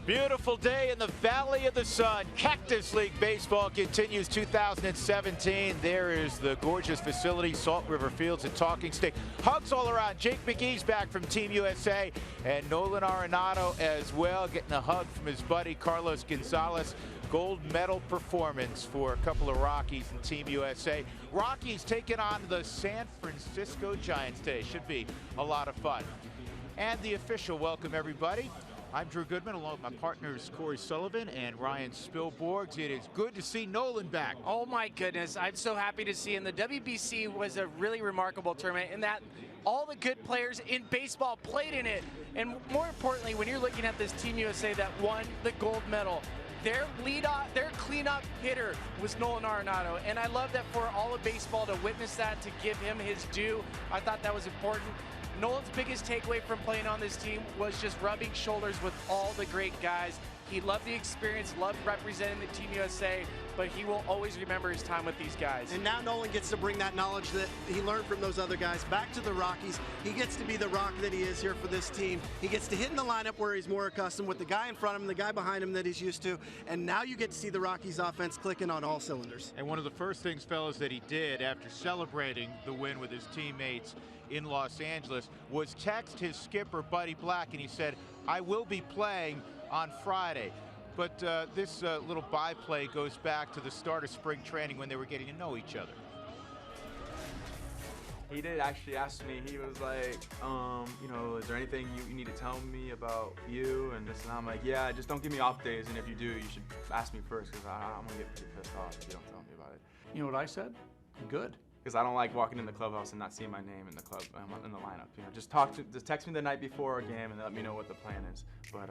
Beautiful day in the Valley of the Sun. Cactus League baseball continues 2017. There is the gorgeous facility, Salt River Fields at Talking Stick. Hugs all around. Jake McGee's back from Team USA, and Nolan Arenado as well, getting a hug from his buddy Carlos Gonzalez. Gold medal performance for a couple of Rockies and Team USA. Rockies taking on the San Francisco Giants today. Should be a lot of fun. And the official welcome, everybody. I'm Drew Goodman, along with my partners Corey Sullivan and Ryan Spilborgs. It is good to see Nolan back. Oh my goodness, I'm so happy to see him. The WBC was a really remarkable tournament in that all the good players in baseball played in it. And more importantly, when you're looking at this Team USA that won the gold medal, their cleanup hitter was Nolan Arenado. And I love that for all of baseball to witness that, to give him his due. I thought that was important. Nolan's biggest takeaway from playing on this team was just rubbing shoulders with all the great guys. He loved the experience, loved representing the Team USA, but he will always remember his time with these guys. And now Nolan gets to bring that knowledge that he learned from those other guys back to the Rockies. He gets to be the rock that he is here for this team. He gets to hit in the lineup where he's more accustomed with the guy in front of him, the guy behind him that he's used to. And now you get to see the Rockies offense clicking on all cylinders. And one of the first things, fellas, that he did after celebrating the win with his teammates in Los Angeles was text his skipper, Buddy Black, and he said, "I will be playing on Friday." But this little byplay goes back to the start of spring training when they were getting to know each other. He did actually ask me, he was like, you know, is there anything you need to tell me about you and this? And I'm like, yeah, just don't give me off days, and if you do, you should ask me first, because I'm gonna get pretty pissed off if you don't tell me about it. You know what I said? Good. Because I don't like walking in the clubhouse and not seeing my name in the club, in the lineup. You know, just text me the night before a game and let me know what the plan is. But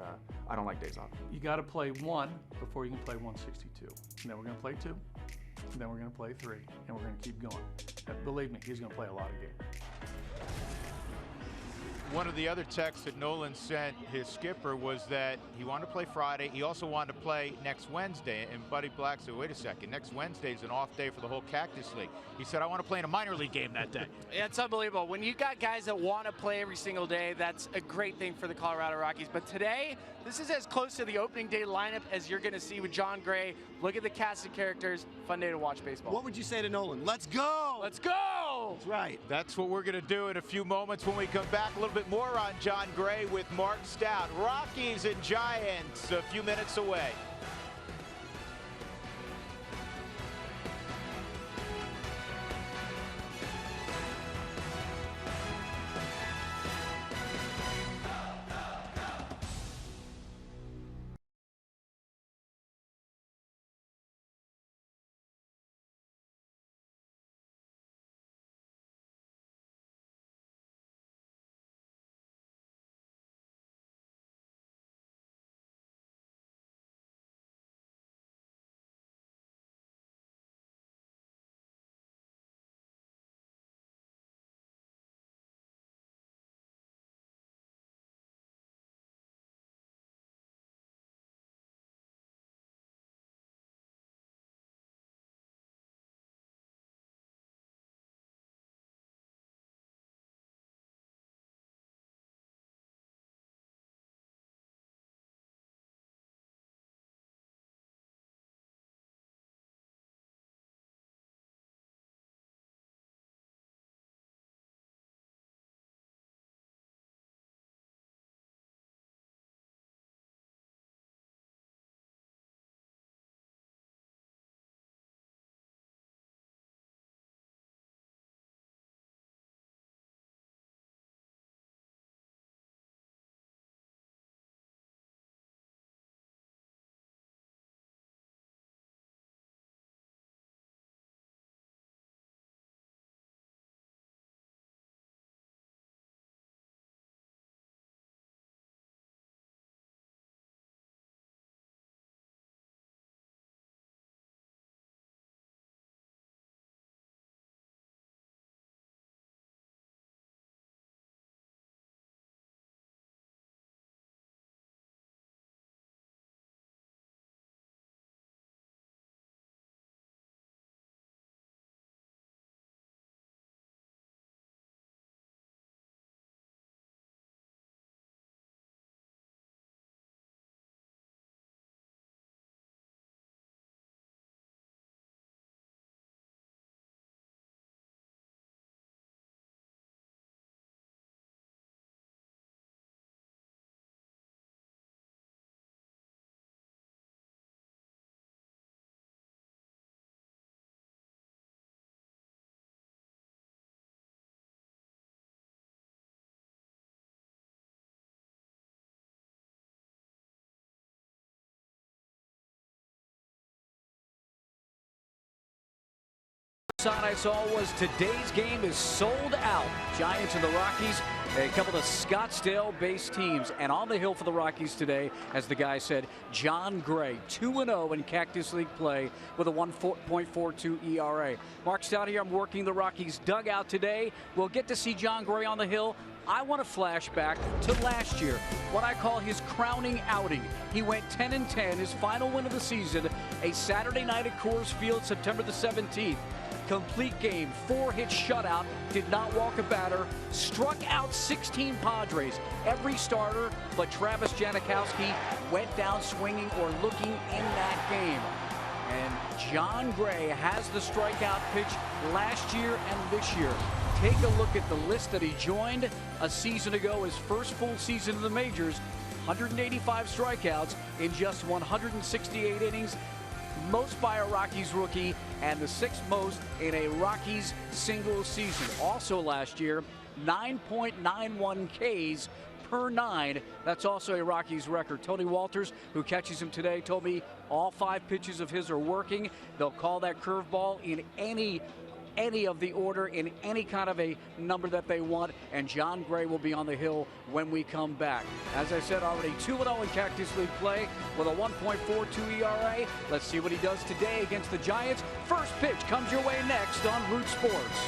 I don't like days off. You got to play one before you can play 162. And then we're going to play two. And then we're going to play three. And we're going to keep going. And believe me, he's going to play a lot of games. One of the other texts that Nolan sent his skipper was that he wanted to play Friday. He also wanted to play next Wednesday. And Buddy Black said, wait a second, next Wednesday is an off day for the whole Cactus League. He said, I want to play in a minor league game that day. Yeah, it's unbelievable. When you got guys that want to play every single day, that's a great thing for the Colorado Rockies. But today, this is as close to the opening day lineup as you're going to see with Jon Gray. Look at the cast of characters. Fun day to watch baseball. What would you say to Nolan? Let's go! Let's go! That's right. That's what we're going to do in a few moments when we come back. A little bit more on Jon Gray with Mark Stout. Rockies and Giants a few minutes away. sign I saw was today's game is sold out. Giants and the Rockies, a couple of Scottsdale-based teams. And on the hill for the Rockies today, as the guy said, Jon Gray, 2-0 in Cactus League play with a 1.42 ERA. Mark's down here. I'm working the Rockies dugout today. We'll get to see Jon Gray on the hill. I want to flash back to last year, what I call his crowning outing. He went 10-10, his final win of the season, a Saturday night at Coors Field, September the 17th. Complete game, 4-hit shutout, did not walk a batter, struck out 16 Padres. Every starter but Travis Janikowski went down swinging or looking in that game. And Jon Gray has the strikeout pitch last year and this year. Take a look at the list that he joined a season ago, his first full season in the majors. 185 strikeouts in just 168 innings. Most by a Rockies rookie and the 6th most in a Rockies single season. Also last year, 9.91 Ks per 9. That's also a Rockies record. Tony Walters, who catches him today, told me all 5 pitches of his are working. They'll call that curveball in any of the order, in any kind of a number that they want, and Jon Gray will be on the hill when we come back. As I said already, 2-0 in Cactus League play with a 1.42 ERA. Let's see what he does today against the Giants. First pitch comes your way next on Root Sports.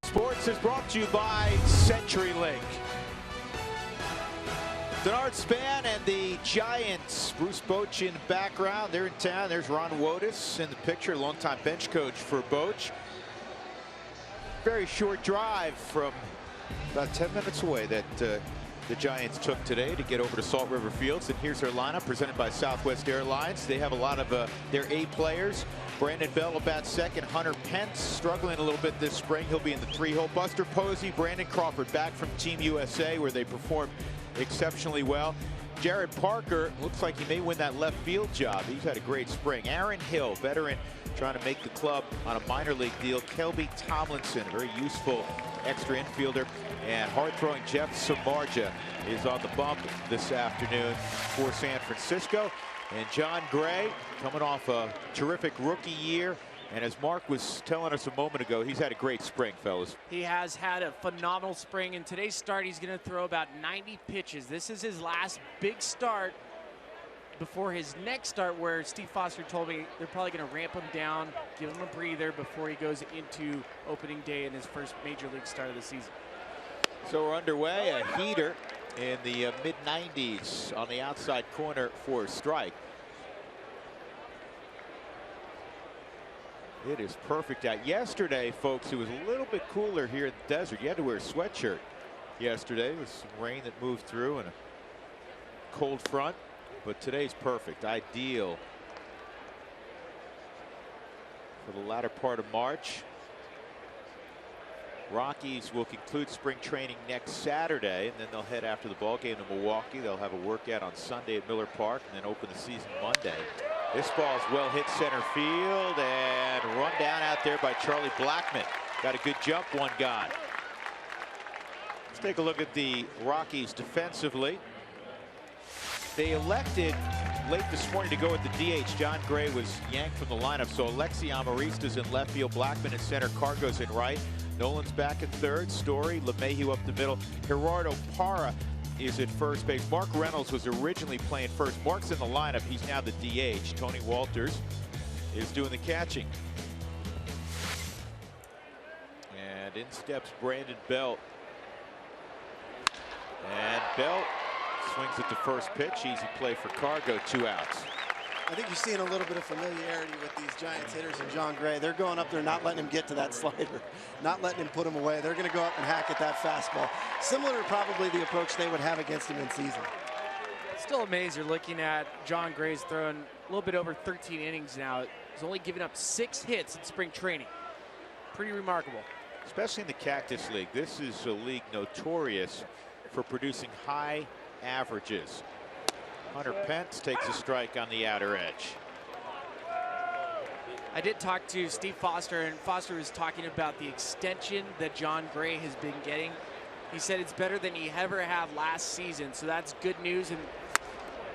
Sports is brought to you by CenturyLink. Denard Span and the Giants. Bruce Boch in the background. They're in town. There's Ron Wotus in the picture, longtime bench coach for Boch. Very short drive from about 10 minutes away that the Giants took today to get over to Salt River Fields. And here's their lineup presented by Southwest Airlines. They have a lot of their A players. Brandon Bell will bat second. Hunter Pence struggling a little bit this spring. He'll be in the 3-hole. Buster Posey, Brandon Crawford back from Team USA where they performed exceptionally well. Jared Parker looks like he may win that left field job. He's had a great spring. Aaron Hill, veteran, trying to make the club on a minor league deal. Kelby Tomlinson, very useful extra infielder. And hard-throwing Jeff Samardzija is on the bump this afternoon for San Francisco. And Jon Gray coming off a terrific rookie year. And as Mark was telling us a moment ago, he's had a great spring, fellas. He has had a phenomenal spring. In today's start, he's going to throw about 90 pitches. This is his last big start before his next start, where Steve Foster told me they're probably going to ramp him down, give him a breather before he goes into opening day in his first major league start of the season. So we're underway. A heater in the mid-90s on the outside corner for a strike. It is perfect out. Yesterday, folks, it was a little bit cooler here in the desert. You had to wear a sweatshirt yesterday with some rain that moved through and a cold front. But today's perfect, ideal for the latter part of March. Rockies will conclude spring training next Saturday, and then they'll head after the ball game to Milwaukee. They'll have a workout on Sunday at Miller Park, and then open the season Monday. This ball's well hit center field and run down out there by Charlie Blackmon. Got a good jump, one gone. Let's take a look at the Rockies defensively. They elected late this morning to go with the DH. Jon Gray was yanked from the lineup, so Alexi Amarista's in left field, Blackmon in center, Cargo's in right. Nolan's back in third, Story, LeMahieu up the middle. Gerardo Parra is at first base. Mark Reynolds was originally playing first. Mark's in the lineup. He's now the DH. Tony Walters is doing the catching. And in steps Brandon Belt. And Belt swings at the first pitch. Easy play for Cargo. 2 outs. I think you're seeing a little bit of familiarity with these Giants hitters and Jon Gray. They're going up there, not letting him get to that slider, not letting him put him away. They're going to go up and hack at that fastball. Similar to probably the approach they would have against him in season. Still amazed you're looking at Jon Gray's throwing a little bit over 13 innings now. He's only given up 6 hits in spring training. Pretty remarkable. Especially in the Cactus League. This is a league notorious for producing high averages. Hunter Pence takes a strike on the outer edge. I did talk to Steve Foster, and Foster was talking about the extension that Jon Gray has been getting. He said it's better than he ever had last season, so that's good news. And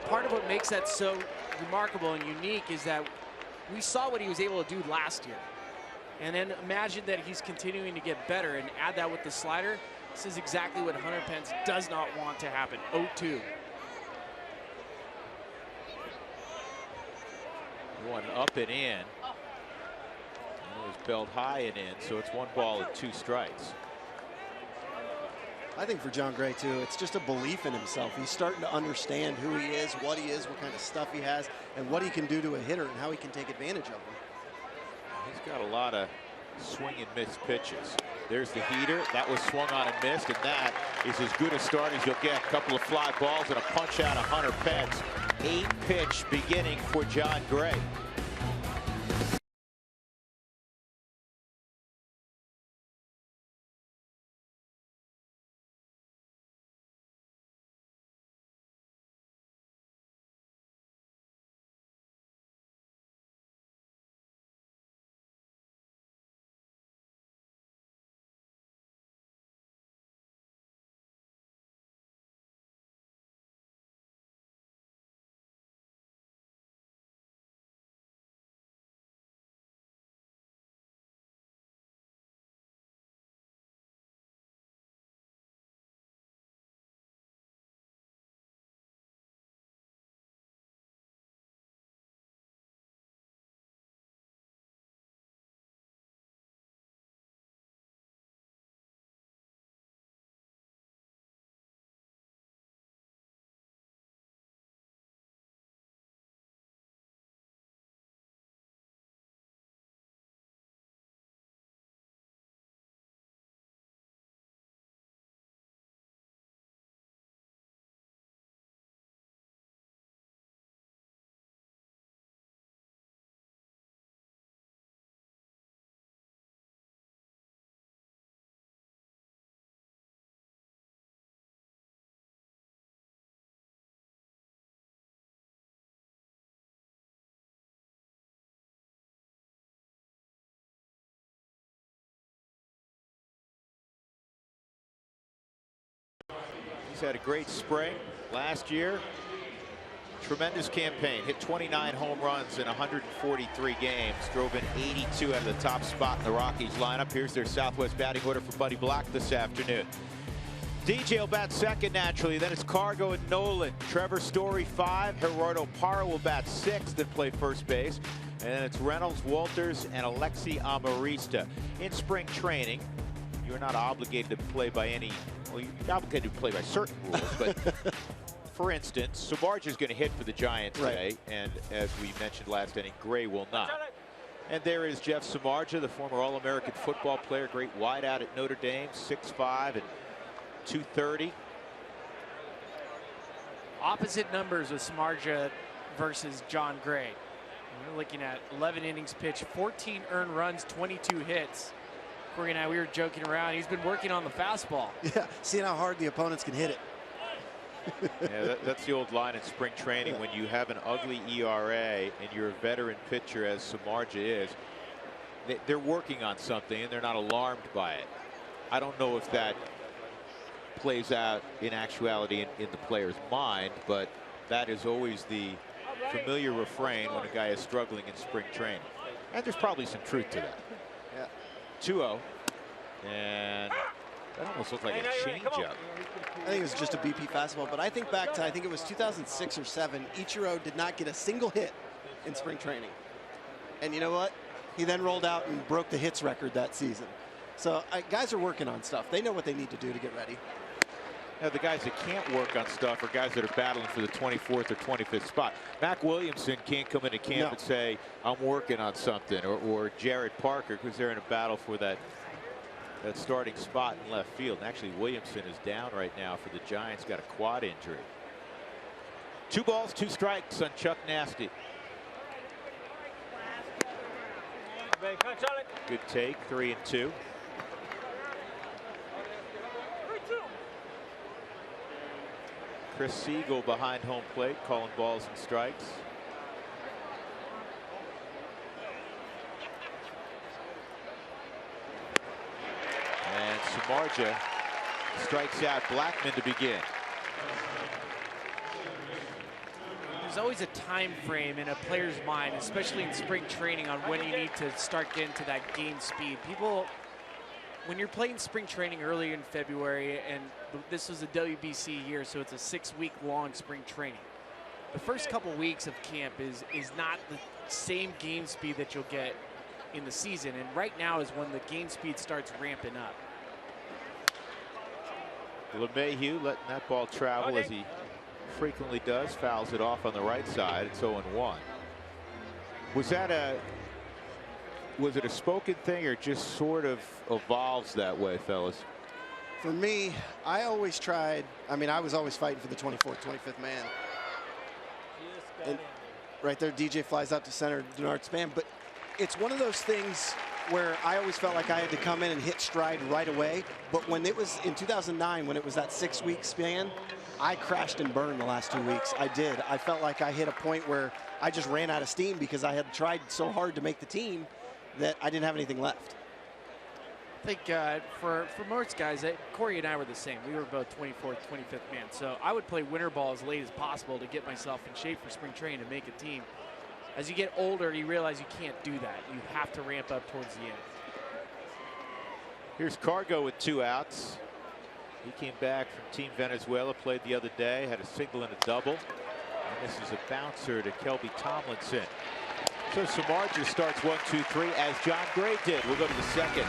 part of what makes that so remarkable and unique is that we saw what he was able to do last year. And then imagine that he's continuing to get better, and add that with the slider. This is exactly what Hunter Pence does not want to happen. 0-2. One up and in. And it was Belt high and in, so it's 1 ball and 2 strikes. I think for Jon Gray, too, it's just a belief in himself. He's starting to understand who he is, what kind of stuff he has, and what he can do to a hitter and how he can take advantage of them. He's got a lot of swing and miss pitches. There's the heater. That was swung on and missed, and that is as good a start as you'll get. A couple of fly balls and a punch out of Hunter Pence. 8-pitch beginning for Jon Gray. He's had a great spring last year. Tremendous campaign. Hit 29 home runs in 143 games. Drove in 82 out of the top spot in the Rockies lineup. Here's their Southwest batting order for Buddy Black this afternoon. DJ will bat second naturally. Then it's Cargo and Nolan. Trevor Story 5. Gerardo Parra will bat 6th and play first base. And then it's Reynolds, Walters, and Alexi Amarista. In spring training, you're not obligated to play by any well, you're obligated to play by certain rules, but for instance, Samardzija is going to hit for the Giants today, and as we mentioned last inning, Gray will not. And there is Jeff Samardzija, the former All-American football player, great wideout at Notre Dame, 6'5" and 230. Opposite numbers with Samardzija versus Jon Gray. We're looking at 11 innings pitched, 14 earned runs, 22 hits. Corey and I, we were joking around. He's been working on the fastball. Yeah, seeing how hard the opponents can hit it. Yeah, that's the old line in spring training. When you have an ugly ERA and you're a veteran pitcher, as Samardzija is, they're working on something and they're not alarmed by it. I don't know if that plays out in actuality in the player's mind, but that is always the familiar refrain when a guy is struggling in spring training. And there's probably some truth to that. Yeah. 2-0. And that almost looked like a changeup. I think it was just a BP fastball, but I think back to, I think it was 2006 or 7, Ichiro did not get a single hit in spring training. And you know what? He then rolled out and broke the hits record that season. So guys are working on stuff. They know what they need to do to get ready. Now, the guys that can't work on stuff are guys that are battling for the 24th or 25th spot. Mac Williamson can't come into camp and say, I'm working on something, or Jared Parker, because they're in a battle for that starting spot in left field. And actually, Williamson is down right now for the Giants, got a quad injury. 2 balls, 2 strikes on Chuck Nasty. Good take, 3-2. Chris Siegel behind home plate, calling balls and strikes. And Samardzija strikes out Blackman to begin. There's always a time frame in a player's mind, especially in spring training, on when you need to start getting to that game speed. People, when you're playing spring training early in February, and this was a WBC year, so it's a 6-week long spring training. The first couple weeks of camp is not the same game speed that you'll get in the season, and right now is when the game speed starts ramping up. LeMahieu letting that ball travel as he frequently does, fouls it off on the right side. It's 0-1. Was it a spoken thing or just sort of evolves that way, fellas? For me, I always tried, I mean, I was always fighting for the 24th, 25th man. And right there, DJ flies out to center, Denard Span. But it's one of those things where I always felt like I had to come in and hit stride right away. But when it was in 2009, when it was that 6-week span, I crashed and burned the last 2 weeks. I did. I felt like I hit a point where I just ran out of steam because I had tried so hard to make the team that I didn't have anything left. I think for most guys, Corey and I were the same. We were both 24th, 25th man. So I would play winter ball as late as possible to get myself in shape for spring training to make a team. As you get older, you realize you can't do that. You have to ramp up towards the end. Here's Cargo with 2 outs. He came back from Team Venezuela, played the other day, had a single and a double. And this is a bouncer to Kelby Tomlinson. So Samardzija starts 1-2-3 as Jon Gray did. We'll go to the second.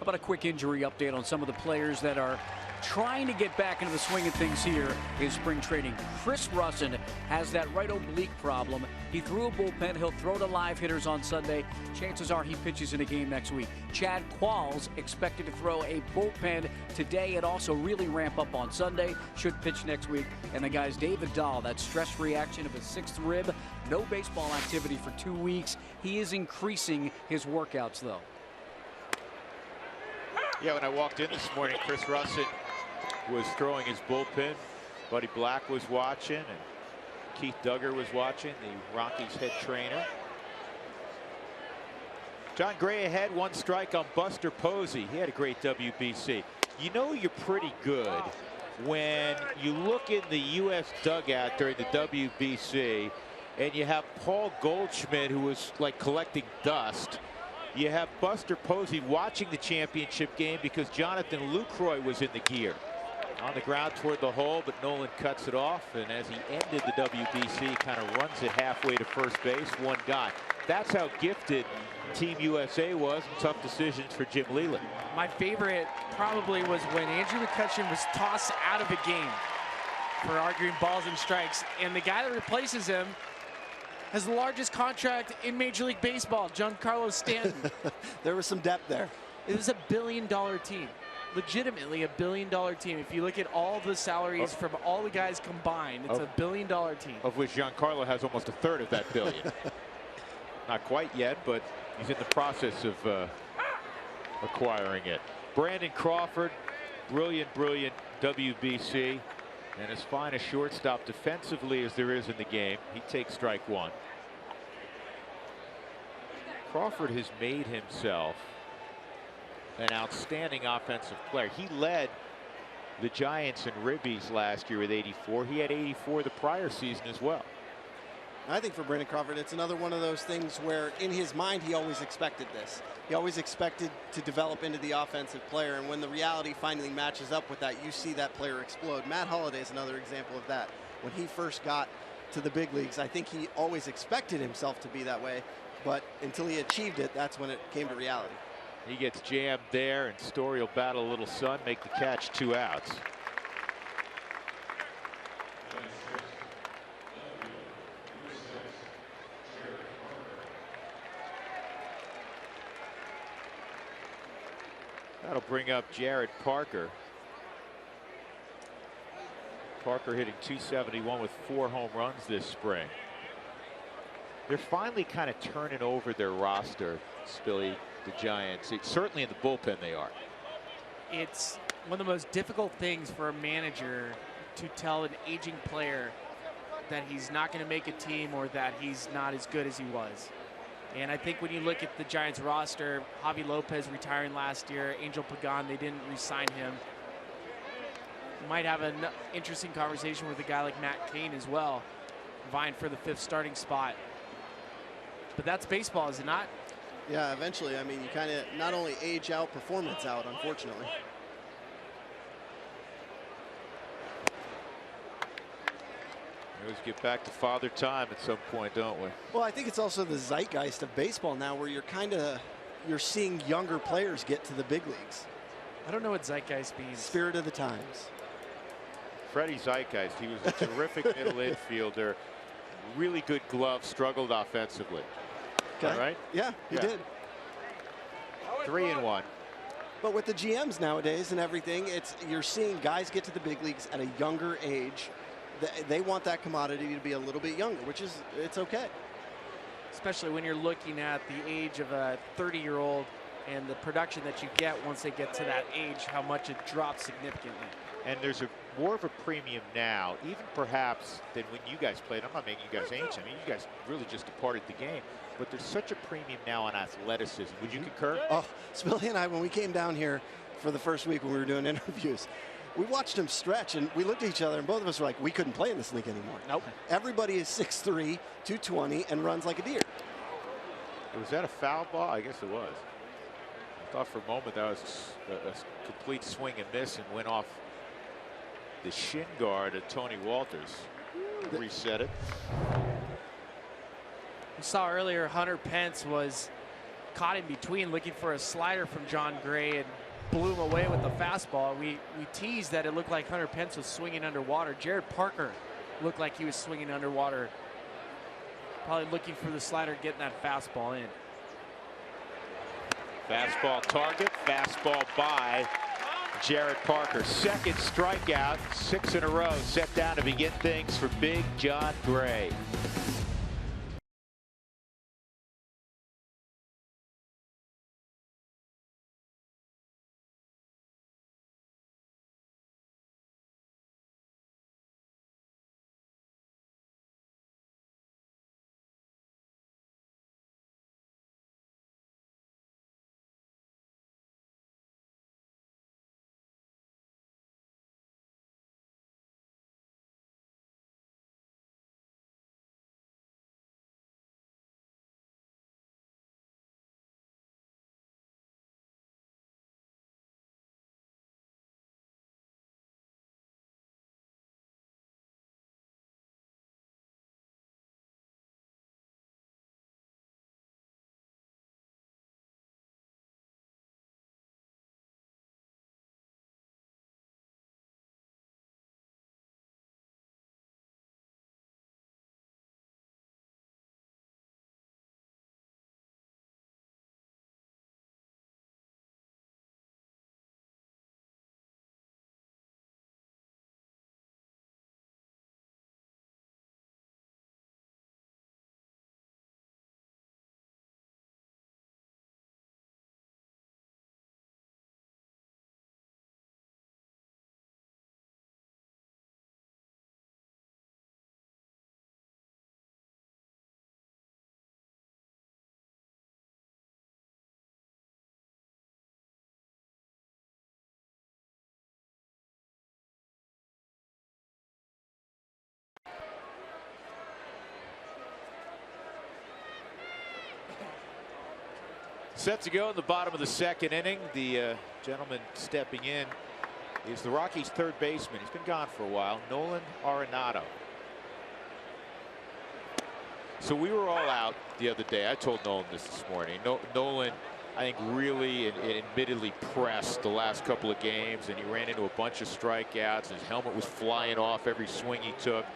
about a quick injury update on some of the players that are trying to get back into the swing of things here in spring training? Chris Russin has that right oblique problem. He threw a bullpen. He'll throw to live hitters on Sunday. Chances are he pitches in a game next week. Chad Qualls expected to throw a bullpen today and also really ramp up on Sunday. Should pitch next week. And the guys, David Dahl, that stress reaction of his 6th rib. No baseball activity for 2 weeks. He is increasing his workouts, though. Yeah, when I walked in this morning, Chris Russin was throwing his bullpen. Buddy Black was watching, and Keith Duggar was watching, the Rockies head trainer. Jon Gray ahead, 1 strike on Buster Posey. He had a great WBC. You know you're pretty good when you look in the U.S. dugout during the WBC and you have Paul Goldschmidt, who was like collecting dust. You have Buster Posey watching the championship game because Jonathan Lucroy was in the gear. On the ground toward the hole, but Nolan cuts it off, and as he ended the WBC, he kind of runs it halfway to first base, 1 guy. That's how gifted Team USA was. Tough decisions for Jim Leyland. My favorite probably was when Andrew McCutchen was tossed out of a game for arguing balls and strikes, and the guy that replaces him has the largest contract in Major League Baseball, Giancarlo Stanton. There was some depth there. It was a $1 billion team. Legitimately a $1 billion team. If you look at all the salaries from all the guys combined, it's a $1 billion team. Of which Giancarlo has almost 1/3 of that $1 billion. Not quite yet, but he's in the process of acquiring it. Brandon Crawford, brilliant WBC, and as fine a shortstop defensively as there is in the game. He takes strike 1. Crawford has made himself an outstanding offensive player. He led the Giants in ribbies last year with 84. He had 84 the prior season as well. I think for Brandon Crawford, it's another one of those things where in his mind he always expected this. He always expected to develop into the offensive player, and when the reality finally matches up with that, you see that player explode. Matt Holliday is another example of that. When he first got to the big leagues, I think he always expected himself to be that way, but until he achieved it, that's when it came to reality. He gets jammed there, and Story will battle a little sun, make the catch, 2 outs. That'll bring up Jared Parker. Parker hitting .271 with 4 home runs this spring. They're finally kind of turning over their roster, Spilly, the Giants. Certainly in the bullpen they are. It's one of the most difficult things for a manager to tell an aging player that he's not going to make a team or that he's not as good as he was. And I think when you look at the Giants roster, Javi Lopez retiring last year, Angel Pagan, they didn't re-sign him. You might have an interesting conversation with a guy like Matt Cain as well, vying for the 5th starting spot. But that's baseball, is it not? Yeah, eventually. I mean, you kind of not only age out, performance out, unfortunately. We always get back to father time at some point, don't we? Well, I think it's also the zeitgeist of baseball now, where you're seeing younger players get to the big leagues. I don't know what zeitgeist means. Spirit of the times. Freddie Zeitgeist, he was a terrific middle infielder, really good glove, struggled offensively. Okay. All right? Yeah, he did. 3-1. But with the GMs nowadays and everything, you're seeing guys get to the big leagues at a younger age. They want that commodity to be a little bit younger, which is, it's okay. Especially when you're looking at the age of a 30-year-old and the production that you get once they get to that age, how much it drops significantly. And there's more of a premium now, even perhaps than when you guys played. I'm not making you guys ancient. I mean, you guys really just departed the game. But there's such a premium now on athleticism. Would you concur? Oh, Spilly and I, when we came down here for the first week when we were doing interviews, we watched him stretch, and we looked at each other, and both of us were like, we couldn't play in this league anymore. Nope. Everybody is 6'3", 220, and runs like a deer. Was that a foul ball? I guess it was. I thought for a moment that was a complete swing and miss and went off the shin guard of Tony Walters. Reset it. We saw earlier Hunter Pence was caught in between looking for a slider from Jon Gray and blew him away with the fastball. We teased that it looked like Hunter Pence was swinging underwater. Jared Parker looked like he was swinging underwater. Probably looking for the slider, getting that fastball in. Fastball target, fastball by Jared Parker. Second strikeout, 6 in a row, set down to begin things for big Jon Gray. Set to go in the bottom of the second inning. The gentleman stepping in is the Rockies' third baseman. He's been gone for a while, Nolan Arenado. So we were all out the other day. I told Nolan this morning. Nolan, I think, really and admittedly pressed the last couple of games, and he ran into a bunch of strikeouts. His helmet was flying off every swing he took.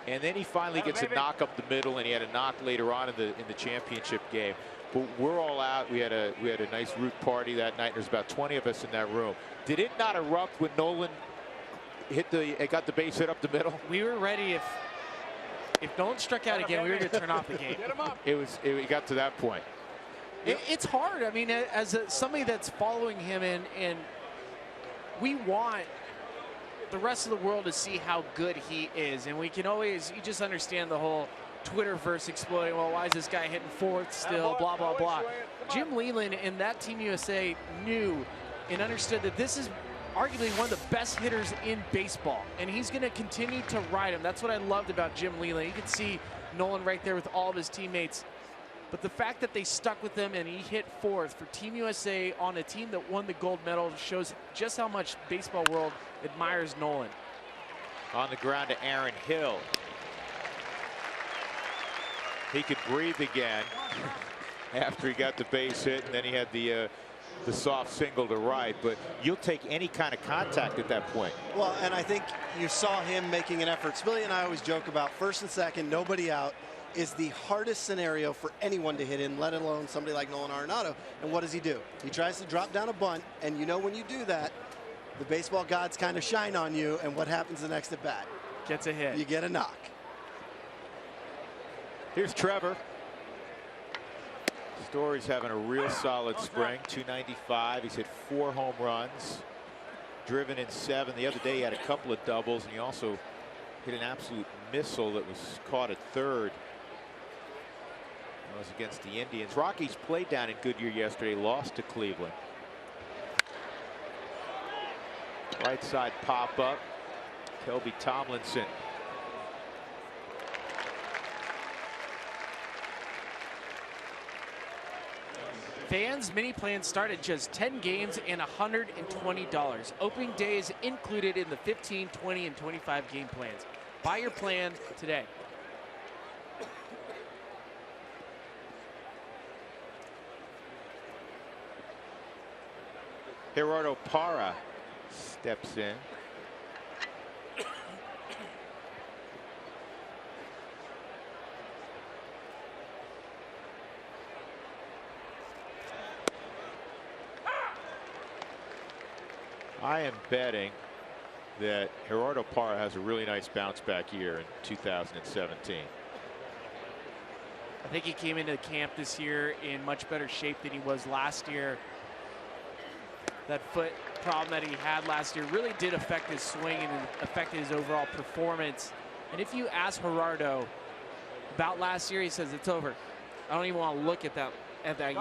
And then he finally gets a knock up the middle, and he had a knock later on in the championship game. But we're all out. We had a nice root party that night. There's about 20 of us in that room. Did it not erupt when Nolan got the base hit up the middle? We were ready if Nolan struck out again, we were going to turn off the game. It got to that point. It's hard. I mean, as somebody that's following him, and we want the rest of the world to see how good he is, and we can always, you just understand the whole Twitterverse exploding. Well, why is this guy hitting fourth still? Blah, blah, blah. Jim Leland and that Team USA knew and understood that this is arguably one of the best hitters in baseball, and he's going to continue to ride him. That's what I loved about Jim Leland. You can see Nolan right there with all of his teammates. But the fact that they stuck with him and he hit fourth for Team USA on a team that won the gold medal shows just how much baseball world admires Nolan. On the ground to Aaron Hill. He could breathe again after he got the base hit, and then he had the soft single to right. But you'll take any kind of contact at that point. Well, and I think you saw him making an effort. Sbilly and I always joke about first and second, nobody out is the hardest scenario for anyone to hit in, let alone somebody like Nolan Arenado. And what does he do? He tries to drop down a bunt, and you know when you do that, the baseball gods kind of shine on you, and what happens the next at bat? Gets a hit. You get a knock. Here's Trevor. Story's having a real solid spring. 295. He's hit 4 home runs, driven in 7. The other day he had a couple of doubles, and he also hit an absolute missile that was caught at third. That was against the Indians. Rockies played down in Goodyear yesterday, lost to Cleveland. Right side pop up. Kelby Tomlinson. Fans mini plans start at just 10 games and $120. Opening day is included in the 15, 20, and 25 game plans. Buy your plan today. Gerardo Parra steps in. I am betting that Gerardo Parra has a really nice bounce back year in 2017. I think he came into camp this year in much better shape than he was last year. That foot problem that he had last year really did affect his swing and affected his overall performance. And if you ask Gerardo about last year, he says it's over. I don't even want to look at that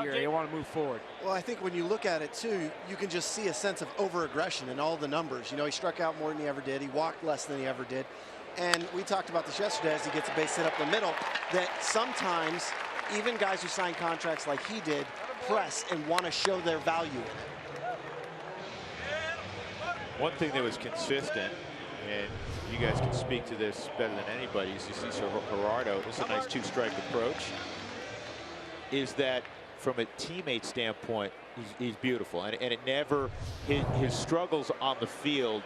year. I want to move forward. Well, I think when you look at it too, you can just see a sense of over-aggression in all the numbers. You know, he struck out more than he ever did. He walked less than he ever did. And we talked about this yesterday as he gets a base hit up the middle, that sometimes even guys who sign contracts like he did press and want to show their value in it. One thing that was consistent, and you guys can speak to this better than anybody, is you see Gerardo, this is a nice two-strike approach, is that from a teammate standpoint, he's beautiful. And it never, his struggles on the field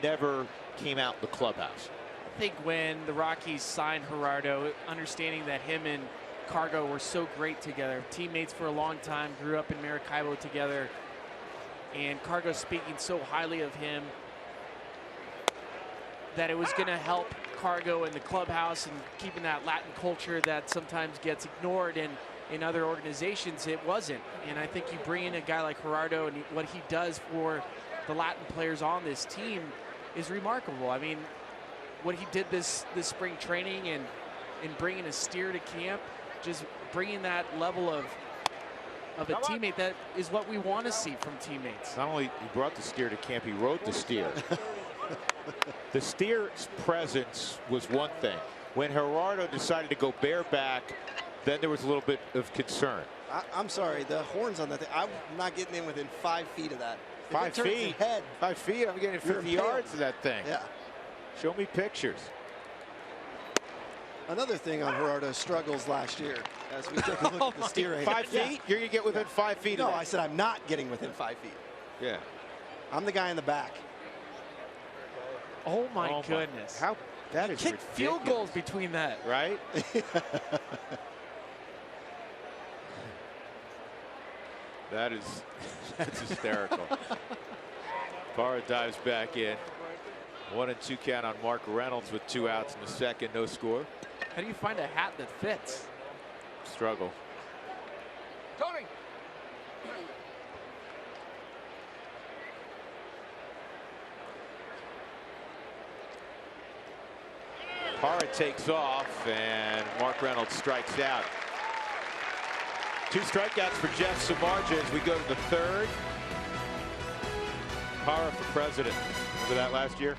never came out in the clubhouse. I think when the Rockies signed Gerardo, understanding that him and Cargo were so great together, teammates for a long time, grew up in Maracaibo together, and Cargo speaking so highly of him, that it was going to help Cargo in the clubhouse and keeping that Latin culture that sometimes gets ignored in other organizations. It wasn't. And I think you bring in a guy like Gerardo, and what he does for the Latin players on this team is remarkable. I mean, what he did this spring training and bringing a steer to camp, just bringing that level of a teammate, that is what we want to see from teammates. Not only he brought the steer to camp, he rode the steer. The steer's presence was one thing. When Gerardo decided to go bareback, then there was a little bit of concern. I'm sorry, the horns on that thing, I'm not getting in within 5 feet of that. 5 feet? 5 feet? I'm getting 50 yards of that thing. Yeah. Show me pictures. Another thing on Gerardo's struggles last year, as we take a look at the steer rate. 5 feet? Yeah. You're going to get within 5 feet No, of that. I said I'm not getting within 5 feet. Yeah. I'm the guy in the back. Oh my goodness. How that is kick ridiculous. Field goals between that. Right? That's hysterical. Parra dives back in. 1-2 count on Mark Reynolds with 2 outs in the second, no score. How do you find a hat that fits? Struggle. Tony. Parra takes off, and Mark Reynolds strikes out. 2 strikeouts for Jeff Samardzija as we go to the third. Parra for president. Remember that last year?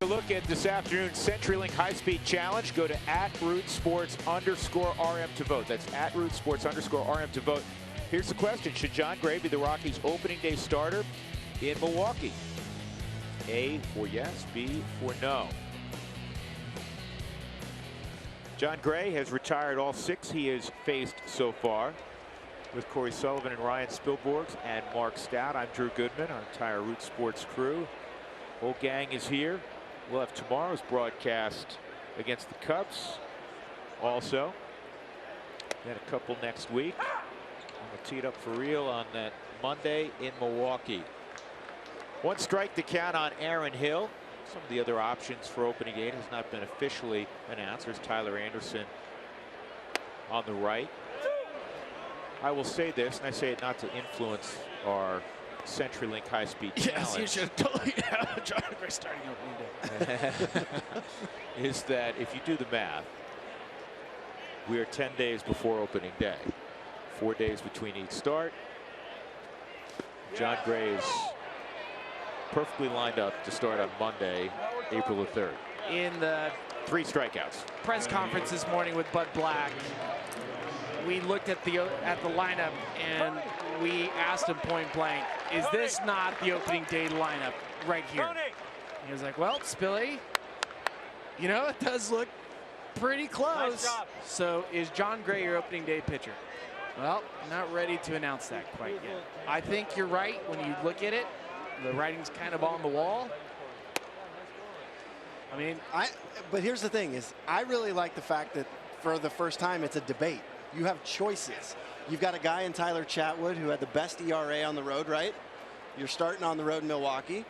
A look at this afternoon's CenturyLink High-Speed Challenge. Go to @RootSports_RM to vote. That's @RootSports_RM to vote. Here's the question. Should Jon Gray be the Rockies' opening day starter in Milwaukee? A for yes, B for no. Jon Gray has retired all 6 he has faced so far with Corey Sullivan and Ryan Spilborghs and Mark Stout. I'm Drew Goodman, our entire Root Sports crew. Whole gang is here. We'll have tomorrow's broadcast against the Cubs also. Then a couple next week. And we'll tee it up for real on that Monday in Milwaukee. 1 strike to count on Aaron Hill. Some of the other options for opening day has not been officially announced. There's Tyler Anderson on the right. I will say this, and I say it not to influence our CenturyLink High-Speed Challenge. Yes, you should totally have Jon Gray starting opening day. Is that if you do the math, we are 10 days before opening day. 4 days between each start. Jon Gray is perfectly lined up to start on Monday, April the 3rd. In the 3 strikeouts. press conference this morning with Bud Black, we looked at the lineup and we asked him point blank, is this not the opening day lineup right here? He was like, well, Spilly, you know, it does look pretty close. Nice. So is Jon Gray your opening day pitcher? Well, not ready to announce that quite yet. I think you're right when you look at it. The writing's kind of on the wall. I mean, but here's the thing is I really like the fact that for the first time it's a debate. You have choices. You've got a guy in Tyler Chatwood who had the best ERA on the road, right? You're starting on the road in Milwaukee.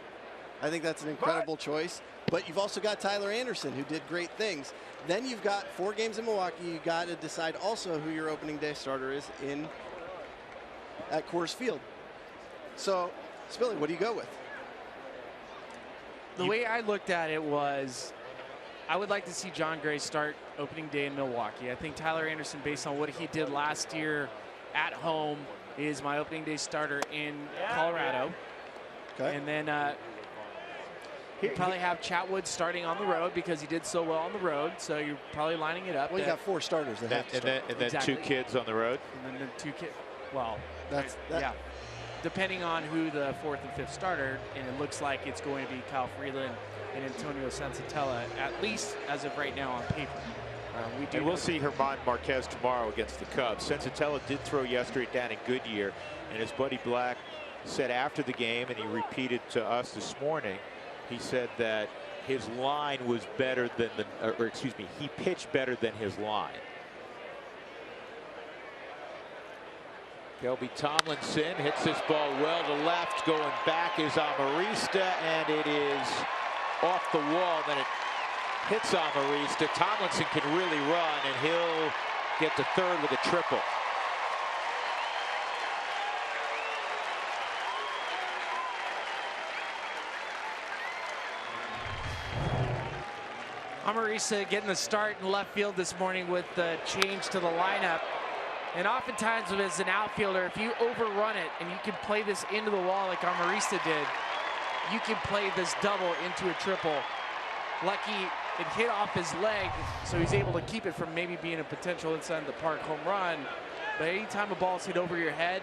I think that's an incredible choice. But you've also got Tyler Anderson, who did great things. Then you've got 4 games in Milwaukee. You got to decide also who your opening day starter is at Coors Field. So, Spilly, what do you go with? The way I looked at it was, I would like to see Jon Gray start opening day in Milwaukee. I think Tyler Anderson, based on what he did last year at home, is my opening day starter in Colorado. Okay. And then you probably have Chatwood starting on the road because he did so well on the road. So you're probably lining it up. Well, you got 4 starters that have to start. And then exactly. 2 kids on the road. And then the 2 kids. Well, that. Yeah. Depending on who the 4th and 5th starter, and it looks like it's going to be Kyle Freeland and Antonio Sensatella, at least as of right now on paper. And we'll see German Marquez tomorrow against the Cubs. Sensatella did throw yesterday down in Goodyear, and as Buddy Black said after the game, and he repeated to us this morning, he said that his line was better than he pitched better than his line. Kelby Tomlinson hits this ball well to left. Going back is Amarista, and it is off the wall. Then it hits Amarista. Tomlinson can really run, and he'll get to 3rd with a triple. Amarista getting the start in left field this morning with the change to the lineup. And oftentimes as an outfielder, if you overrun it and you can play this into the wall like Amarista did, you can play this double into a triple. Lucky it hit off his leg, so he's able to keep it from maybe being a potential inside the park home run. But anytime a ball's hit over your head,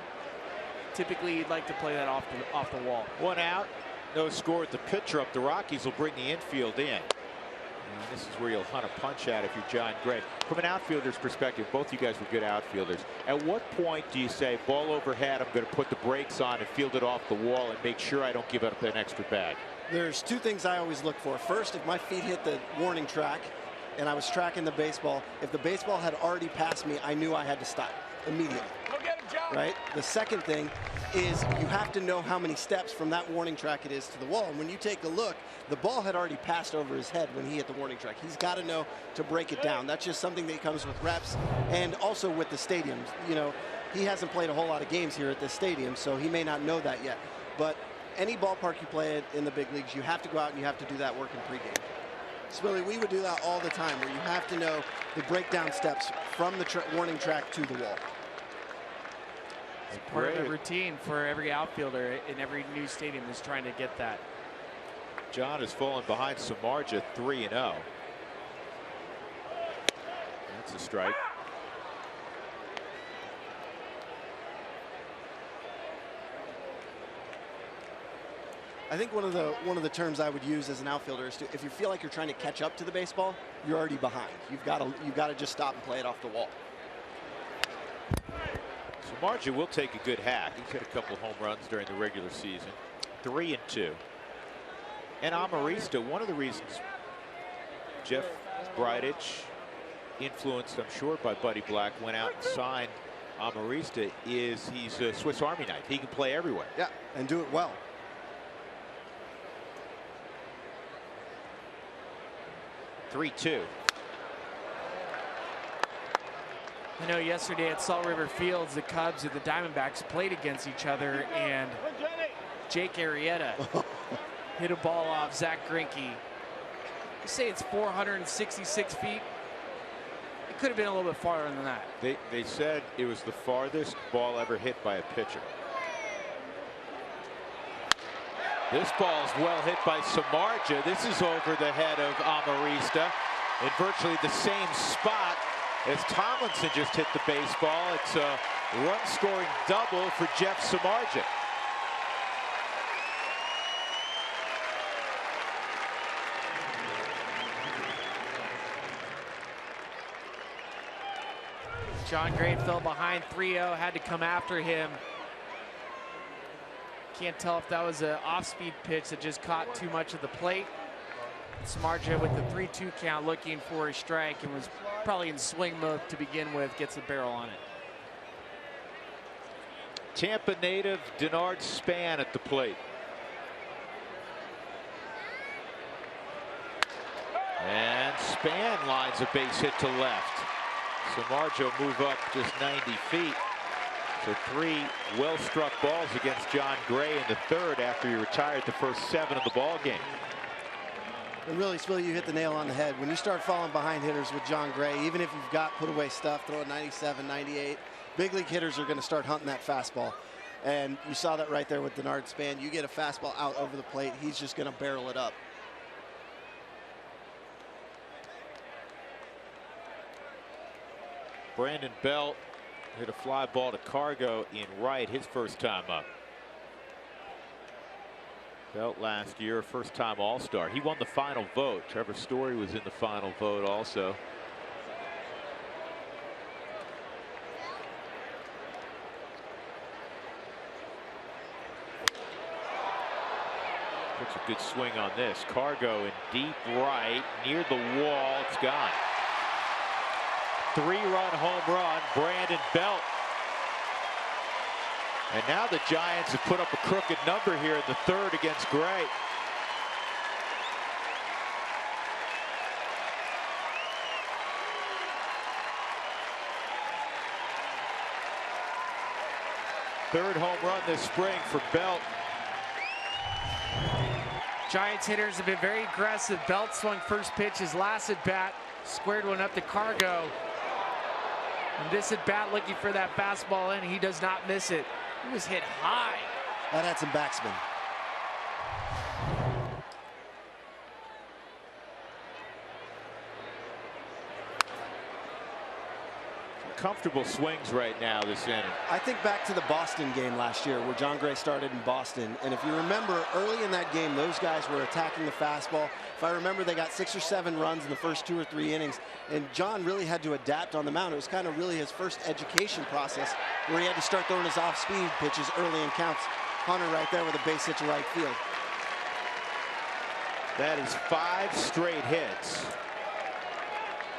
typically you'd like to play that off the wall. 1 out, no score with the pitcher up. The Rockies will bring the infield in. And this is where you'll hunt a punch at if you're Jon Gray. From an outfielder's perspective, both you guys were good outfielders. At what point do you say, ball overhead, I'm going to put the brakes on and field it off the wall and make sure I don't give up an extra bag? There's 2 things I always look for. First, if my feet hit the warning track and I was tracking the baseball, if the baseball had already passed me, I knew I had to stop immediately. Go get him, John. Right? The second thing is you have to know how many steps from that warning track it is to the wall. And when you take a look, the ball had already passed over his head when he hit the warning track. He's got to know to break it down. That's just something that comes with reps and also with the stadiums. You know, he hasn't played a whole lot of games here at this stadium, so he may not know that yet. But any ballpark you play in the big leagues, you have to go out and you have to do that work in pregame. Spilly, we would do that all the time, where you have to know the breakdown steps from the warning track to the wall. It's part of the routine for every outfielder in every new stadium is trying to get that. Jon has fallen behind Samardzija 3-0. That's a strike. I think one of the terms I would use as an outfielder is if you feel like you're trying to catch up to the baseball, you're already behind. You've got to just stop and play it off the wall. Samardzija will take a good hack. He's hit a couple home runs during the regular season. 3-2. And Amarista, one of the reasons Jeff Bridich, influenced I'm sure by Buddy Black, went out and signed Amarista is he's a Swiss Army knife. He can play everywhere. Yeah, and do it well. 3-2. I know yesterday at Salt River Fields, the Cubs and the Diamondbacks played against each other, and Jake Arrieta hit a ball off Zach Greinke. You say it's 466 feet. It could have been a little bit farther than that. They said it was the farthest ball ever hit by a pitcher. This ball is well hit by Samardzija. This is over the head of Amarista in virtually the same spot as Tomlinson just hit the baseball. It's a run-scoring double for Jeff Samardzija. Jon Gray fell behind 3-0, had to come after him. Can't tell if that was an off-speed pitch that just caught too much of the plate. Samardzija with the 3-2 count looking for a strike and was probably in swing mode to begin with, gets a barrel on it. Tampa native Denard Span at the plate. And Span lines a base hit to left. Samardzija will move up just 90 feet. So 3 well-struck balls against Jon Gray in the third after he retired the first 7 of the ball game. And really, Spilly, you hit the nail on the head. When you start falling behind hitters with Jon Gray, even if you've got put-away stuff, throw a 97, 98, big league hitters are going to start hunting that fastball. And you saw that right there with Denard Span. You get a fastball out over the plate, he's just going to barrel it up. Brandon Belt hit a fly ball to Cargo in right his first time up. Belt last year, first-time All-Star. He won the final vote. Trevor Story was in the final vote also. Puts a good swing on this. Cargo in deep right, near the wall. It's gone. 3-run home run, Brandon Belt. And now the Giants have put up a crooked number here in the third against Gray. Third home run this spring for Belt. Giants hitters have been very aggressive. Belt swung first pitch his last at bat, squared one up to Cargo. And this at bat looking for that fastball in, he does not miss it. He was hit high. That had some backspin. Comfortable swings right now this inning. I think back to the Boston game last year where Jon Gray started in Boston. And if you remember, early in that game, those guys were attacking the fastball. If I remember, they got 6 or 7 runs in the first 2 or 3 innings. And Jon really had to adapt on the mound. It was kind of really his first education process where he had to start throwing his off-speed pitches early in counts. Hunter right there with a base hit to right field. That is 5 straight hits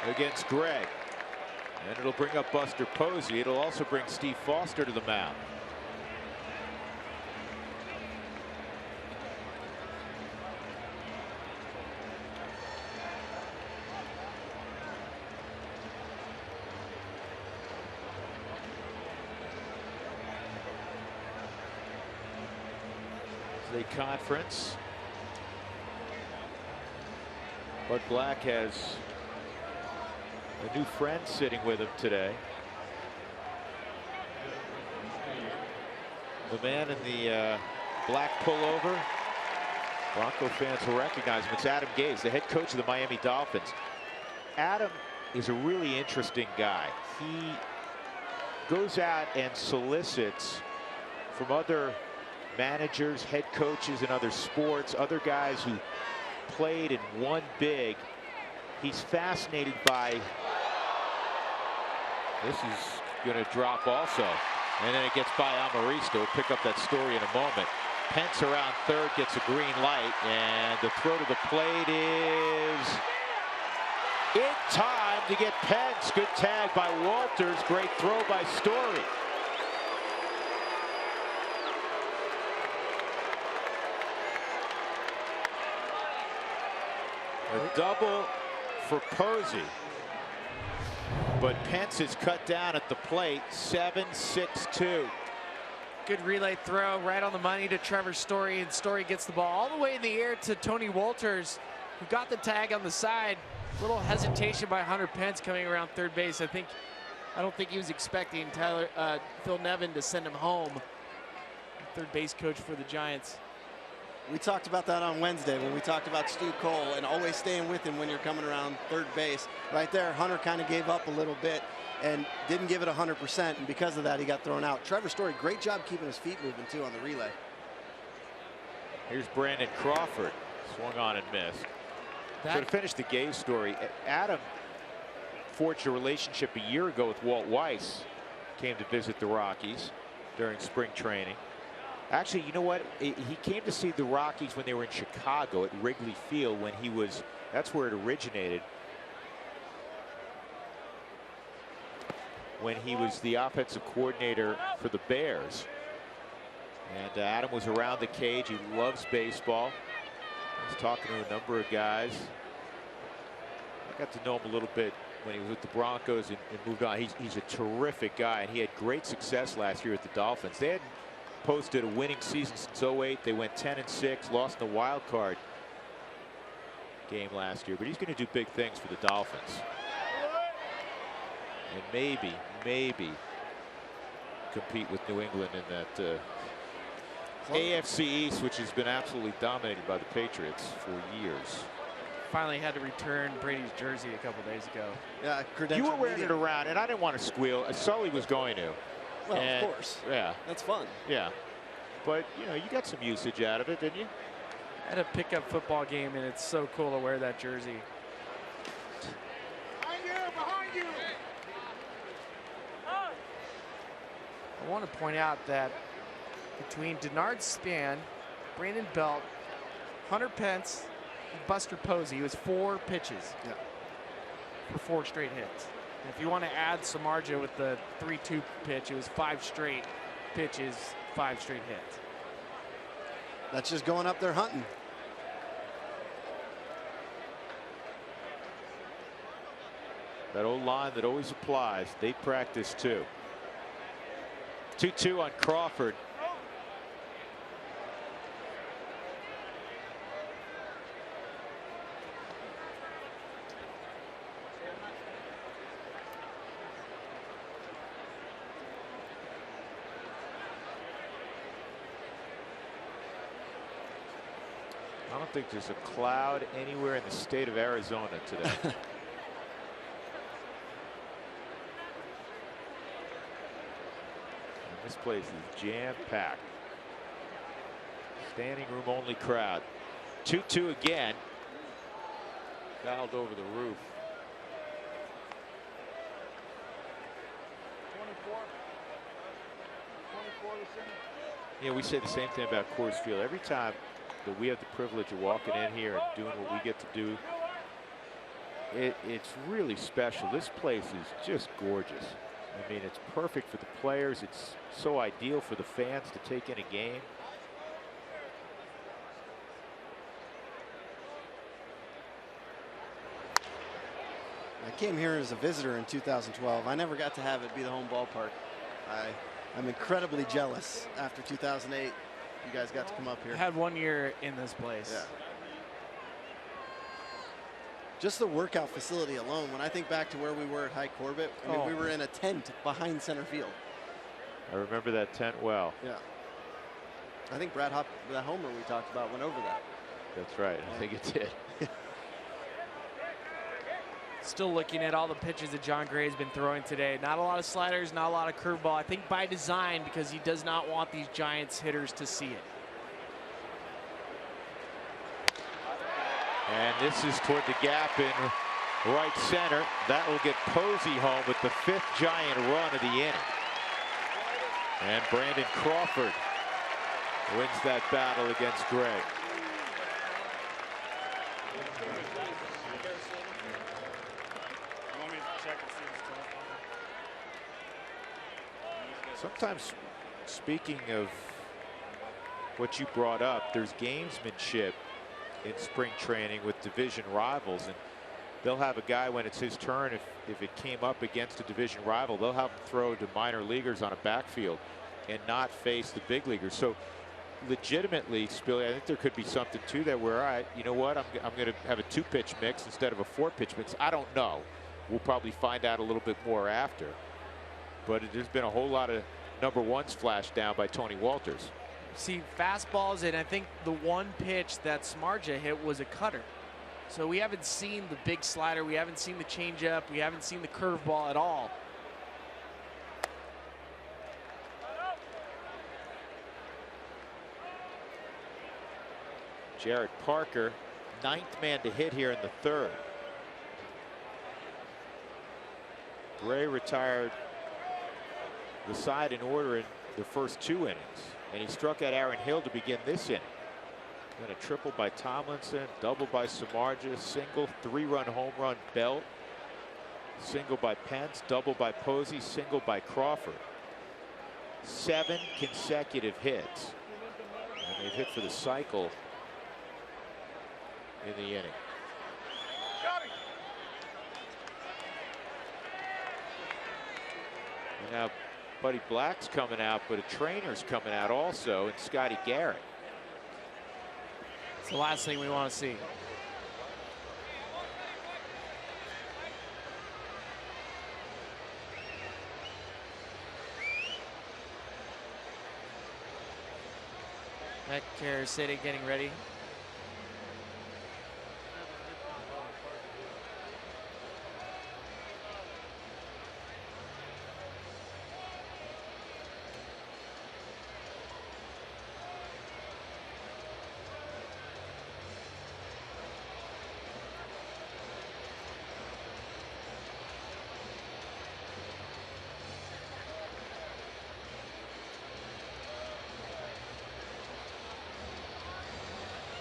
against Gray. And it'll bring up Buster Posey. It'll also bring Steve Foster to the mound. It's a conference. Bud Black has a new friend sitting with him today. The man in the black pullover Bronco fans will recognize him. It's Adam Gase, the head coach of the Miami Dolphins. Adam is a really interesting guy. He goes out and solicits from other managers, head coaches in other sports, other guys who played and won big. He's fascinated by. This is going to drop also. And then it gets by Amaristo. We'll pick up that story in a moment. Pence around third gets a green light, and the throw to the plate is in time to get Pence. Good tag by Walters. Great throw by Story. A double for Posey. But Pence is cut down at the plate. 7-6-2. Good relay throw right on the money to Trevor Story, and Story gets the ball all the way in the air to Tony Walters, who got the tag on the side. Little hesitation by Hunter Pence coming around third base. I don't think he was expecting Phil Nevin to send him home. Third base coach for the Giants. We talked about that on Wednesday when we talked about Stu Cole and always staying with him when you're coming around third base. Right there, Hunter kind of gave up a little bit and didn't give it 100%, and because of that, he got thrown out. Trevor Story, great job keeping his feet moving, too, on the relay. Here's Brandon Crawford. Swung on and missed. So to finish the Gay story, Adam forged a relationship a year ago with Walt Weiss. Came to visit the Rockies during spring training. Actually, you know what? He came to see the Rockies when they were in Chicago at Wrigley Field when he was, that's where it originated. When he was the offensive coordinator for the Bears. And Adam was around the cage. He loves baseball. He's talking to a number of guys. I got to know him a little bit when he was with the Broncos and moved on. He's a terrific guy, and he had great success last year with the Dolphins. They hadn't posted a winning season since 08. They went 10-6, lost the wild card game last year, but he's going to do big things for the Dolphins. And maybe compete with New England in that AFC East, which has been absolutely dominated by the Patriots for years. Finally had to return Brady's jersey a couple days ago. Yeah, you were wearing it around, and I didn't want to squeal. Sully was going to. Well, and, of course. Yeah. That's fun. Yeah. But, you know, you got some usage out of it, didn't you? I had a pickup football game, and it's so cool to wear that jersey. Behind you! I want to point out that between Denard Span, Brandon Belt, Hunter Pence, and Buster Posey, it was 4 pitches for 4 straight hits. And if you want to add Samardzija with the 3-2 pitch, it was 5 straight pitches, 5 straight hits. That's just going up there hunting. That old line that always applies. They practice too. 2-2 on Crawford. I don't think there's a cloud anywhere in the state of Arizona today. And this place is jam-packed. Standing room only crowd. 2-2 again. Fouled over the roof. 24 to center. Yeah, we say the same thing about Coors Field. Every time that we have the privilege of walking in here and doing what we get to do, it's really special. This place is just gorgeous. I mean, it's perfect for the players. It's so ideal for the fans to take in a game. I came here as a visitor in 2012. I never got to have it be the home ballpark. I'm incredibly jealous after 2008. You guys got to come up here. I had 1 year in this place. Yeah. Just the workout facility alone, when I think back to where we were at High Corbett, I mean, we were in a tent behind center field. I remember that tent well. Yeah. I think Brad Hop, that homer we talked about, went over that. That's right. I think it did. Still looking at all the pitches that Jon Gray has been throwing today. Not a lot of sliders, not a lot of curveball. I think by design, because he does not want these Giants hitters to see it. And this is toward the gap in right center. That will get Posey home with the 5th Giant run of the inning. And Brandon Crawford wins that battle against Gray. Sometimes, speaking of what you brought up, there's gamesmanship in spring training with division rivals, and they'll have a guy when it's his turn, if it came up against a division rival, they'll have him throw to minor leaguers on a backfield and not face the big leaguers. So legitimately, Spilly, I think there could be something to that where, all right, you know what, I'm going to have a 2-pitch mix instead of a 4-pitch mix. I don't know. We'll probably find out a little bit more after. But there's been a whole lot of number ones flashed down by Tony Walters. See fastballs, and I think the one pitch that Samardzija hit was a cutter. So we haven't seen the big slider, we haven't seen the changeup, we haven't seen the curveball at all. Jared Parker, 9th man to hit here in the 3rd. Gray retired the side in order in the first 2 innings, and he struck out Aaron Hill to begin this inning. Then a triple by Tomlinson, double by Samardzija, single, 3-run home run Belt, single by Pence, double by Posey, single by Crawford. 7 consecutive hits, and they've hit for the cycle in the inning. And now Buddy Black's coming out, but a trainer's coming out also, and Scotty Garrett. It's the last thing we want to see. Matt Caracity getting ready.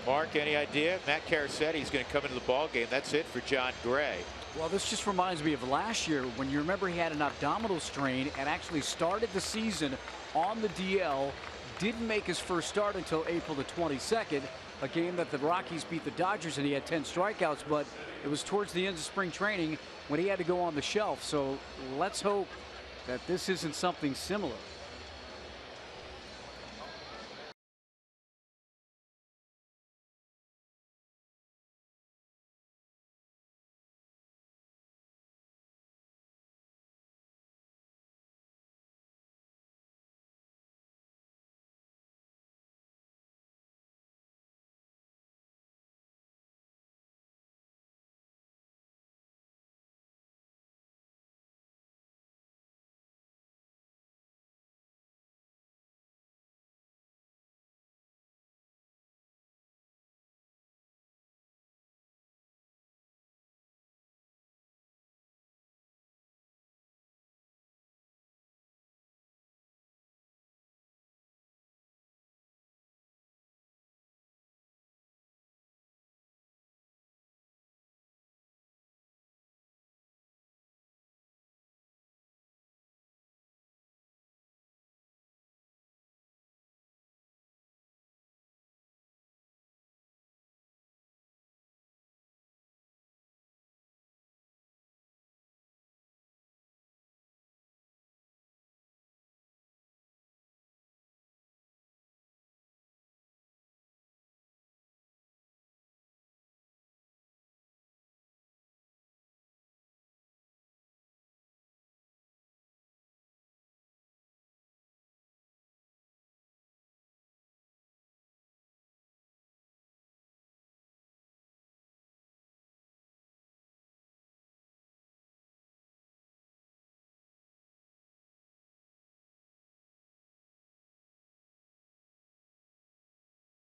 Mark, any idea? Matt Caracity is going to come into the ball game. That's it for Jon Gray. Well, this just reminds me of last year when you remember he had an abdominal strain and actually started the season on the DL. Didn't make his first start until April the 22nd, a game that the Rockies beat the Dodgers and he had 10 strikeouts, but it was towards the end of spring training when he had to go on the shelf. So let's hope that this isn't something similar.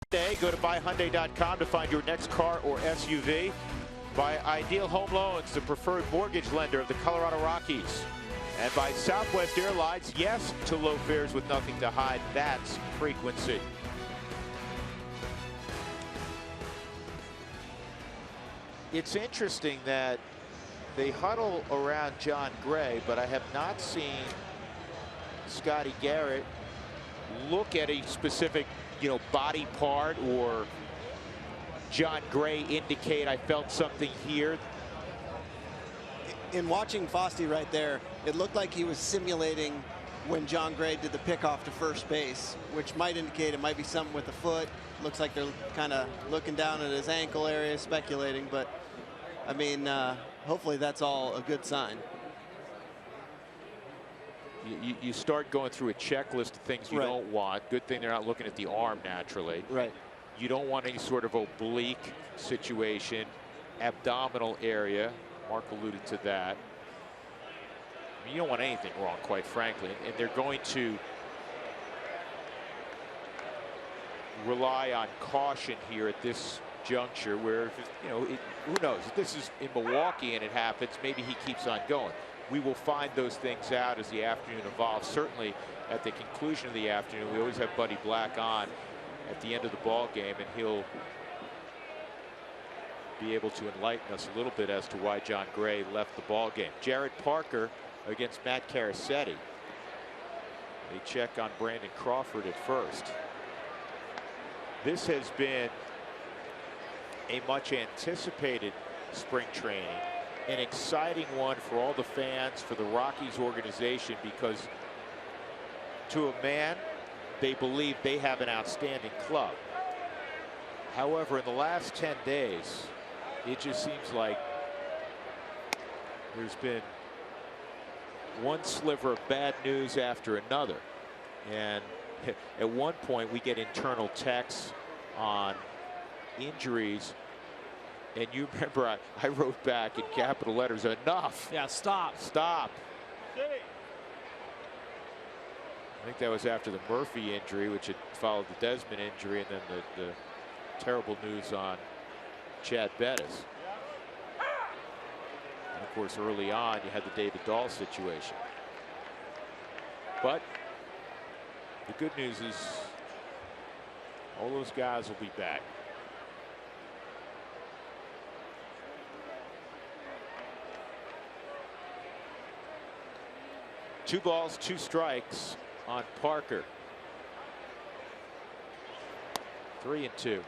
Go to buyhyundai.com to find your next car or SUV. By Ideal Home Loans, the preferred mortgage lender of the Colorado Rockies. And by Southwest Airlines, yes to low fares with nothing to hide. That's frequency. It's interesting that they huddle around Jon Gray, but I have not seen Scotty Garrett look at a specific, body part or Jon Gray indicate I felt something here. In watching Fossey right there, it looked like he was simulating when Jon Gray did the pickoff to first base, which might indicate it might be something with the foot. Looks like they're kind of looking down at his ankle area, speculating, but I mean, hopefully that's all a good sign. You start going through a checklist of things you don't want. Good thing they're not looking at the arm naturally. Right. You don't want any sort of oblique situation, abdominal area. Mark alluded to that. I mean, you don't want anything wrong, quite frankly. And they're going to rely on caution here at this juncture where, who knows? If this is in Milwaukee and it happens, maybe he keeps on going. We will find those things out as the afternoon evolves. Certainly at the conclusion of the afternoon, we always have Buddy Black on at the end of the ball game, and he'll be able to enlighten us a little bit as to why Jon Gray left the ball game. Jared Parker against Matt Caracetti. They check on Brandon Crawford at first. This has been a much anticipated spring training, an exciting one for all the fans, for the Rockies organization, because to a man, they believe they have an outstanding club. However, in the last 10 days, it just seems like there's been one sliver of bad news after another. And at one point, we get internal texts on injuries. And you remember I wrote back in capital letters, enough. Yeah, stop. Stop. I think that was after the Murphy injury, which had followed the Desmond injury, and then the terrible news on Chad Bettis. And of course, early on, you had the David Dahl situation. But the good news is all those guys will be back. Two balls, two strikes on Parker. 3-2.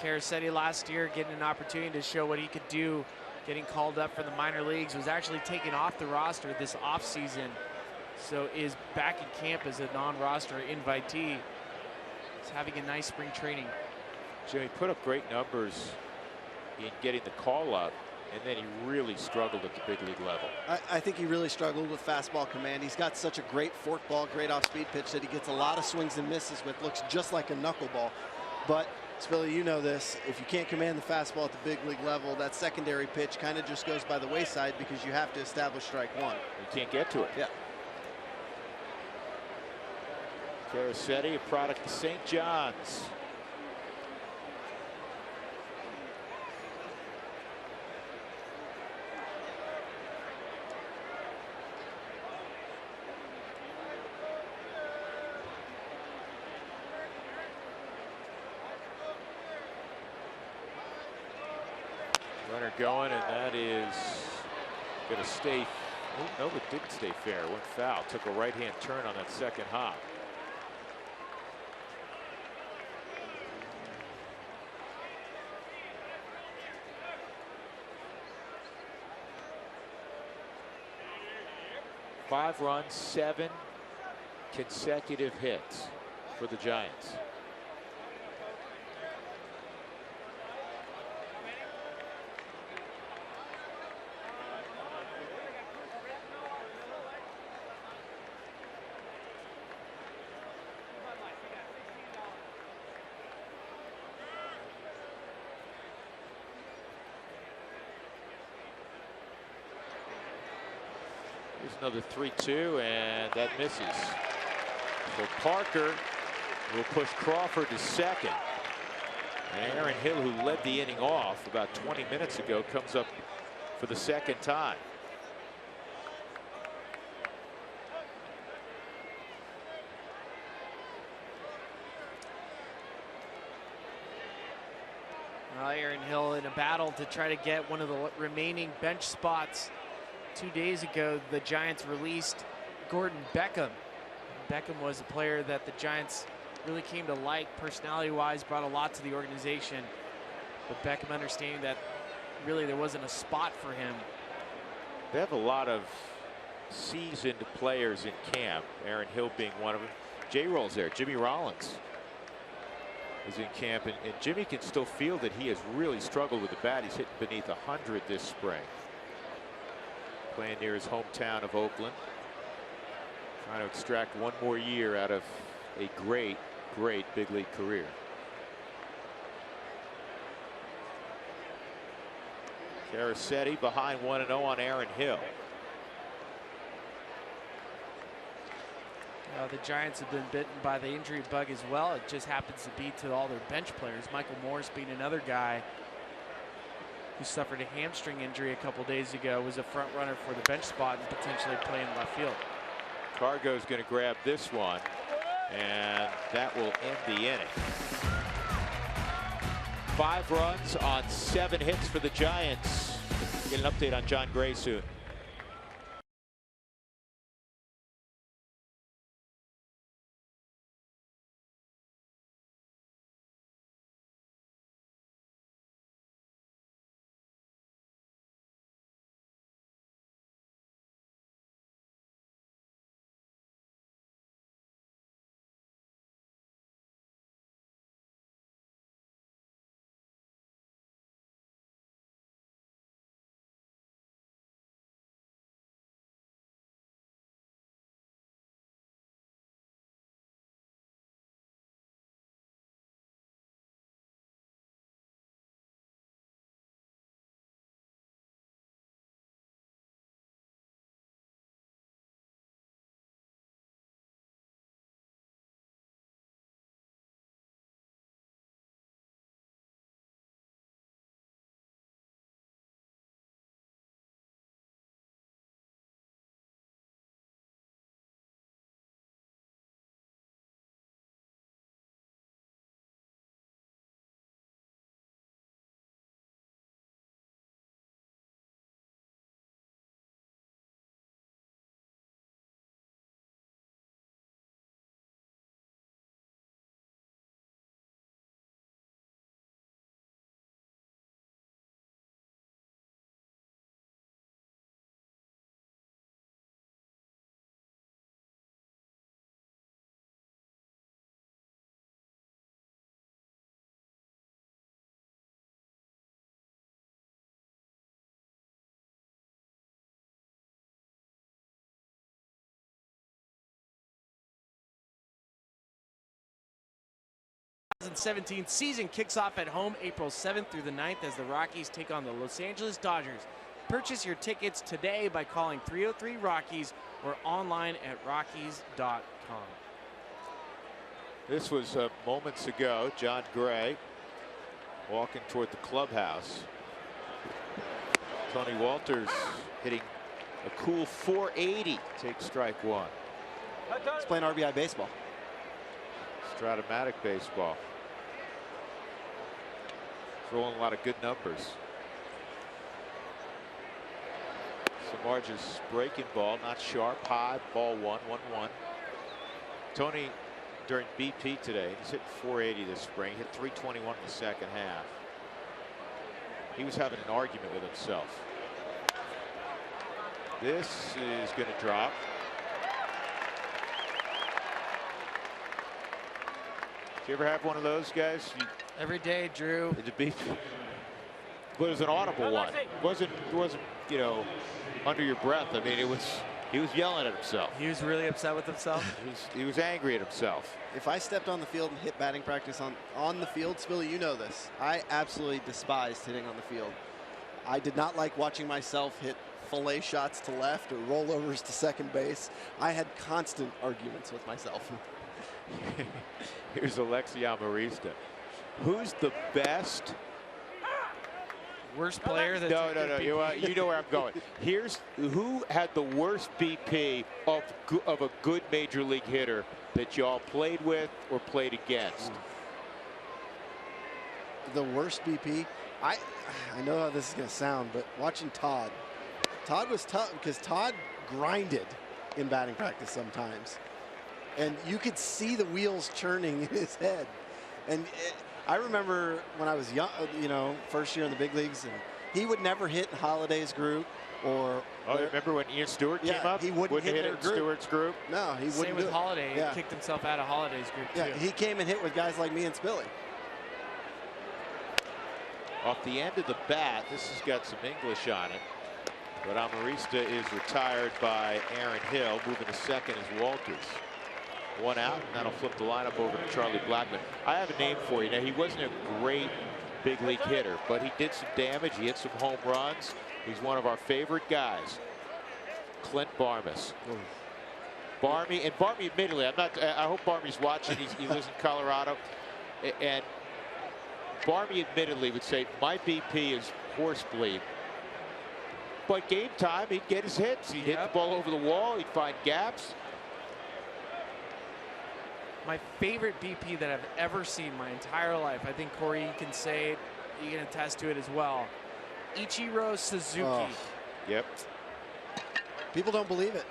Caracetti last year getting an opportunity to show what he could do, getting called up for the minor leagues, was actually taken off the roster this offseason. So is back in camp as a non-roster invitee. He's having a nice spring training. Jimmy put up great numbers in getting the call up, and then he really struggled at the big league level. I think he really struggled with fastball command. He's got such a great fork ball, great off-speed pitch that he gets a lot of swings and misses with. Looks just like a knuckleball. But, Spilly, you know this. If you can't command the fastball at the big league level, that secondary pitch kind of just goes by the wayside because you have to establish strike one. You can't get to it. Yeah. Caracetti, a product of St. John's. Runner going, and that is going to stay. Oh, no, it didn't stay fair. Went foul. Took a right-hand turn on that second hop. Five runs, 7 consecutive hits for the Giants. Here's another 3-2, and that misses. So Parker will push Crawford to second. And Aaron Hill, who led the inning off about 20 minutes ago, comes up for the second time. Well, Aaron Hill in a battle to try to get one of the remaining bench spots. 2 days ago, the Giants released Gordon Beckham. Beckham was a player that the Giants really came to like personality-wise, brought a lot to the organization. But Beckham understanding that really there wasn't a spot for him. They have a lot of seasoned players in camp, Aaron Hill being one of them. J-Roll's there, Jimmy Rollins is in camp, and Jimmy can still feel that he has really struggled with the bat. He's hitting beneath 100 this spring. Playing near his hometown of Oakland. Trying to extract one more year out of a great big league career. Caracetti behind 1-0 on Aaron Hill. The Giants have been bitten by the injury bug as well. It just happens to be to all their bench players. Michael Morris being another guy who suffered a hamstring injury a couple days ago, was a front runner for the bench spot and potentially playing left field. Cargo's going to grab this one, and that will end the inning. 5 runs on 7 hits for the Giants. Get an update on Jon Gray soon. The 2017 season kicks off at home April 7th through the 9th as the Rockies take on the Los Angeles Dodgers. Purchase your tickets today by calling 303-ROCKIES or online at rockies.com. This was moments ago. Jon Gray walking toward the clubhouse. Tony Walters hitting a cool 480. Takes strike one. He's playing RBI baseball. Stratomatic baseball. Throwing a lot of good numbers. Samardzij's breaking ball, not sharp, high, ball 1-1-1. Tony, during BP today, he's hit 480 this spring, hit 321 in the second half. He was having an argument with himself. This is going to drop. Do you ever have one of those, guys? Every day, Drew. It was an audible one. It wasn't, you know, under your breath. I mean, he was yelling at himself. He was really upset with himself. He was angry at himself. If I stepped on the field and hit batting practice on the field, Spilly, you know this. I absolutely despised hitting on the field. I did not like watching myself hit fillet shots to left or rollovers to second base. I had constant arguments with myself. Here's Alexi Amarista. Who's the best? Worst player that's No. You know where I'm going. Here's who had the worst BP of a good major league hitter that y'all played with or played against. The worst BP. I know how this is going to sound, but watching Todd was tough because Todd grinded in batting practice sometimes, and you could see the wheels churning in his head. And I remember when I was young, first year in the big leagues, and he would never hit in Holiday's group or. Oh, remember when Ian Stewart came up? He wouldn't hit in Stewart's group. No, he wouldn't. Same with Holiday. He kicked himself out of Holiday's group too. Yeah, he came and hit with guys like me and Spilly. Off the end of the bat, this has got some English on it. But Amarista is retired by Aaron Hill. Moving to second is Walters. One out, and that'll flip the lineup over to Charlie Blackmon. I have a name for you. Now, he wasn't a great big league hitter, but he did some damage. He hit some home runs. He's one of our favorite guys, Clint Barmas. Barmy, admittedly, I hope Barmy's watching. He lives in Colorado. And Barmy admittedly would say, my BP is horse bleed. But game time, he'd get his hits. He'd hit the ball over the wall. He'd find gaps. My favorite BP that I've ever seen my entire life, I think Corey can say it, you can attest to it as well. Ichiro Suzuki. Oh. Yep. People don't believe it.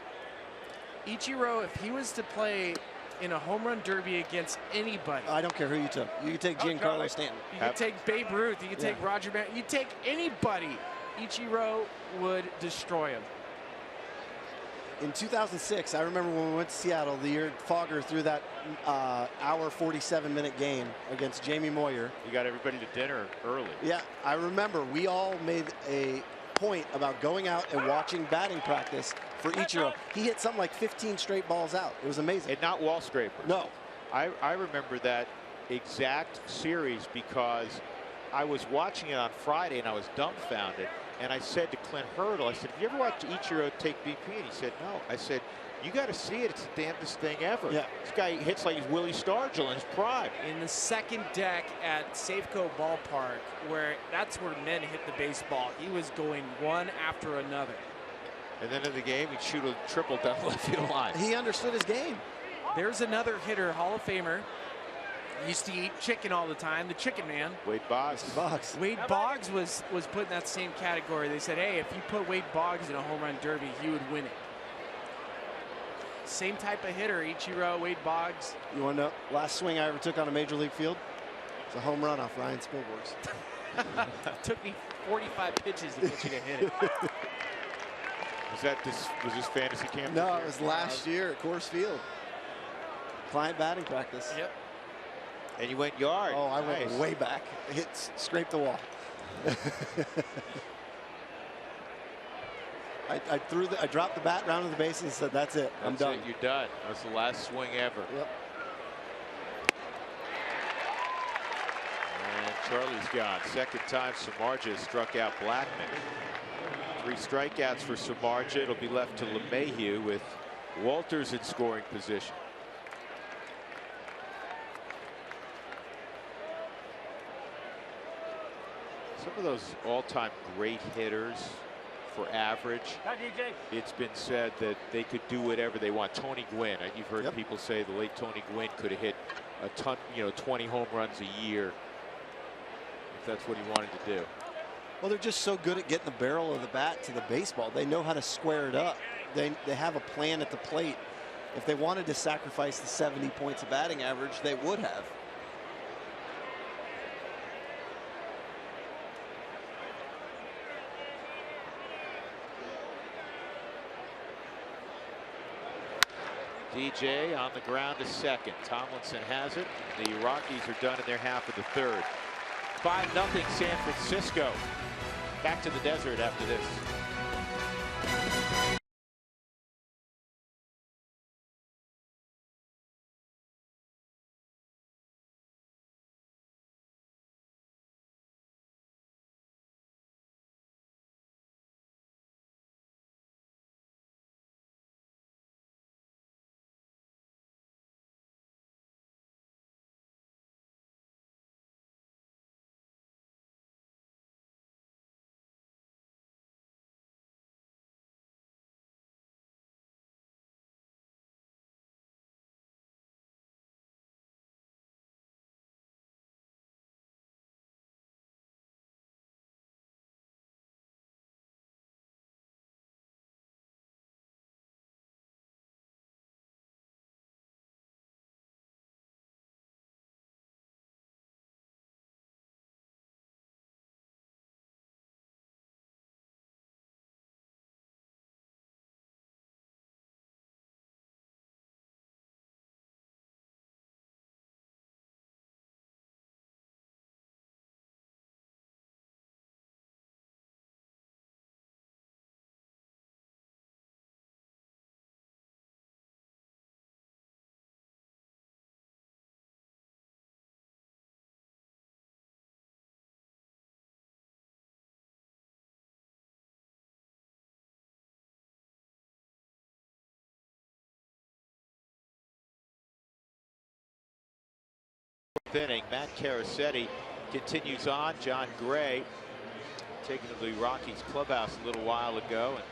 Ichiro, if he was to play in a home run derby against anybody. I don't care who you took. You could take Giancarlo Stanton. You could take Babe Ruth. You could take Roger Maris. You take anybody. Ichiro would destroy him. In 2006, I remember when we went to Seattle, the year Fogger threw that hour 47-minute game against Jamie Moyer. You got everybody to dinner early. Yeah, I remember we all made a point about going out and watching batting practice for Ichiro. He hit something like 15 straight balls out. It was amazing. And not wall scrapers. No. I remember that exact series because I was watching it on Friday and I was dumbfounded. And I said to Clint Hurdle, I said, have you ever watched Ichiro take BP? And he said, no. I said, you got to see it. It's the damnedest thing ever. Yeah. This guy hits like he's Willie Stargell in his prime. In the second deck at Safeco Ballpark, that's where men hit the baseball, he was going one after another. And then in the game, he'd shoot a triple down the left field line. He understood his game. There's another hitter, Hall of Famer. Used to eat chicken all the time, the Chicken Man. Wade Boggs. Wade Boggs was put in that same category. They said, hey, if you put Wade Boggs in a home run derby, he would win it. Same type of hitter, Ichiro, Wade Boggs. You want to know, last swing I ever took on a major league field? It's a home run off Ryan Spilborgh's. Took me 45 pitches to get you to hit it. Was this fantasy camp? No, it was last year at Coors Field. Client batting practice. Yep. And you went yard. Oh, I went way back. Scraped the wall. I dropped the bat round to the base and said, that's it. I'm done. You're done. That's the last swing ever. Yep. And Charlie's gone. Second time Samardzija struck out Blackmon. 3 strikeouts for Samardzija. It'll be left to LeMahieu with Walters in scoring position. Some of those all-time great hitters for average, it's been said that they could do whatever they want. Tony Gwynn, and you've heard people say the late Tony Gwynn could have hit a ton, 20 home runs a year if that's what he wanted to do. Well, they're just so good at getting the barrel of the bat to the baseball. They know how to square it up. They have a plan at the plate. If they wanted to sacrifice the 70 points of batting average, they would have. DJ on the ground to second. Tomlinson has it. The Rockies are done in their half of the third. 5-0 San Francisco. Back to the desert after this. Inning. Matt Caracetti continues on. Jon Gray taken to the Rockies clubhouse a little while ago and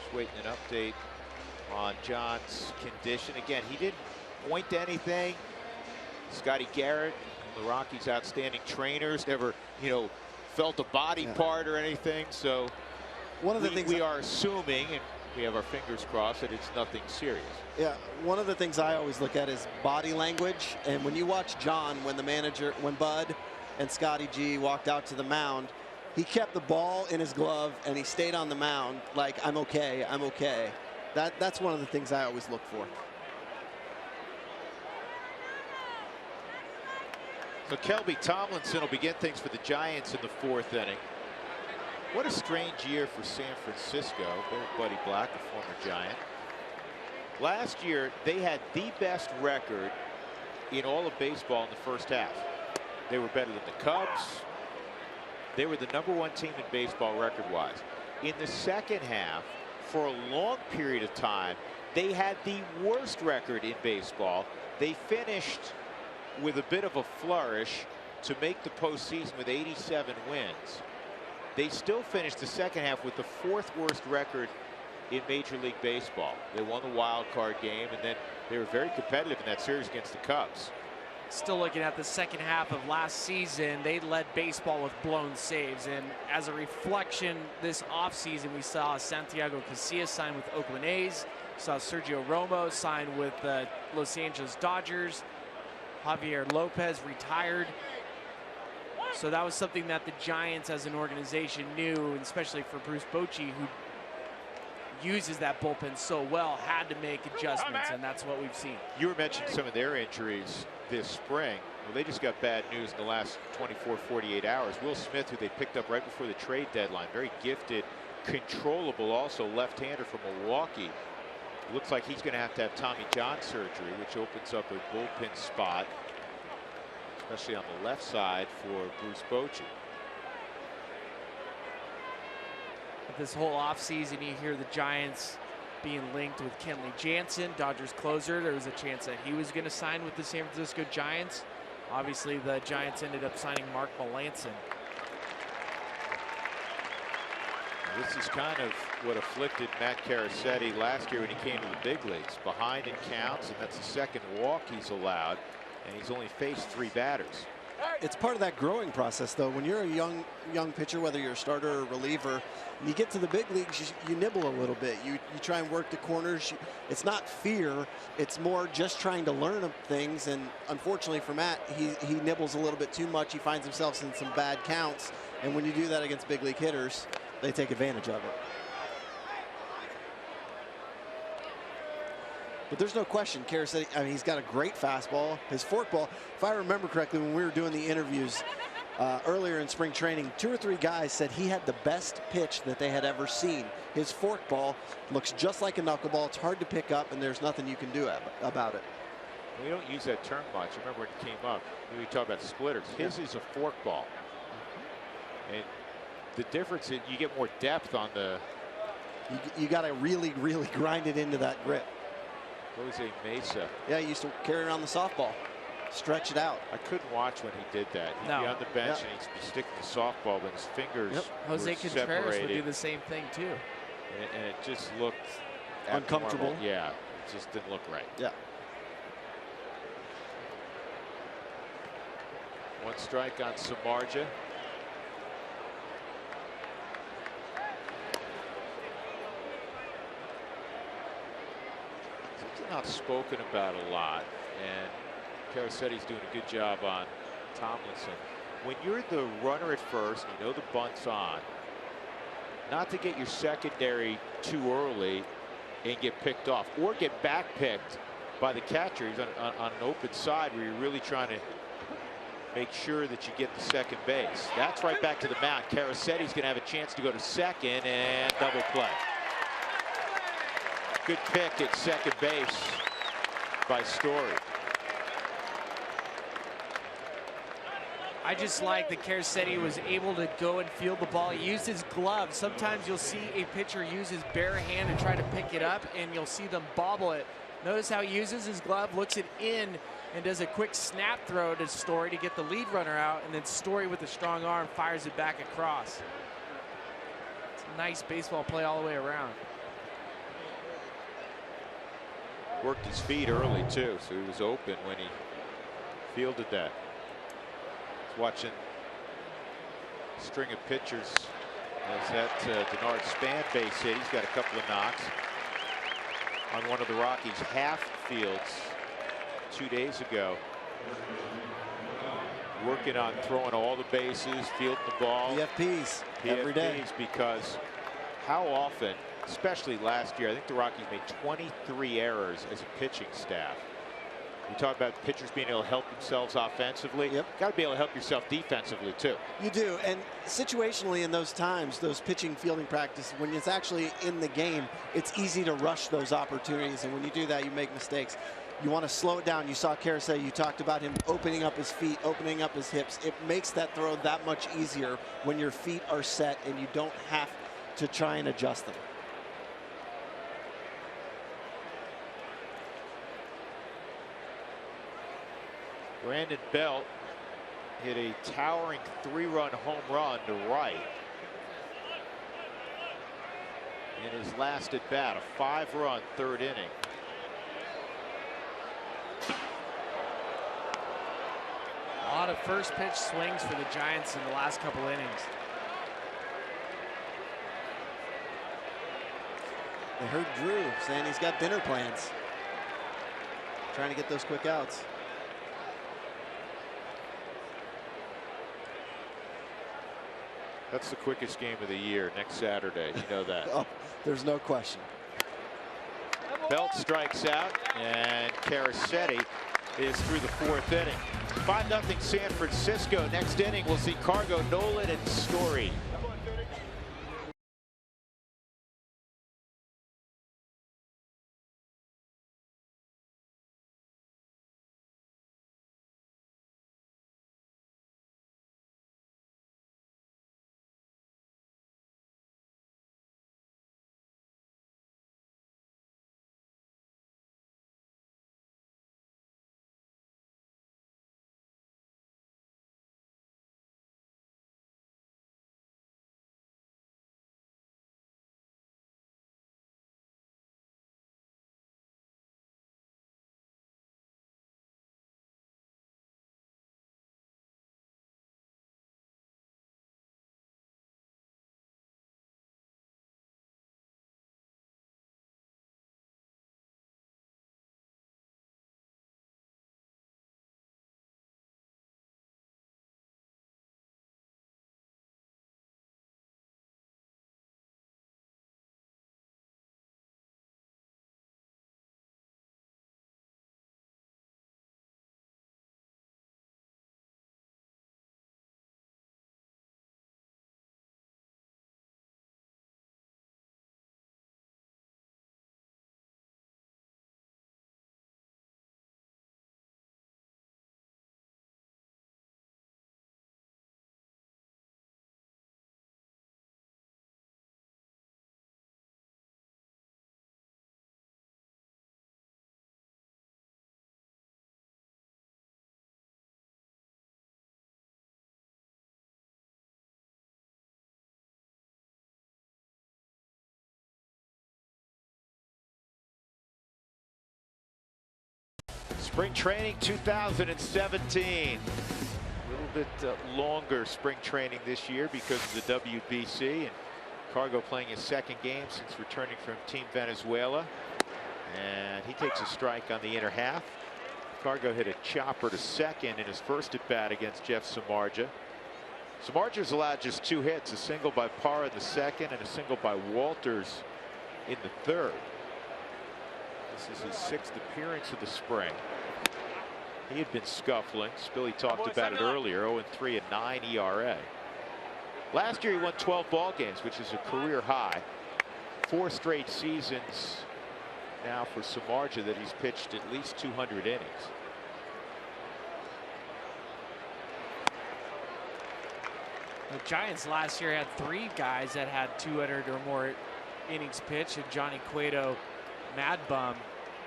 just waiting an update on John's condition. Again, he didn't point to anything. Scotty Garrett, the Rockies' outstanding trainers, never, felt a body part or anything. So one of the things we are assuming, and we have our fingers crossed, that it's nothing serious. Yeah, one of the things I always look at is body language. And when you watch John, when Bud and Scotty G walked out to the mound, he kept the ball in his glove and he stayed on the mound like, I'm okay, I'm okay. That's one of the things I always look for. So Kelby Tomlinson will begin things for the Giants in the 4th inning. What a strange year for San Francisco. There's Buddy Black, a former Giant. Last year, they had the best record in all of baseball in the first half. They were better than the Cubs. They were the #1 team in baseball record-wise. In the second half, for a long period of time, they had the worst record in baseball. They finished with a bit of a flourish to make the postseason with 87 wins. They still finished the second half with the 4th worst record in Major League Baseball. They won the wild card game, and then they were very competitive in that series against the Cubs. Still looking at the second half of last season, they led baseball with blown saves. And as a reflection, this offseason, we saw Santiago Casillas sign with Oakland A's. We saw Sergio Romo sign with the Los Angeles Dodgers. Javier Lopez retired. So that was something that the Giants as an organization knew, and especially for Bruce Bochy, who uses that bullpen so well, had to make adjustments, and that's what we've seen. You were mentioning some of their injuries this spring. Well, they just got bad news in the last 24, 48 hours. Will Smith, who they picked up right before the trade deadline, very gifted, controllable, also left-hander from Milwaukee. Looks like he's going to have Tommy John surgery, which opens up a bullpen spot, especially on the left side for Bruce Bochy. This whole offseason, you hear the Giants being linked with Kenley Jansen, Dodgers closer. There was a chance that he was going to sign with the San Francisco Giants. Obviously, the Giants ended up signing Mark Melanson. This is kind of what afflicted Matt Caracetti last year when he came to the big leagues. Behind in counts, and that's the second walk he's allowed, and he's only faced 3 batters. It's part of that growing process, though. When you're a young pitcher, whether you're a starter or reliever, when you get to the big leagues, you nibble a little bit. You try and work the corners. It's not fear. It's more just trying to learn things. And unfortunately for Matt, he nibbles a little bit too much. He finds himself in some bad counts. And when you do that against big league hitters, they take advantage of it. But there's no question, Caracetti, I mean, he's got a great fastball. His forkball, if I remember correctly, when we were doing the interviews earlier in spring training, 2 or 3 guys said he had the best pitch that they had ever seen. His forkball looks just like a knuckleball. It's hard to pick up, and there's nothing you can do about it. We don't use that term much. I remember when it came up, we talked about splitters. His is a forkball. And the difference is you get more depth on the... You got to really, really grind it into that grip. Jose Mesa. Yeah, he used to carry around the softball, stretch it out. I couldn't watch when he did that. He'd be on the bench and he'd be sticking the softball, but his fingers Jose were Contreras separated. would do the same thing too. And it just looked uncomfortable. Abnormal. Yeah, it just didn't look right. Yeah. 1 strike on Samardzija. Not spoken about a lot, and Caracetti's doing a good job on Tomlinson. When you're the runner at first, you know the bunt's on, not to get your secondary too early and get picked off or get back picked by the catcher. He's on an open side where you're really trying to make sure that you get the second base. That's right back to the mound. Caracetti's going to have a chance to go to second and double play. Good pick at second base by Story. I just like that Caracetti was able to go and field the ball. He used his glove. Sometimes you'll see a pitcher use his bare hand and try to pick it up, and you'll see them bobble it. Notice how he uses his glove, looks it in, and does a quick snap throw to Story to get the lead runner out, and then Story with a strong arm fires it back across. It's a nice baseball play all the way around. Worked his feet early too, so he was open when he fielded that. He's watching a string of pitchers as that Denard Span base hit. He's got a couple of knocks on one of the Rockies' half fields 2 days ago. Working on throwing all the bases, fielding the ball. PFPs every day. Because how often, especially last year, I think the Rockies made 23 errors as a pitching staff. We talk about pitchers being able to help themselves offensively. Yep. Got to be able to help yourself defensively too. You do, and situationally in those times, those pitching fielding practice, when it's actually in the game, it's easy to rush those opportunities, and when you do that, you make mistakes. You want to slow it down. You saw Karasay, you talked about him opening up his feet, opening up his hips. It makes that throw that much easier when your feet are set and you don't have to try and adjust them. Brandon Belt hit a towering 3-run home run to right in his last at bat, a 5-run third inning. A lot of first pitch swings for the Giants in the last couple innings. They heard Drew saying he's got dinner plans. Trying to get those quick outs. That's the quickest game of the year next Saturday. You know that. Oh, there's no question. Belt strikes out, and Karasay is through the 4th inning. 5-0 San Francisco. Next inning, we'll see Cargo, Nolan, and Story. Spring training 2017. A little bit longer spring training this year because of the WBC, and Cargo playing his 2nd game since returning from Team Venezuela. And he takes a strike on the inner half. Cargo hit a chopper to second in his first at bat against Jeff Samardzija. Samardzija's allowed just 2 hits, a single by Parra in the second and a single by Walters in the third. This is his 6th appearance of the spring. He had been scuffling. Spilly talked about it earlier. 0-3 and 9 ERA. Last year he won 12 ball games, which is a career high. 4 straight seasons now for Samardzija that he's pitched at least 200 innings. The Giants last year had 3 guys that had 200 or more innings pitched, and Johnny Cueto, Mad Bum,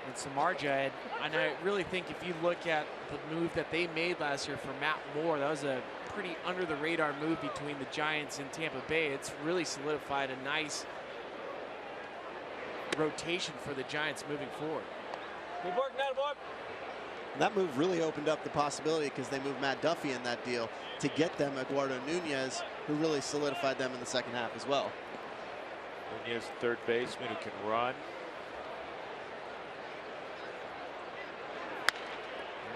and Samardzija. And I really think if you look at the move that they made last year for Matt Moore, that was a pretty under-the-radar move between the Giants and Tampa Bay. It's really solidified a nice rotation for the Giants moving forward. Keep working that, boy. That move really opened up the possibility because they moved Matt Duffy in that deal to get them Eduardo Nunez, who really solidified them in the second half as well. Nunez, third baseman who can run.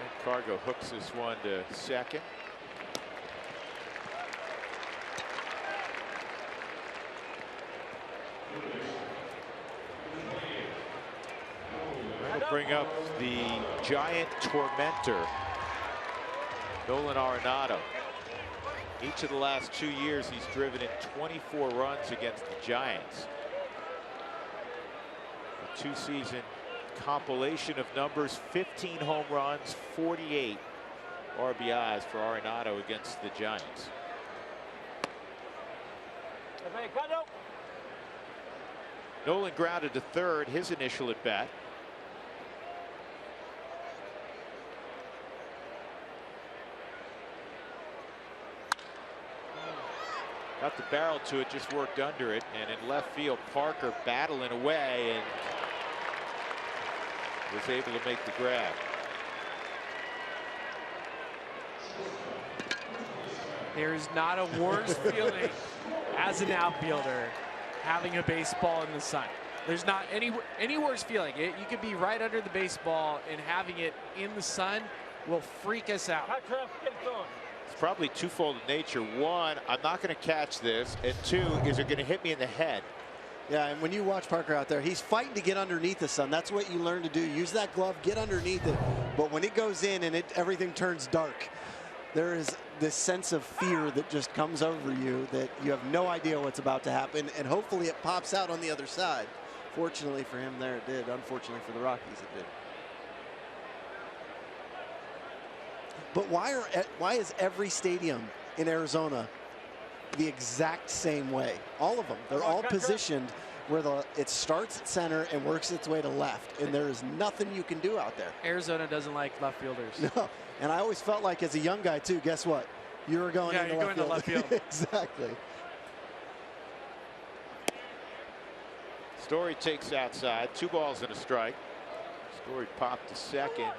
And Cargo hooks this one to second. We'll bring up the Giant tormentor, Nolan Arenado. Each of the last 2 years, he's driven in 24 runs against the Giants. A two-season compilation of numbers: 15 home runs, 48 RBIs for Arenado against the Giants. Nolan grounded to third, his initial at bat. Got the barrel to it, just worked under it, and in left field, Parker battling away and was able to make the grab. There's not a worse feeling as an outfielder having a baseball in the sun. There's not any worse feeling. You could be right under the baseball, and having it in the sun will freak us out. It's probably twofold in nature. One, I'm not going to catch this, and two, is it going to hit me in the head? Yeah, and when you watch Parker out there, he's fighting to get underneath the sun. That's what you learn to do. Use that glove, get underneath it. But when it goes in and everything turns dark, there is this sense of fear that just comes over you that you have no idea what's about to happen, and hopefully it pops out on the other side. Fortunately for him there, it did. Unfortunately for the Rockies, it did. But why is every stadium in Arizona the exact same way? All of them. They're all positioned where it starts at center and works its way to left, and there is nothing you can do out there. Arizona doesn't like left fielders. No, and I always felt like as a young guy too, guess what? You were going into left field. Exactly. Story takes outside, 2 balls and a strike. Story popped to second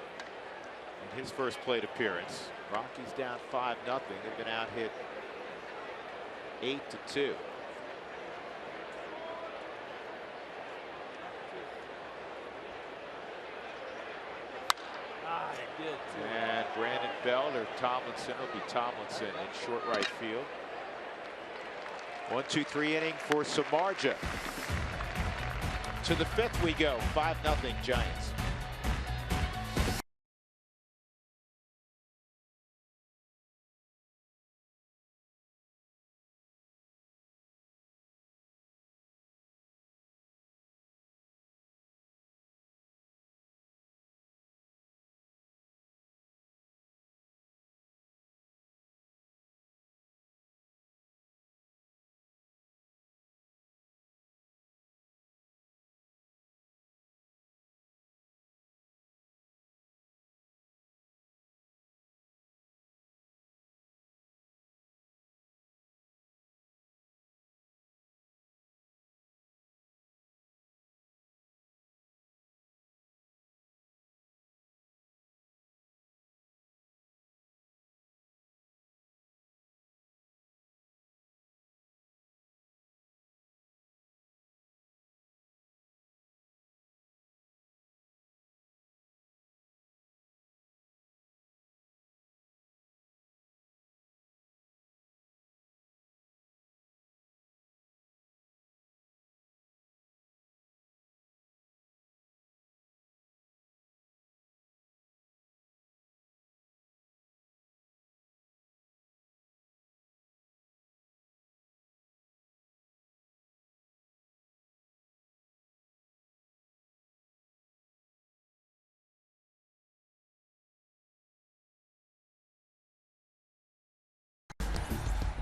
in his first plate appearance. Rockies down 5-0. They've been out hit 8-2. And Brandon Belt or Tomlinson, will be Tomlinson in short right field. 1-2-3 inning for Samardzija. To the 5th we go, 5-0 Giants.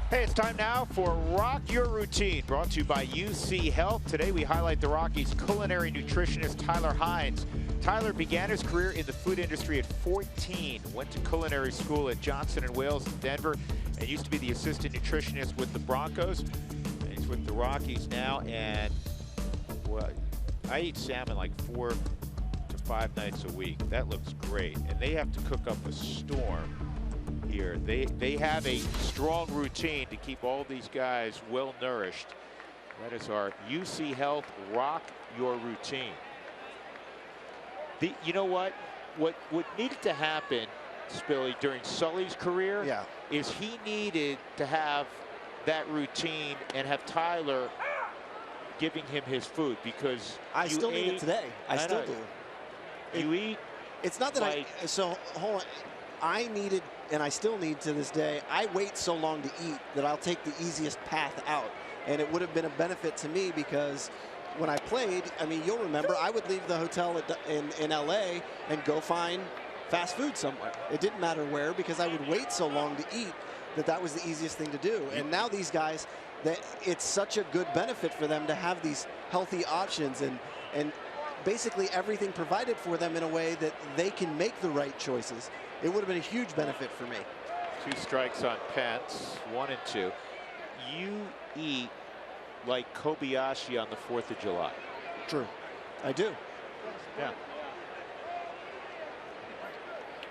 Hey, it's time now for Rock Your Routine, brought to you by UC Health. Today we highlight the Rockies' culinary nutritionist Tyler Hines, Tyler began his career in the food industry at 14, went to culinary school at Johnson & Wales in Denver, and used to be the assistant nutritionist with the Broncos. And he's with the Rockies now, and well, I eat salmon like 4 to 5 nights a week. That looks great, and they have to cook up a storm here. They have a strong routine to keep all these guys well nourished. That is our UC Health Rock Your Routine. You know what needed to happen, Spilly, during Sully's career is he needed to have that routine and have Tyler giving him his food, because I still need it today. I still do. You eat. It's not that like, so hold on. I needed, and I still need to this day, I wait so long to eat that I'll take the easiest path out. And it would have been a benefit to me, because when I played, I mean, you'll remember, I would leave the hotel in LA and go find fast food somewhere. It didn't matter where, because I would wait so long to eat that was the easiest thing to do. And now these guys, that it's such a good benefit for them to have these healthy options and basically everything provided for them in a way that they can make the right choices. It would have been a huge benefit for me. 2 strikes on Pence, 1 and 2. You eat like Kobayashi on the 4th of July. True. I do. Yeah.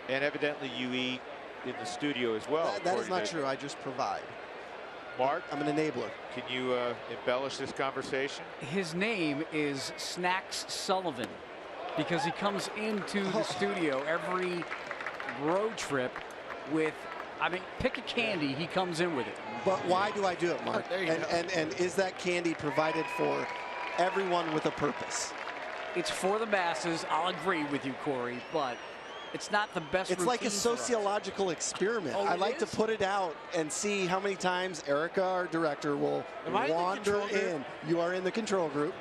And evidently you eat in the studio as well. That is not true. I just provide. Mark? I'm an enabler. Can you embellish this conversation? His name is Snacks Sullivan, because he comes into the studio every road trip with, I mean, pick a candy, he comes in with it. But why do I do it, Mark? There you go. And is that candy provided for everyone with a purpose? It's for the masses. I'll agree with you, Corey, but it's not the best. It's like a sociological experiment. Oh, I like to put it out and see how many times Erica, our director, will wander in. You are in the control group.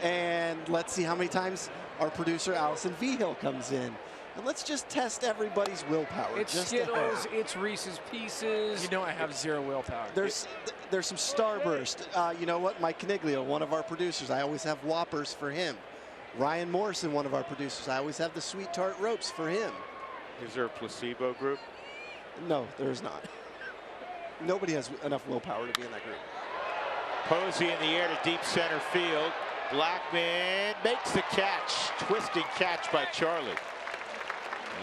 And let's see how many times our producer, Allison Vigil, comes in. And let's just test everybody's willpower. It's just Skittles, it's Reese's Pieces. You know I have zero willpower. There's some Starburst. You know what? Mike Caniglio, one of our producers, I always have Whoppers for him. Ryan Morrison, one of our producers, I always have the Sweet Tart Ropes for him. Is there a placebo group? No, there's not. Nobody has enough willpower to be in that group. Posey in the air to deep center field. Blackman makes the catch. Twisting catch by Charlie.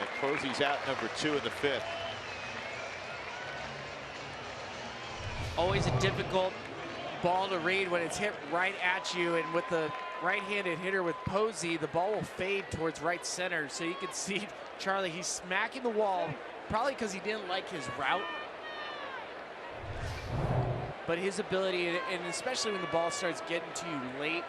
And Posey's out number 2 in the 5th. Always a difficult ball to read when it's hit right at you, and with the right-handed hitter with Posey, the ball will fade towards right center. So you can see Charlie, he's smacking the wall, probably because he didn't like his route. But his ability, and especially when the ball starts getting to you late,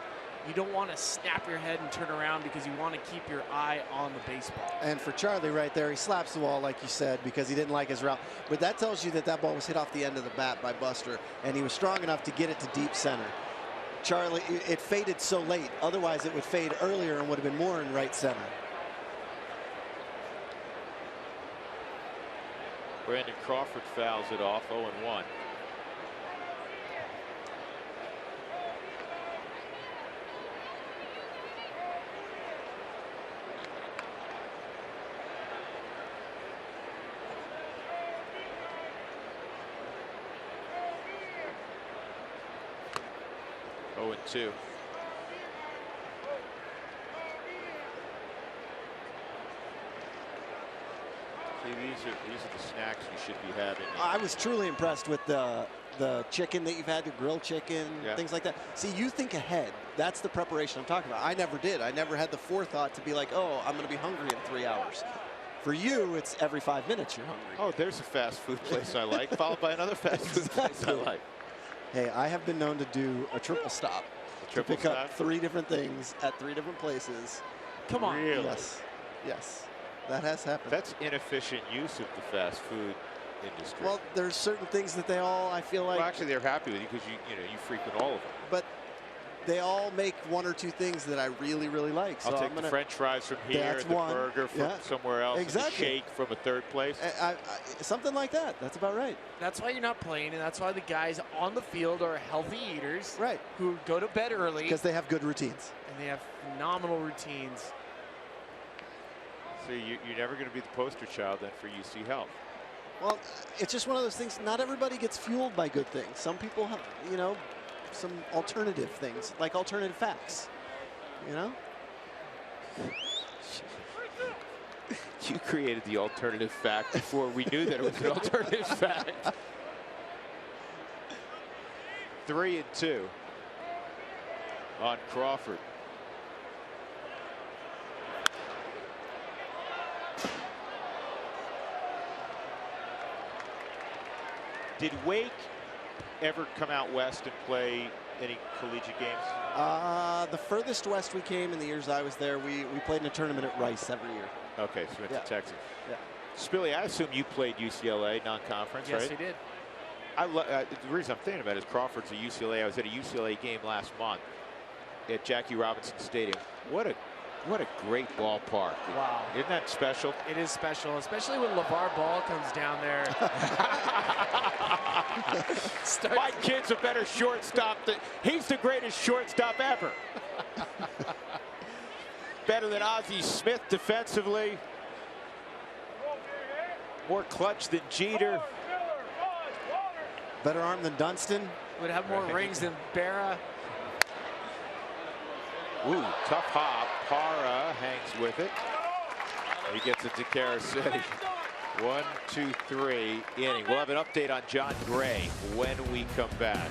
you don't want to snap your head and turn around, because you want to keep your eye on the baseball. And for Charlie right there, he slaps the wall, like you said, because he didn't like his route. But that tells you that ball was hit off the end of the bat by Buster, and he was strong enough to get it to deep center. Charlie, it faded so late. Otherwise, it would fade earlier and would have been more in right center. Brandon Crawford fouls it off, 0-1. Oh, and 2. See, these are the snacks you should be having. I was truly impressed with the chicken that you've had, the grilled chicken, things like that. See, you think ahead. That's the preparation I'm talking about. I never did. I never had the forethought to be like, oh, I'm going to be hungry in 3 hours. For you, it's every 5 minutes you're hungry. Oh, there's a fast food place I like, followed by another fast food place I like. Hey, I have been known to do a triple stop. To pick up 3 different things at 3 different places. Come on. Really? Yes. Yes. That has happened. That's inefficient use of the fast food industry. Well, there's certain things that they all, I feel like. Well, actually, they're happy with you because you frequent all of them. But they all make one or two things that I really, really like. So I'll take the French fries from here, That's the one. burger from somewhere else, and the shake from a third place. Something like that. That's about right. That's why you're not playing, and that's why the guys on the field are healthy eaters. Right. Who go to bed early. Because they have good routines. And they have phenomenal routines. So you're never going to be the poster child then for UC Health. Well, it's just one of those things. Not everybody gets fueled by good things. Some people have, you know, some alternative things, like alternative facts, you know? You created the alternative fact before we knew that it was an alternative fact. 3-2 on Crawford. Did Wake ever come out west and play any collegiate games? The furthest west we came in the years I was there, we played in a tournament at Rice every year. Okay, so we went to Texas. Yeah. Spilly, I assume you played UCLA non-conference, right? Yes, he did. The reason I'm thinking about it is Crawford's a UCLA. I was at a UCLA game last month at Jackie Robinson Stadium. What a great ballpark. Wow. Isn't that special? It is special, especially when LeVar Ball comes down there. My kid's a better shortstop. He's the greatest shortstop ever. Better than Ozzie Smith defensively. More clutch than Jeter. Better arm than Dunston. Would have more rings than Berra. Ooh, tough hop. Para hangs with it. He gets it to Caracity. 1, 2, 3 inning. We'll have an update on Jon Gray when we come back.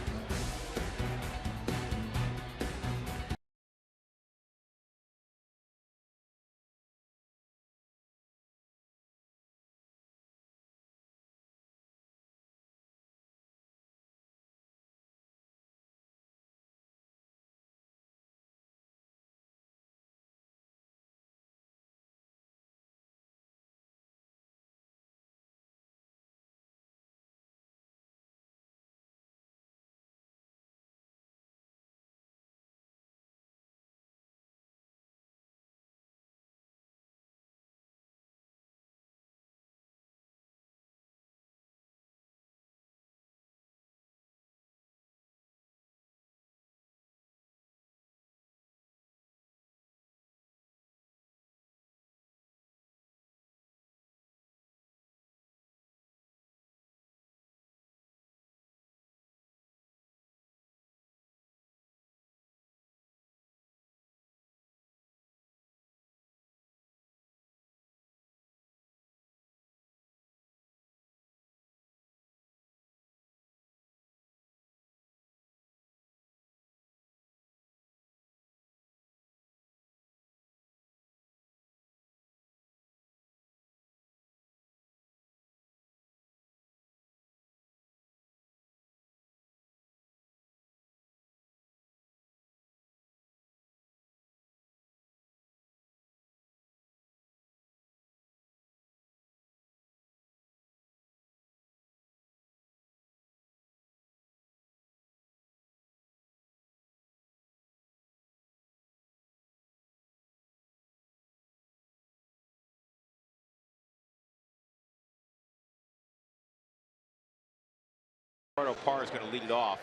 Parr is going to lead it off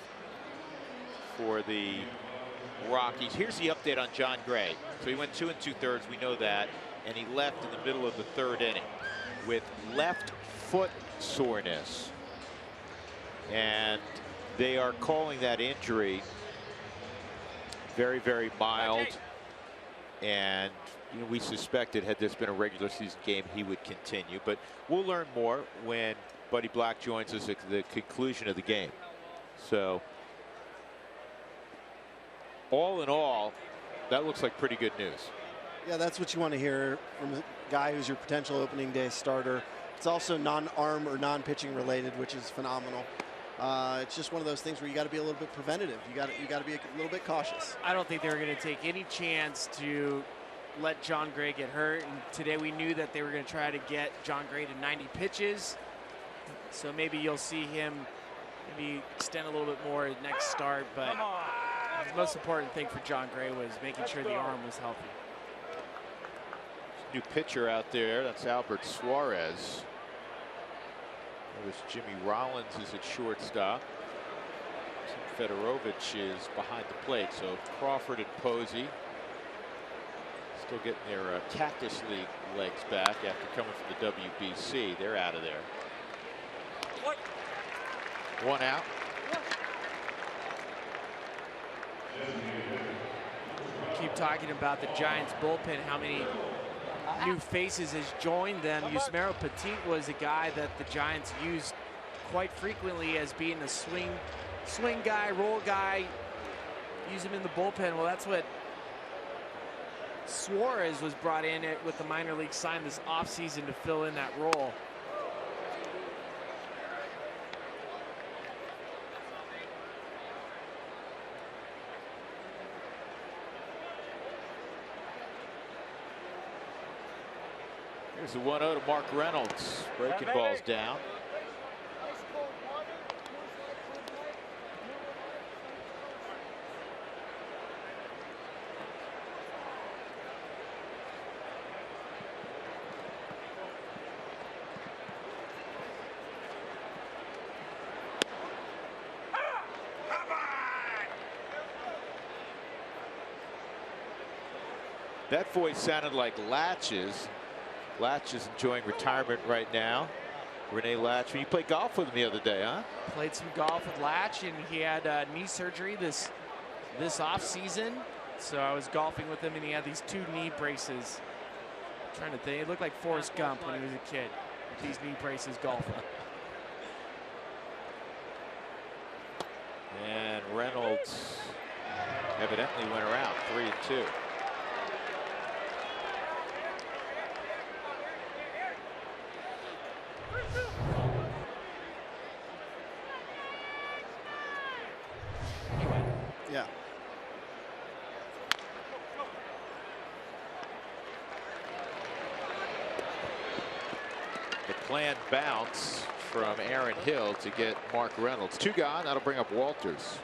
for the Rockies. Here's the update on Jon Gray. So he went 2 2/3, we know that, and he left in the middle of the third inning with left foot soreness. And they are calling that injury very, very mild. And we suspected had this been a regular season game, he would continue. But we'll learn more when Buddy Black joins us at the conclusion of the game. So, all in all, that looks like pretty good news. Yeah, that's what you want to hear from a guy who's your potential opening day starter. It's also non-arm or non-pitching related, which is phenomenal. It's just one of those things where you got to be a little bit preventative. You got to be a little bit cautious. I don't think they were going to take any chance to let Jon Gray get hurt. And today we knew that they were going to try to get Jon Gray to 90 pitches. So maybe you'll see him maybe extend a little bit more next start. But The most important thing for Jon Gray was making sure the arm was healthy. New pitcher out there. That's Albert Suarez. That was Jimmy Rollins is at shortstop. Fedorovich is behind the plate. So Crawford and Posey still getting their Cactus League legs back after coming from the WBC. They're out of there. One out. Keep talking about the Giants bullpen, how many new faces has joined them. Yusmeiro Petit was a guy that the Giants used quite frequently as being a swing guy, roll guy, use him in the bullpen. Well, that's what Suarez was brought in with the minor league sign this offseason to fill in that role. Here's the 1-0 to Mark Reynolds. Breaking balls down. That voice sounded like Latches. Latch is enjoying retirement right now. Rene Latch. You played golf with him the other day, huh? Played some golf with Latch, and he had knee surgery this off season. So I was golfing with him, and he had these 2 knee braces. I'm trying to think, it looked like Forrest Gump when he was a kid with these knee braces golfing. And Reynolds evidently went around 3-2. Yeah. The planned bounce from Aaron Hill to get Mark Reynolds. 2 gone. That'll bring up Walters.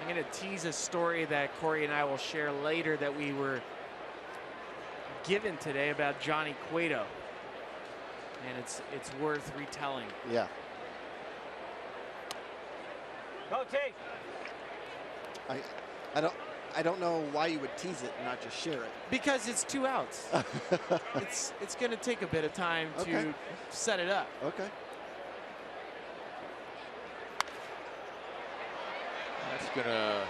I'm going to tease a story that Corey and I will share later that we were given today about Johnny Cueto, and it's worth retelling. Yeah. Go T. I don't know why you would tease it and not just share it. Because it's 2 outs. it's going to take a bit of time to set it up. Okay. That's going to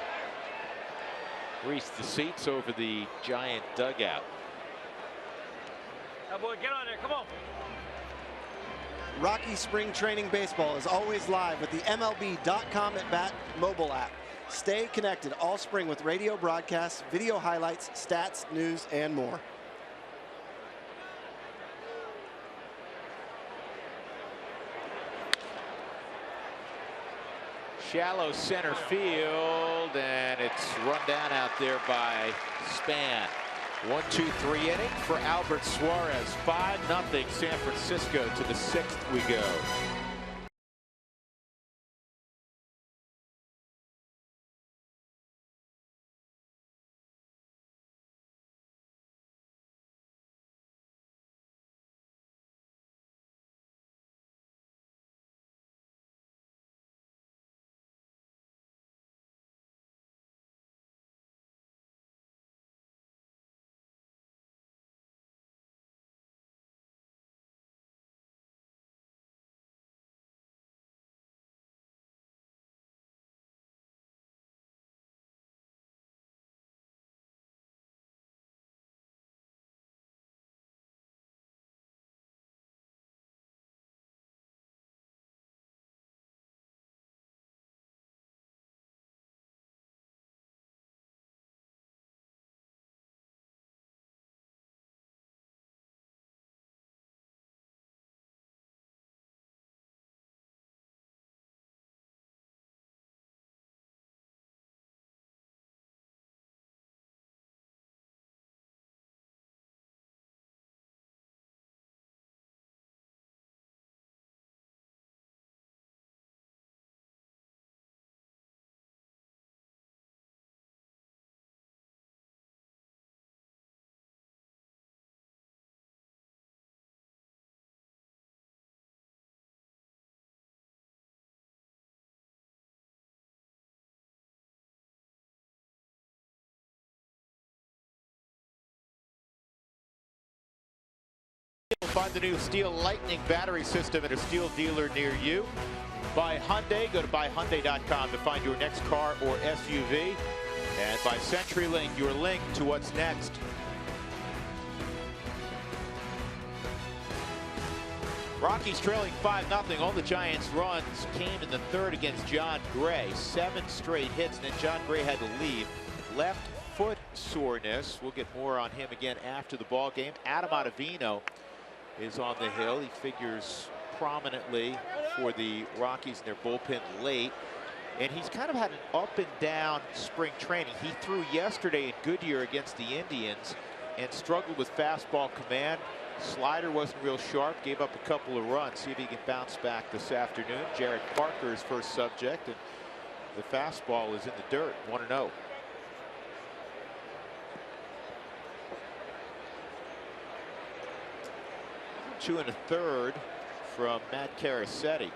grease the seats over the Giant dugout. Now, boy, get on there. Come on. Rocky Spring Training Baseball is always live with the MLB.com at Bat mobile app. Stay connected all spring with radio broadcasts, video highlights, stats, news, and more. Shallow center field, and it's run down out there by Span. 1-2-3 inning for Albert Suarez. 5-0 San Francisco. To the 6th we go. Find the new Steel Lightning battery system at a Steel dealer near you. By Hyundai, go to buyhyundai.com to find your next car or SUV. And by CenturyLink, your link to what's next. Rockies trailing 5-0. All the Giants' runs came in the third against Jon Gray. 7 straight hits, and then Jon Gray had to leave. Left foot soreness. We'll get more on him again after the ball game. Adam Ottavino is on the hill. He figures prominently for the Rockies in their bullpen late. And he's kind of had an up and down spring training. He threw yesterday in Goodyear against the Indians and struggled with fastball command. Slider wasn't real sharp, gave up a couple of runs. See if he can bounce back this afternoon. Jared Parker is first subject, and the fastball is in the dirt, 1-0. Two and a third from Matt Carasetti.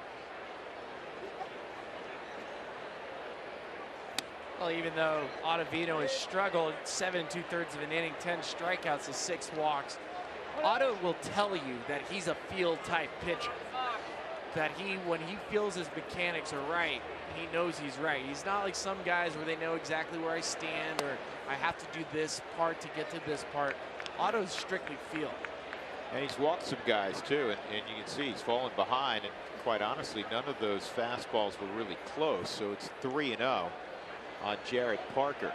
Well, even though Ottavino has struggled, 7 2/3 of an inning, 10 strikeouts, and 6 walks, Otto will tell you that he's a field type pitcher. That when he feels his mechanics are right, he knows he's right. He's not like some guys where they know exactly where I stand or I have to do this part to get to this part. Otto's strictly feel. And he's walked some guys too, and you can see he's fallen behind, and quite honestly, none of those fastballs were really close. So it's 3-0 on Jared Parker.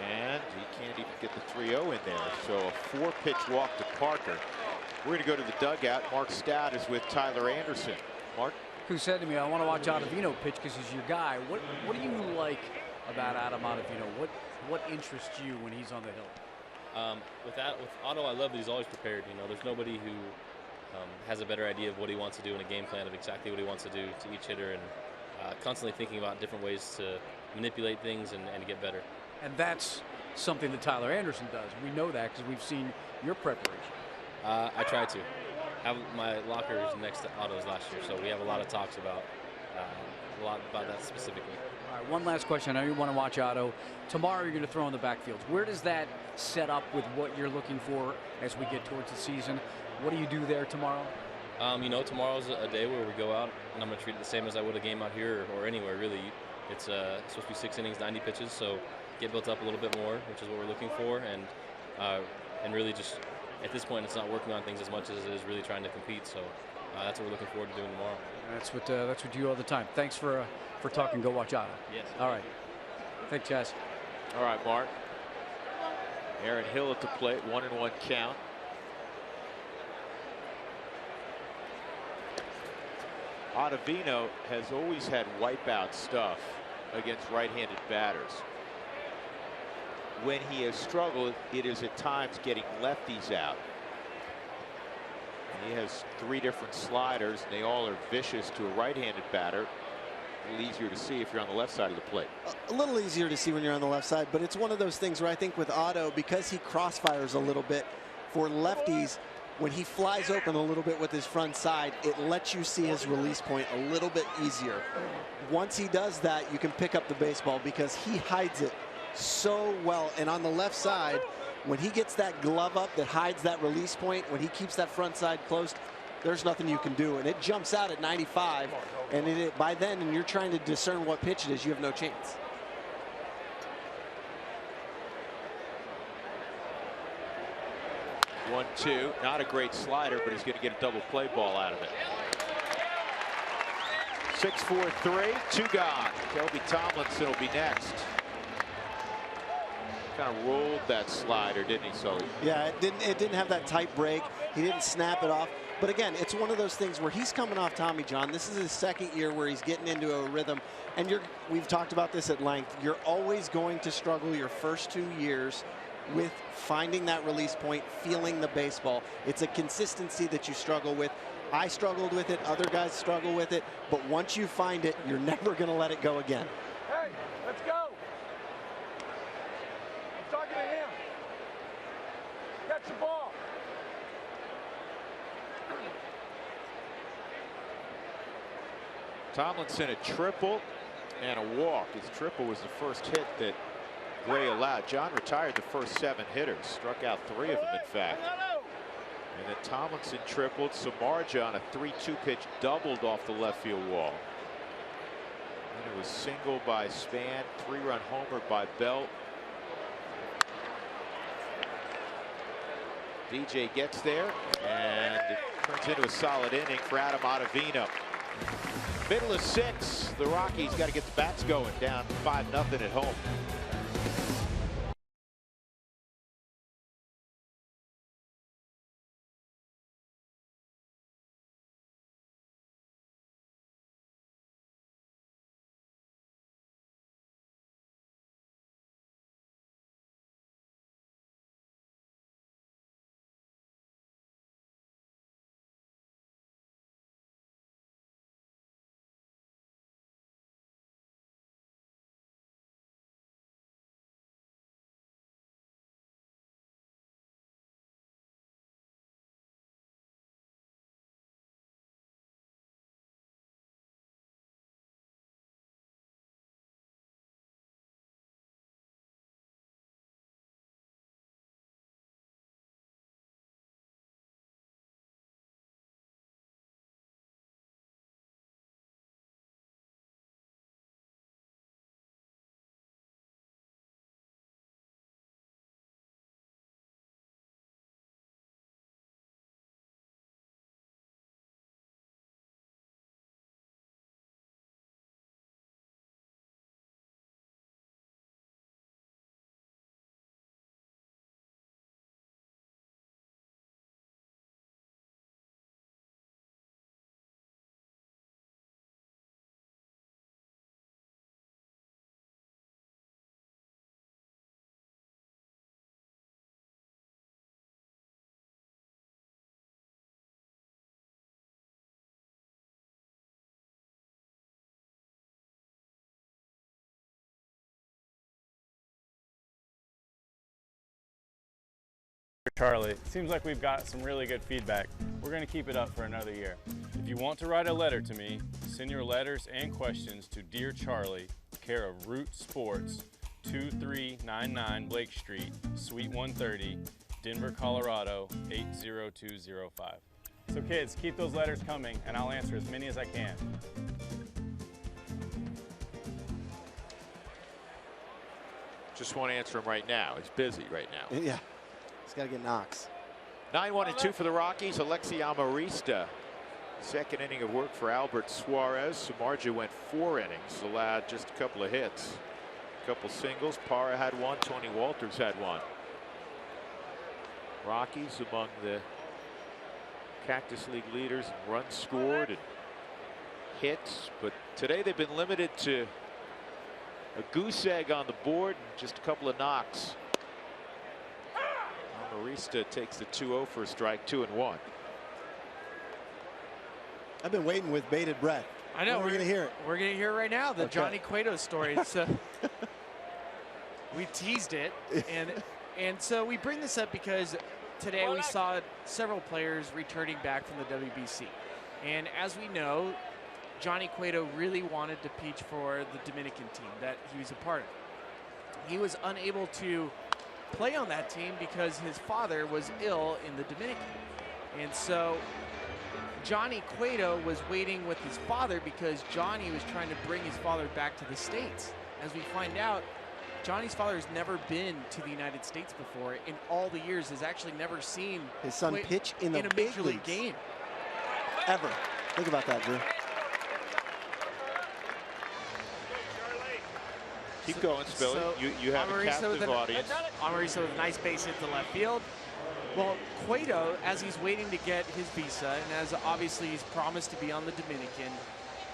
And he can't even get the 3-0 in there. So a 4-pitch walk to Parker. We're going to go to the dugout. Mark Stout is with Tyler Anderson. Mark? Who said to me, I want to watch Ottavino pitch because he's your guy. What do you like about Adam Ottavino? What interests you when he's on the hill? With Otto, I love that he's always prepared. You know, there's nobody who has a better idea of what he wants to do in a game plan of exactly what he wants to do to each hitter, and constantly thinking about different ways to manipulate things and to get better. And that's something that Tyler Anderson does. We know that because we've seen your preparation. I try to. My locker is next to Otto's last year, so we have a lot of talks about that specifically. All right, one last question. I know you want to watch Otto. Tomorrow you're going to throw in the backfields. Where does that set up with what you're looking for as we get towards the season? What do you do there tomorrow? You know, tomorrow's a day where we go out, and I'm going to treat it the same as I would a game out here or anywhere, really. It's supposed to be 6 innings, 90 pitches, so get built up a little bit more, which is what we're looking for, and really just at this point it's not working on things as much as it is really trying to compete. So that's what we're looking forward to doing tomorrow. That's what you do all the time. Thanks for talking. Go watch Otto. Yes. All right. Thanks, guys. All right, Mark. Aaron Hill at the plate, 1-1 count. Ottavino has always had wipeout stuff against right-handed batters. When he has struggled, it is at times getting lefties out. And he has 3 different sliders, and they all are vicious to a right-handed batter. A little easier to see if you're on the left side of the plate. A little easier to see when you're on the left side, but it's one of those things where I think with Otto, because he crossfires a little bit, for lefties, when he flies open a little bit with his front side, it lets you see his release point a little bit easier. Once he does that, you can pick up the baseball because he hides it so well. And on the left side, when he gets that glove up that hides that release point, when he keeps that front side closed, there's nothing you can do. And it jumps out at 95. And by then, and you're trying to discern what pitch it is, you have no chance. One, two, not a great slider, but he's going to get a double play ball out of it. 6-4-3, 2 gone. Kelby Tomlinson will be next. Kind of rolled that slider, didn't he, Sully? Yeah, it didn't have that tight break. He didn't snap it off. But again, it's one of those things where he's coming off Tommy John. This is his 2nd year where he's getting into a rhythm. And we've talked about this at length. You're always going to struggle your first 2 years with finding that release point, feeling the baseball. It's a consistency that you struggle with. I struggled with it. Other guys struggle with it. But once you find it, you're never going to let it go again. Hey, let's go. I'm talking to him. Catch the ball. Tomlinson a triple and a walk. His triple was the first hit that Gray allowed. John retired the first 7 hitters, struck out 3 of them, in fact. And then Tomlinson tripled. Samardzija on a 3-2 pitch doubled off the left field wall. And it was single by Span, 3-run homer by Belt. DJ gets there, and it turns into a solid inning for Adam Ottavino. Middle of 6, the Rockies got to get the bats going, down 5-0 at home. Charlie, it seems like we've got some really good feedback. We're going to keep it up for another year. If you want to write a letter to me, send your letters and questions to Dear Charlie, care of Root Sports, 2399 Blake Street, Suite 130, Denver, Colorado, 80205. So kids, keep those letters coming and I'll answer as many as I can. Just won't answer him right now. He's busy right now. Yeah. He's got to get knocks. 9-1-2 for the Rockies. Alexi Amarista. Second inning of work for Albert Suarez. Samardzija went 4 innings. Allowed just a couple of hits. A couple singles. Parra had one. Tony Walters had one. Rockies among the Cactus League leaders in runs scored and hits. But today they've been limited to a goose egg on the board and just a couple of knocks. Amarista takes the 2-0 for a strike, 2-1. I've been waiting with bated breath. I know. We're going to hear it. We're going to hear it right now, the Johnny Cueto story. So we teased it, and so we bring this up because today we saw several players returning back from the WBC. And as we know, Johnny Cueto really wanted to pitch for the Dominican team that he was a part of. He was unable to play on that team because his father was ill in the Dominican. And so Johnny Cueto was waiting with his father because Johnny was trying to bring his father back to the States. As we find out, Johnny's father has never been to the United States before. In all the years, has actually never seen his son pitch in a major league game. Ever. Think about that, Drew. Keep going, Spilly. So you have a captive audience. Amarista with a nice base hit to left field. Well, Cueto, as he's waiting to get his visa, and as obviously he's promised to be on the Dominican,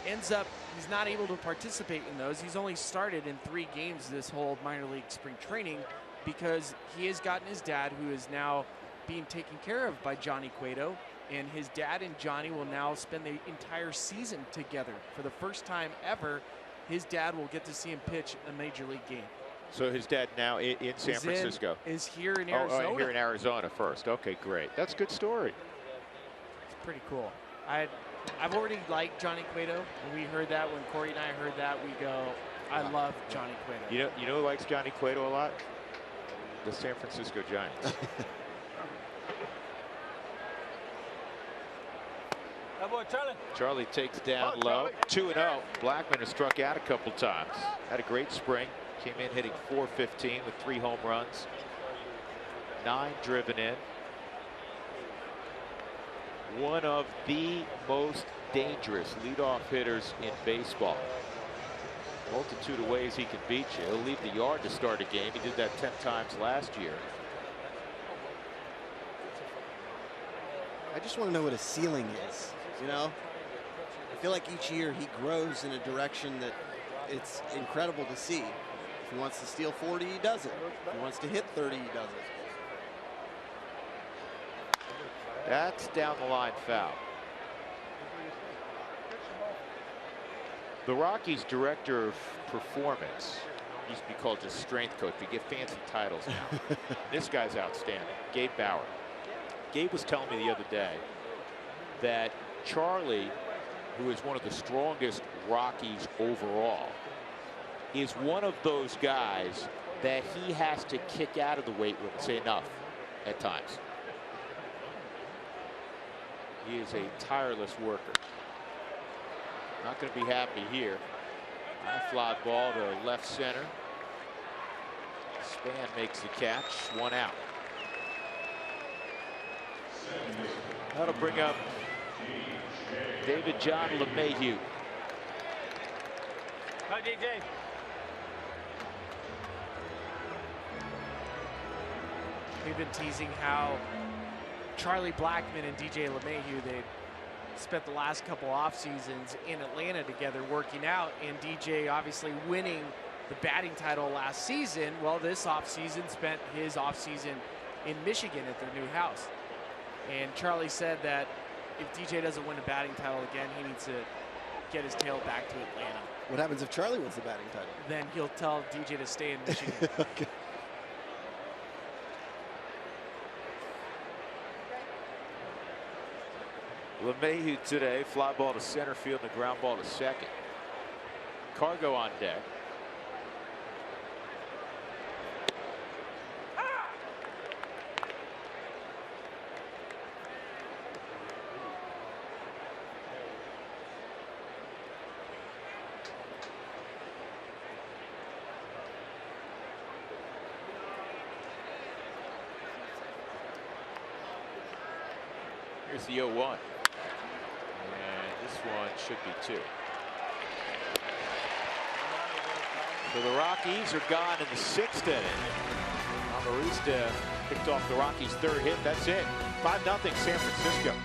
ends up he's not able to participate in those. He's only started in 3 games this whole minor league spring training because he has gotten his dad, who is now being taken care of by Johnny Cueto, and his dad and Johnny will now spend the entire season together. For the first time ever, his dad will get to see him pitch a major league game. So his dad now in San Francisco. Is here in Arizona. Oh, here in Arizona first. Okay, great. That's a good story. It's pretty cool. I've already liked Johnny Cueto. When we heard that, when Corey and I heard that, we go, I love Johnny Cueto. You know who likes Johnny Cueto a lot? The San Francisco Giants. Charlie takes down low. 2-0. Blackman has struck out a couple times. Had a great spring. Came in hitting .415 with 3 home runs. 9 driven in. One of the most dangerous leadoff hitters in baseball. Multitude of ways he can beat you. He'll leave the yard to start a game. He did that 10 times last year. I just want to know what his ceiling is. You know, I feel like each year he grows in a direction that it's incredible to see. If he wants to steal 40, he does it. If he wants to hit 30, he does it. That's down the line foul. The Rockies director of performance used to be called just strength coach. We get fancy titles now. This guy's outstanding. Gabe Bauer. Gabe was telling me the other day that Charlie, who is one of the strongest Rockies overall, is one of those guys that he has to kick out of the weight room and say enough at times. He is a tireless worker. Not going to be happy here. High fly ball to left center. Span makes the catch. 1 out. That'll bring up David John LeMahieu. Hi, DJ. We've been teasing how Charlie Blackmon and DJ LeMahieu, they spent the last couple off seasons in Atlanta together working out, and DJ obviously winning the batting title last season. Well, this off season spent his off season in Michigan at their new house. And Charlie said that if DJ doesn't win a batting title again, he needs to get his tail back to Atlanta. What happens if Charlie wins the batting title? Then he'll tell DJ to stay in Michigan. Okay. LeMahieu today, fly ball to center field and a ground ball to second. Cargo on deck. Here's the 0-1. And this one should be 2. So the Rockies are gone in the 6th inning. Amarista picked off the Rockies' 3rd hit. That's it. 5-0 San Francisco.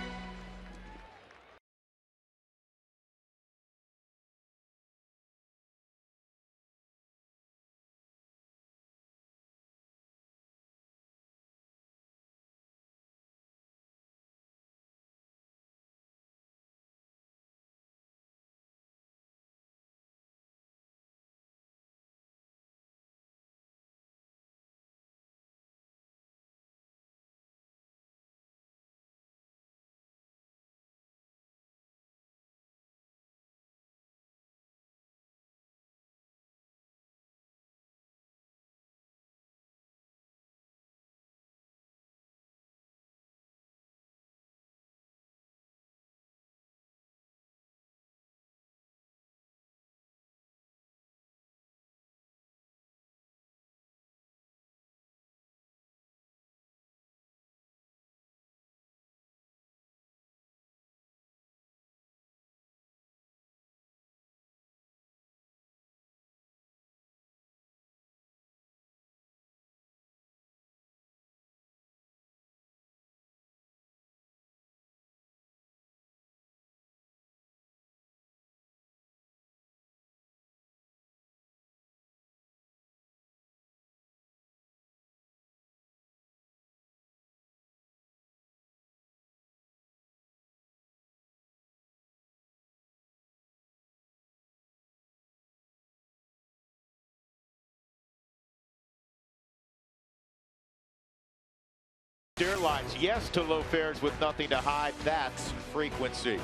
Airlines, yes to low fares with nothing to hide. That's frequency.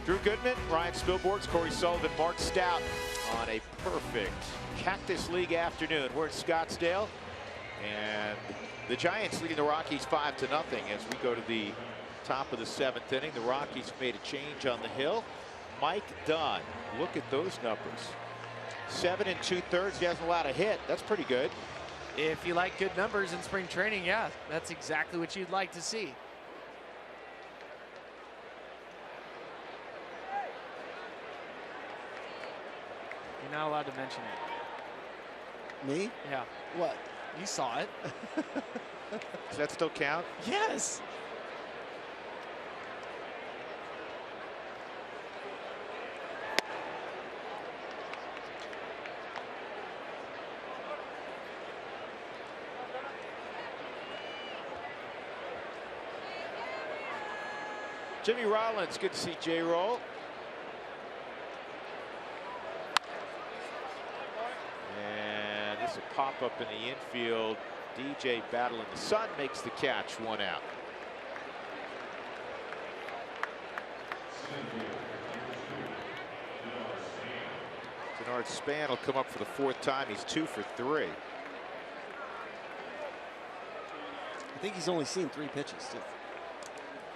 Drew Goodman, Ryan Spilborghs, Corey Sullivan, Mark Stout on a perfect Cactus League afternoon. We're in Scottsdale, and the Giants leading the Rockies 5-0 as we go to the Top of the 7th inning. The Rockies made a change on the hill. Mike Dunn, look at those numbers. 7 2/3. He hasn't allowed a hit. That's pretty good. If you like good numbers in spring training, yeah, that's exactly what you'd like to see. You're not allowed to mention it. Me? Yeah. What? You saw it. Does that still count? Yes. Jimmy Rollins, good to see J-Roll. And this will pop up in the infield. DJ battling the sun, makes the catch, 1 out. Denard Span will come up for the 4th time. He's 2 for 3. I think he's only seen 3 pitches, too.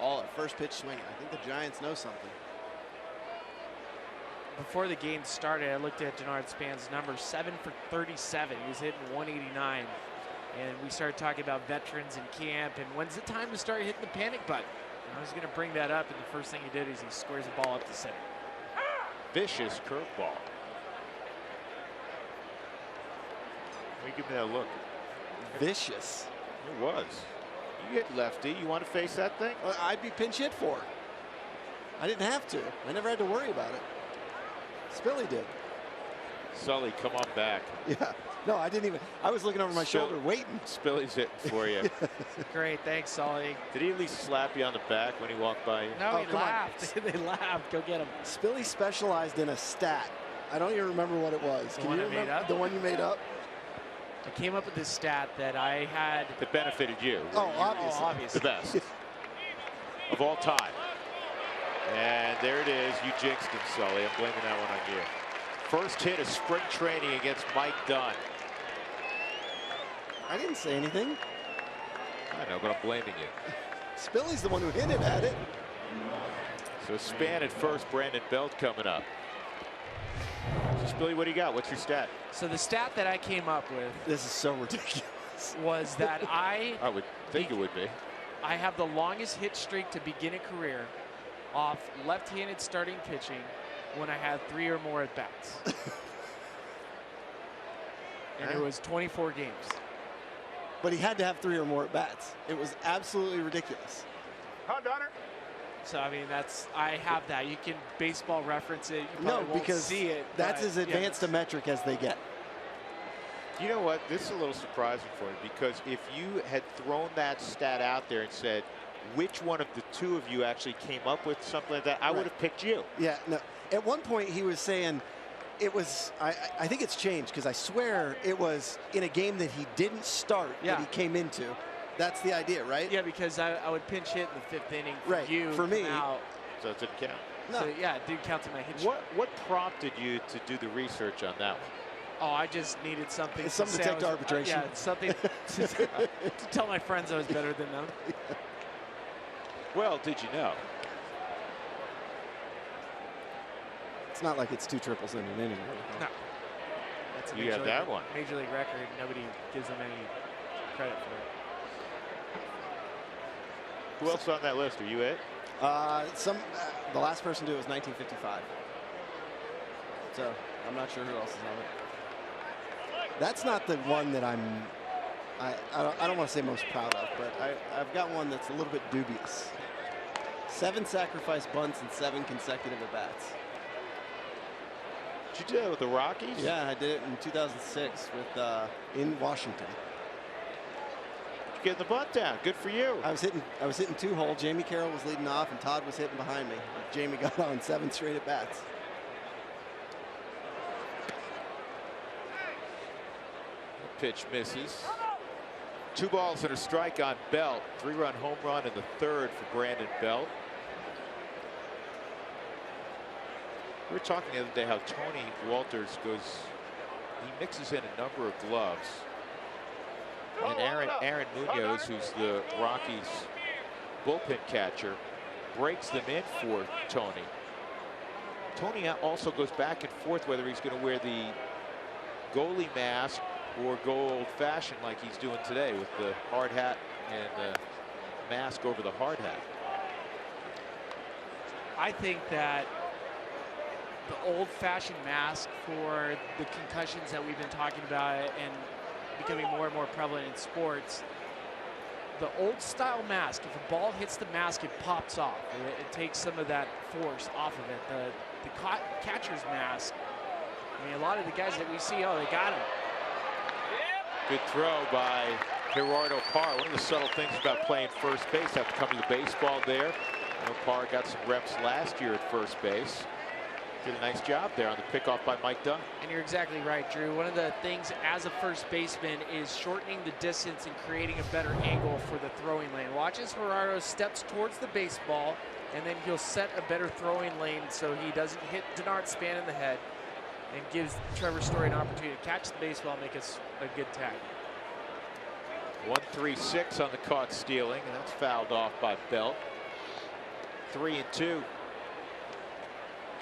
All at first pitch swinging. I think the Giants know something. Before the game started, I looked at Denard Span's number, 7 for 37. He was hitting 189. And we started talking about veterans in camp and when's the time to start hitting the panic button. And I was going to bring that up, and the first thing he did is he squares the ball up the center. Vicious curveball. Let me give me that look. Vicious. It was. You hit lefty. You want to face that thing? I'd be pinch hit for. I didn't have to. I never had to worry about it. Spilly did. Sully, come on back. Yeah. No, I didn't even. I was looking over my shoulder waiting. Spilly's hitting for you. Great. Thanks, Sully. Did he at least slap you on the back when he walked by you? No, he laughed. They laughed. Go get him. Spilly specialized in a stat. I don't even remember what it was. The one I made up? The one you made up? I came up with this stat that I had. That benefited you. Oh, obviously. Obviously. The best of all time. And there it is. You jinxed him, Sully. I'm blaming that one on you. First hit of spring training against Mike Dunn. I didn't say anything. I know, but I'm blaming you. Spilly's the one who hinted at it. So Span at first, Brandon Belt coming up. So Spilly, what do you got? What's your stat? So the stat that I came up with. This is so ridiculous. Was that I would think it would be. I have the longest hit streak to begin a career off left-handed starting pitching when I had 3 or more at bats. And it was 24 games. But he had to have 3 or more at bats. It was absolutely ridiculous. So I mean, I have that. You can baseball reference it. You No, probably won't because see it. that's as advanced a metric as they get. You know what? This is a little surprising for me because if you had thrown that stat out there and said which one of the two of you actually came up with something like that, I would have picked you. Yeah, no. At one point he was saying it was, I think it's changed because I swear it was in a game that he didn't start that he came into. That's the idea, right? Yeah, because I would pinch hit in the 5th inning for you. For me. Out. So it didn't count. No. So yeah, it did count to my hit streak. What prompted you to do the research on that one? Oh, I just needed something. It's something to take to arbitration. Yeah, something to tell my friends I was better than them. Well, did you know? It's not like it's 2 triples in an inning. No. That's a You got that one. Major League record. Nobody gives them any credit for it. Who else on that list? Are you it? The last person to do it was 1955. So I'm not sure who else is on it. That's not the one that I don't want to say most proud of, but I've got one that's a little bit dubious. 7 sacrifice bunts and 7 consecutive at bats. Did you do that with the Rockies? Yeah, I did it in 2006 with in Washington. You're getting the bunt down. Good for you. I was hitting 2-hole. Jamie Carroll was leading off, and Todd was hitting behind me. Jamie got on 7 straight at bats. Pitch misses. 2 balls and a strike on Belt. 3-run home run in the 3rd for Brandon Belt. We were talking the other day how Tony Walters he mixes in a number of gloves. And Aaron Munoz, who's the Rockies bullpen catcher, breaks them in for Tony. Tony also goes back and forth whether he's going to wear the goalie mask or go old-fashioned like he's doing today with the hard hat and the mask over the hard hat. I think that the old-fashioned mask for the concussions that we've been talking about and becoming more and more prevalent in sports, the old-style mask, if a ball hits the mask, it pops off. It takes some of that force off of it. The catcher's mask, I mean, a lot of the guys that we see, oh, they got him. Good throw by Gerardo Parr. One of the subtle things about playing first base after coming to baseball there. You know, Parr got some reps last year at first base. Did a nice job there on the pickoff by Mike Dunn. And you're exactly right, Drew. One of the things as a first baseman is shortening the distance and creating a better angle for the throwing lane. Watch as Gerardo steps towards the baseball, and then he'll set a better throwing lane so he doesn't hit Denard Span in the head, and gives Trevor Story an opportunity to catch the baseball and make us a good tag. 1-3-6 on the caught stealing, and that's fouled off by Belt. 3-2.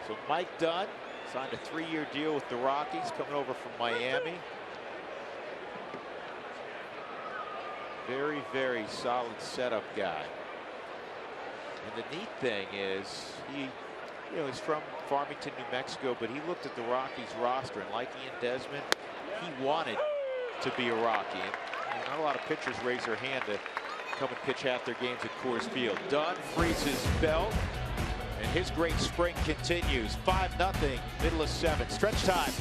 So Mike Dunn signed a 3-year deal with the Rockies, coming over from Miami. Very, very solid setup guy. And the neat thing is he's from Farmington, New Mexico, but he looked at the Rockies roster, and like Ian Desmond, he wanted to be a Rocky. And not a lot of pitchers raise their hand to come and pitch half their games at Coors Field. Dunn freezes Belt, and his great spring continues. 5-0, middle of 7. Stretch time.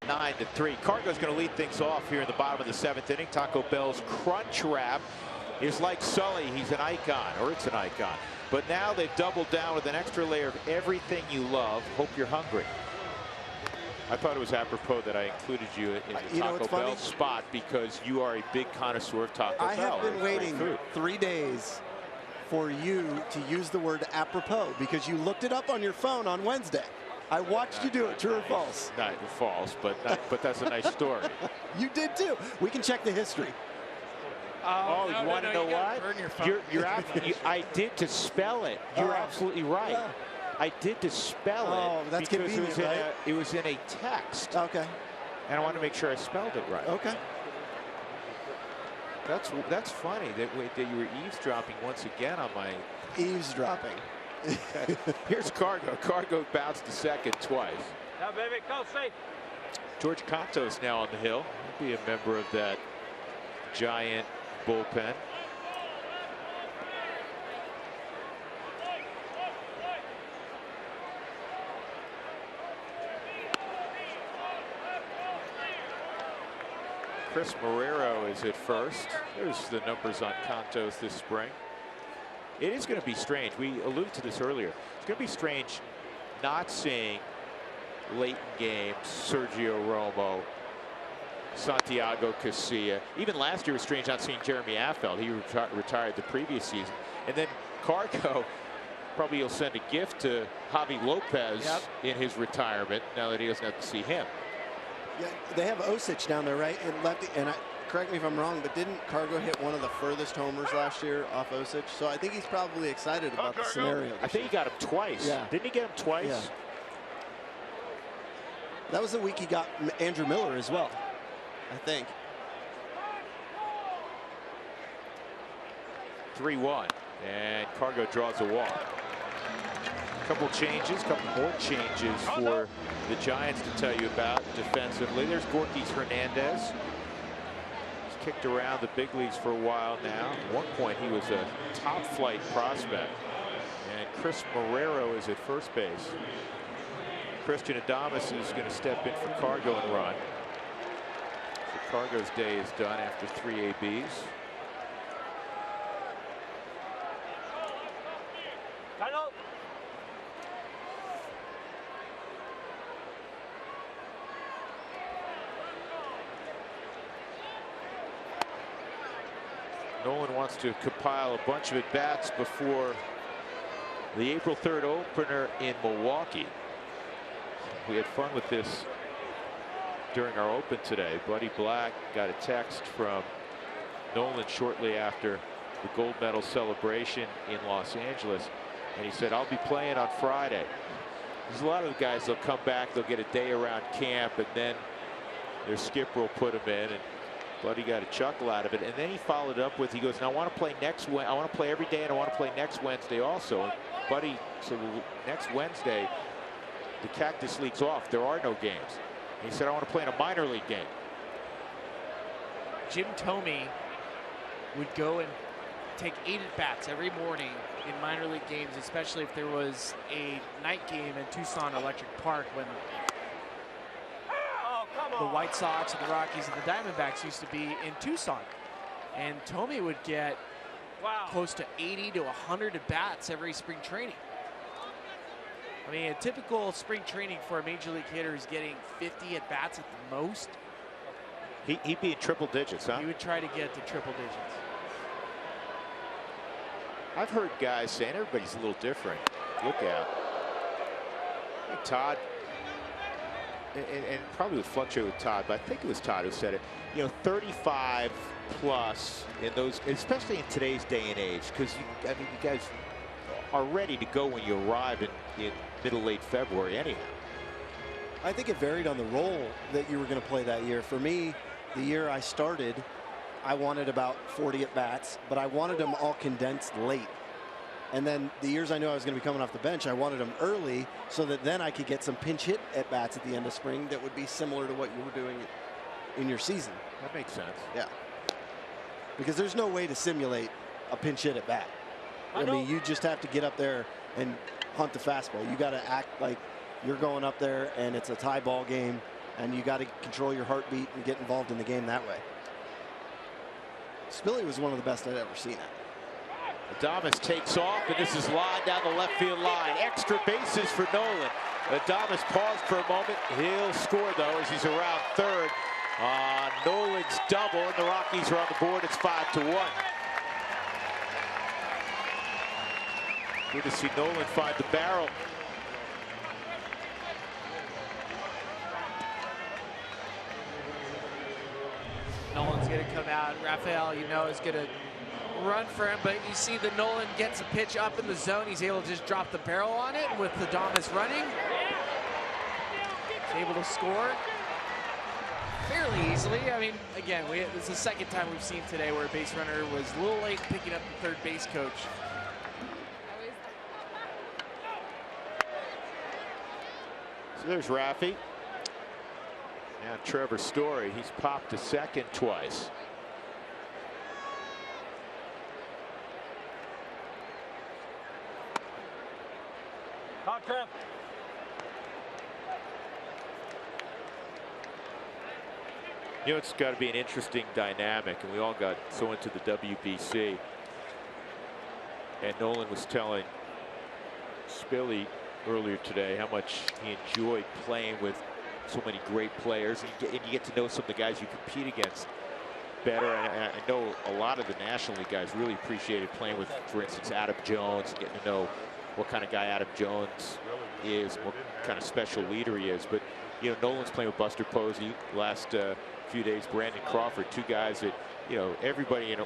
Nine to 3. Cargo's going to lead things off here in the bottom of the 7th inning. Taco Bell's Crunch Wrap is like Sully. He's an icon, or it's an icon. But now they've doubled down with an extra layer of everything you love. Hope you're hungry. I thought it was apropos that I included you in the Taco Bell spot because you are a big connoisseur of Taco Bell. I have been waiting 3 days for you to use the word apropos because you looked it up on your phone on Wednesday. I watched you do it. True or false? Not false, but that's a nice story. You did too. We can check the history. You want to know why? I did to spell it. You're absolutely right. Yeah. I did to spell it that's because convenient, it was in a text. Okay. And I want to make sure I spelled it right. Okay. That's funny that you were eavesdropping once again on my eavesdropping. Here's Cargo. Cargo bounced to second twice. Now, baby, go safe. George Contos now on the hill. He'll be a member of that giant bullpen. Chris Marrero is at first. There's the numbers on Contos this spring. It is going to be strange. We alluded to this earlier. It's going to be strange not seeing late in games Sergio Romo, Santiago Casilla. Even last year it was strange not seeing Jeremy Affeldt. He retired the previous season. And then Cargo, probably he'll send a gift to Javi Lopez in his retirement now that he doesn't have to see him. Yeah, they have Osich down there, right? And lefty, and correct me if I'm wrong, but didn't Cargo hit one of the furthest homers last year off Osich? So I think he's probably excited about the scenario. I think he got him twice. Yeah. Didn't he get him twice? Yeah. That was the week he got Andrew Miller as well, I think. 3-1, and Cargo draws a walk. Couple changes, couple more changes for the Giants to tell you about defensively. There's Gorkys Hernandez. He's kicked around the big leagues for a while now. At one point he was a top flight prospect. And Chris Marrero is at first base. Christian Adames is going to step in for Cargo and run. So Cargo's day is done after 3 ABs. Nolan wants to compile a bunch of at-bats before the April 3rd opener in Milwaukee. We had fun with this during our open today. Buddy Black got a text from Nolan shortly after the gold medal celebration in Los Angeles, and he said, "I'll be playing on Friday." There's a lot of the guys, they'll come back, they'll get a day around camp, and then their skipper will put them in, and Buddy got a chuckle out of it. And then he followed up with, he goes, "Now I want to play I want to play every day, and I want to play next Wednesday also." And Buddy said, "Well, next Wednesday the Cactus League's off. There are no games." And he said, "I want to play in a minor league game." Jim Thome would go and take 8 at-bats every morning in minor league games, especially if there was a night game in Tucson Electric Park when the White Sox and the Rockies and the Diamondbacks used to be in Tucson. And Thome would get close to 80 to 100 at-bats every spring training. I mean, a typical spring training for a major league hitter is getting 50 at-bats at the most. He'd be in triple digits, huh? He would try to get to triple digits. I've heard guys saying everybody's a little different. Look out. I think Todd, and probably would fluctuate with Todd, but I think it was Todd who said it. You know, 35 plus in those, especially in today's day and age, because I mean, you guys are ready to go when you arrive in middle late February anyhow. I think it varied on the role that you were going to play that year. For me, the year I started, I wanted about 40 at-bats, but I wanted them all condensed late. And then the years I knew I was going to be coming off the bench, I wanted them early so that then I could get some pinch hit at-bats at the end of spring that would be similar to what you were doing in your season. That makes sense. Yeah. Because there's no way to simulate a pinch hit at-bat. I mean, you just have to get up there and hunt the fastball. You got to act like you're going up there and it's a tie ball game, and you got to control your heartbeat and get involved in the game that way. Spilly was one of the best I'd ever seen it. Adames takes off, and this is lined down the left field line. Extra bases for Nolan. Adames paused for a moment. He'll score, though, as he's around third on Nolan's double, and the Rockies are on the board. It's 5-1. Good to see Nolan find the barrel. Nolan's going to come out. Rafael, you know, is going to run for him, but you see that Nolan gets a pitch up in the zone. He's able to just drop the barrel on it with Adames running. He's able to score fairly easily. I mean, again, it's the second time we've seen today where a base runner was a little late picking up the third base coach. So there's Rafi. Now Trevor Story, he's popped to second twice. Contract. You know, it's got to be an interesting dynamic, and we all got so into the WBC. And Nolan was telling Spilly earlier today how much he enjoyed playing with so many great players, and you get to know some of the guys you compete against better. And I know a lot of the National League guys really appreciated playing with, for instance, Adam Jones, getting to know what kind of guy Adam Jones is, what kind of special leader he is. But you know, Nolan's playing with Buster Posey last few days, Brandon Crawford, two guys that, you know, everybody in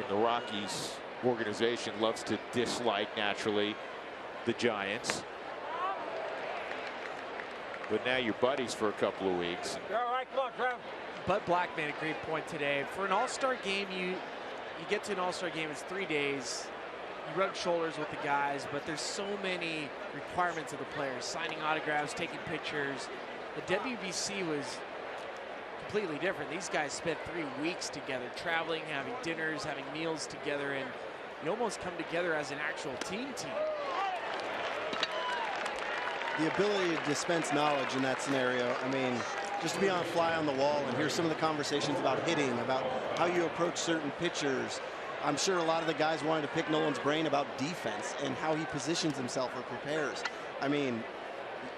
the Rockies organization loves to dislike naturally, the Giants. But now you're buddies for a couple of weeks. You're all right, come on, Trev. Bud Black made a great point today. For an all-star game, you get to an all-star game, it's 3 days. You rub shoulders with the guys, but there's so many requirements of the players. Signing autographs, taking pictures. The WBC was completely different. These guys spent 3 weeks together, traveling, having dinners, having meals together, and you almost come together as an actual team. The ability to dispense knowledge in that scenario, I mean, just to be on a fly on the wall and hear some of the conversations about hitting, about how you approach certain pitchers. I'm sure a lot of the guys wanted to pick Nolan's brain about defense and how he positions himself or prepares. I mean,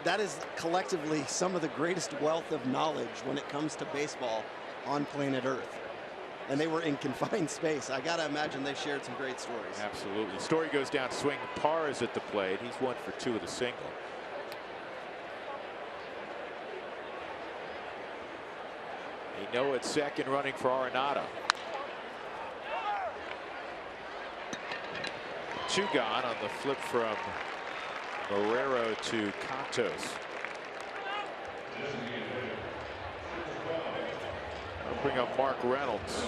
that is collectively some of the greatest wealth of knowledge when it comes to baseball on planet Earth. And they were in confined space. I got to imagine they shared some great stories. Absolutely. Story goes down swing. Parr is at the plate. He's 1 for 2 with a single. Noah at second, running for Arenado. 2 gone on the flip from Marrero to Cantos. I'll bring up Mark Reynolds.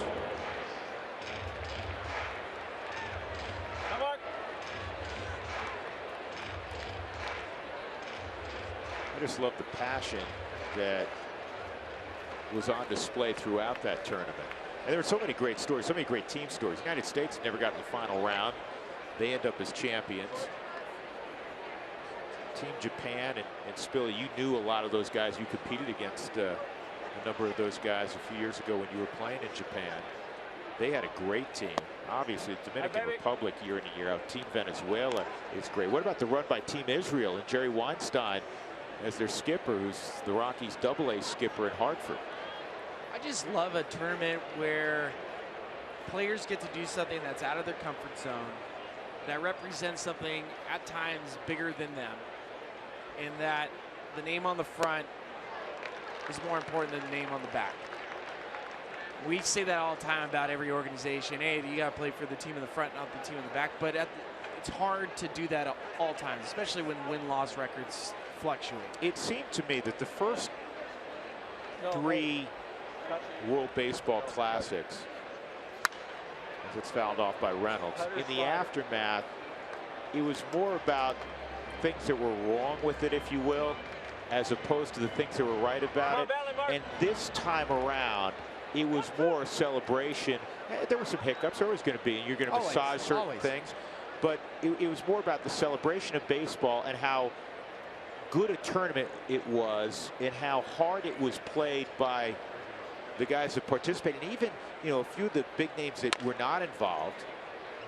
I just love the passion that was on display throughout that tournament. And there were so many great stories, so many great team stories. The United States never got in the final round. They end up as champions. Team Japan and Spilly, you knew a lot of those guys. You competed against a number of those guys a few years ago when you were playing in Japan. They had a great team. Obviously, the Dominican Republic year in and year out. Team Venezuela is great. What about the run by Team Israel and Jerry Weinstein as their skipper, who's the Rockies' AA skipper in Hartford? I just love a tournament where players get to do something that's out of their comfort zone, that represents something at times bigger than them, and that the name on the front is more important than the name on the back. We say that all the time about every organization. Hey, you got to play for the team in the front, not the team in the back. But it's hard to do that at all times, especially when win-loss records fluctuate. It seemed to me that the first 3 World Baseball Classics, as it's fouled off by Reynolds, in the aftermath, it was more about things that were wrong with it, if you will, as opposed to the things that were right about it. And this time around, it was more a celebration. There were some hiccups, there was going to be, and you're going to massage certain things. But it was more about the celebration of baseball and how good a tournament it was and how hard it was played by the guys that participated. And even, you know, a few of the big names that were not involved.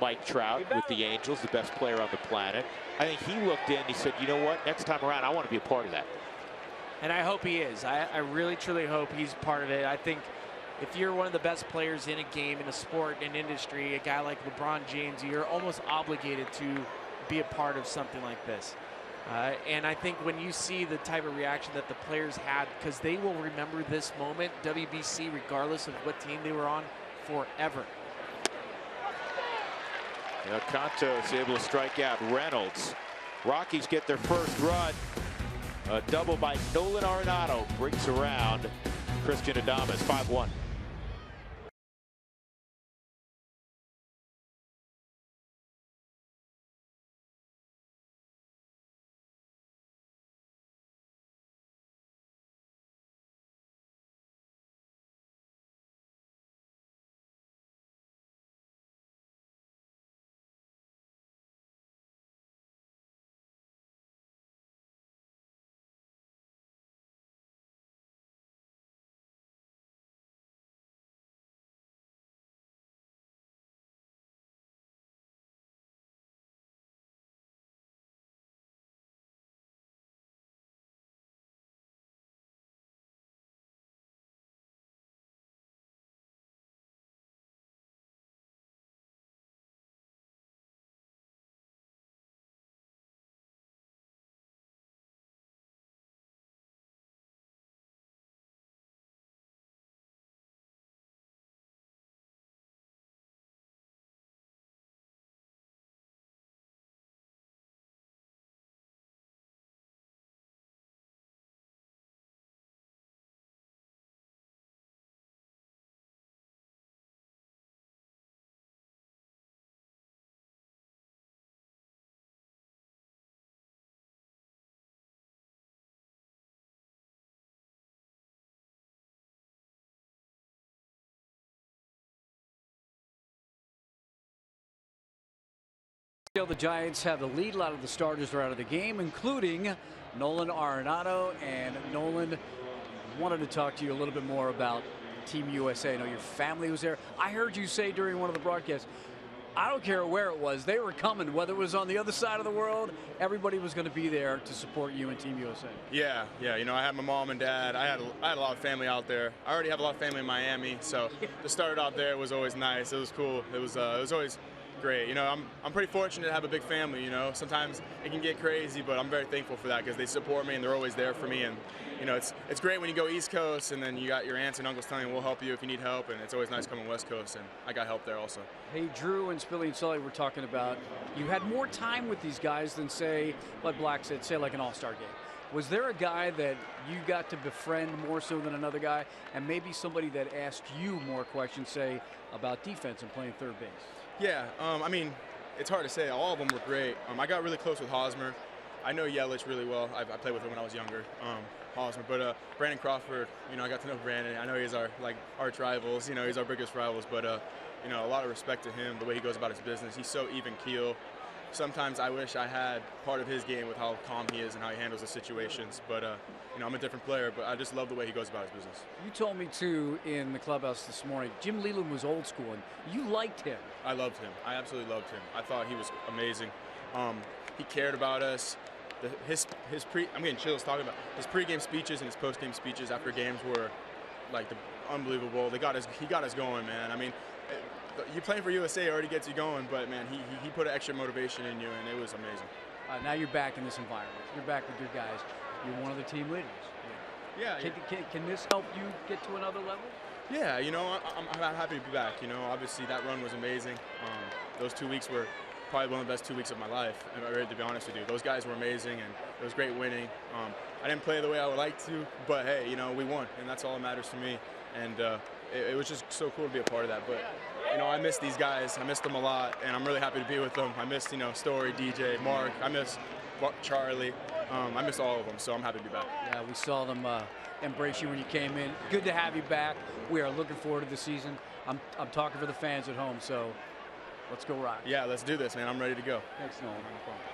Mike Trout with the Angels, the best player on the planet. I think he looked in, he said, you know what, next time around, I want to be a part of that. And I hope he is. I really, truly hope he's part of it. I think if you're one of the best players in a game, in a sport, in industry, a guy like LeBron James, you're almost obligated to be a part of something like this. And I think when you see the type of reaction that the players had, because they will remember this moment, WBC, regardless of what team they were on, forever. You know, Cantos able to strike out Reynolds. Rockies get their first run. A double by Nolan Arenado brings around Christian Adames, 5-1. The Giants have the lead. A lot of the starters are out of the game, including Nolan Arenado. And Nolan, wanted to talk to you a little bit more about Team USA. I know your family was there. I heard you say during one of the broadcasts, I don't care where it was, they were coming, whether it was on the other side of the world, everybody was going to be there to support you and Team USA. Yeah, you know, I had my mom and dad. I had a lot of family out there. I already have a lot of family in Miami, so to start out there was always nice. It was cool. It was always great. You know, I'm pretty fortunate to have a big family. You know, sometimes it can get crazy, but I'm very thankful for that because they support me and they're always there for me. And you know, it's great when you go East Coast and then you got your aunts and uncles telling you we'll help you if you need help, and it's always nice coming West Coast, and I got help there also. Hey, Drew and Spilly and Sully were talking about you had more time with these guys than, say, what Black said, say like an all-star game. Was there a guy that you got to befriend more so than another guy, and maybe somebody that asked you more questions, say, about defense and playing third base? Yeah, I mean, it's hard to say. All of them were great. I got really close with Hosmer. I know Yelich really well. I played with him when I was younger, Hosmer. But Brandon Crawford, you know, I got to know Brandon. I know he's our arch rivals. You know, he's our biggest rivals. But you know, a lot of respect to him, the way he goes about his business. He's so even keel. Sometimes I wish I had part of his game with how calm he is and how he handles the situations. But you know, I'm a different player, but I just love the way he goes about his business. You told me too in the clubhouse this morning, Jim Leyland was old school, and you liked him. I loved him. I absolutely loved him. I thought he was amazing. He cared about us. I'm getting chills talking about his pregame speeches and his postgame speeches after games were like unbelievable. He got us going, man. I mean, you playing for USA already gets you going, but man, he put an extra motivation in you, and it was amazing. Now you're back in this environment. You're back with your guys. You're one of the team leaders. Yeah. Can this help you get to another level? Yeah, you know, I'm happy to be back. You know, obviously that run was amazing. Those 2 weeks were probably one of the best 2 weeks of my life, to be honest with you. Those guys were amazing, and it was great winning. I didn't play the way I would like to, but hey, you know, we won, and that's all that matters to me. And it was just so cool to be a part of that. But you know, I miss these guys. I missed them a lot, and I'm really happy to be with them. I missed, you know, Story, DJ, Mark. I miss Charlie. I miss all of them, so I'm happy to be back. Yeah, we saw them embrace you when you came in. Good to have you back. We are looking forward to the season. I'm talking for the fans at home, so let's go rock. Yeah, let's do this, man. I'm ready to go. Thanks, Nolan.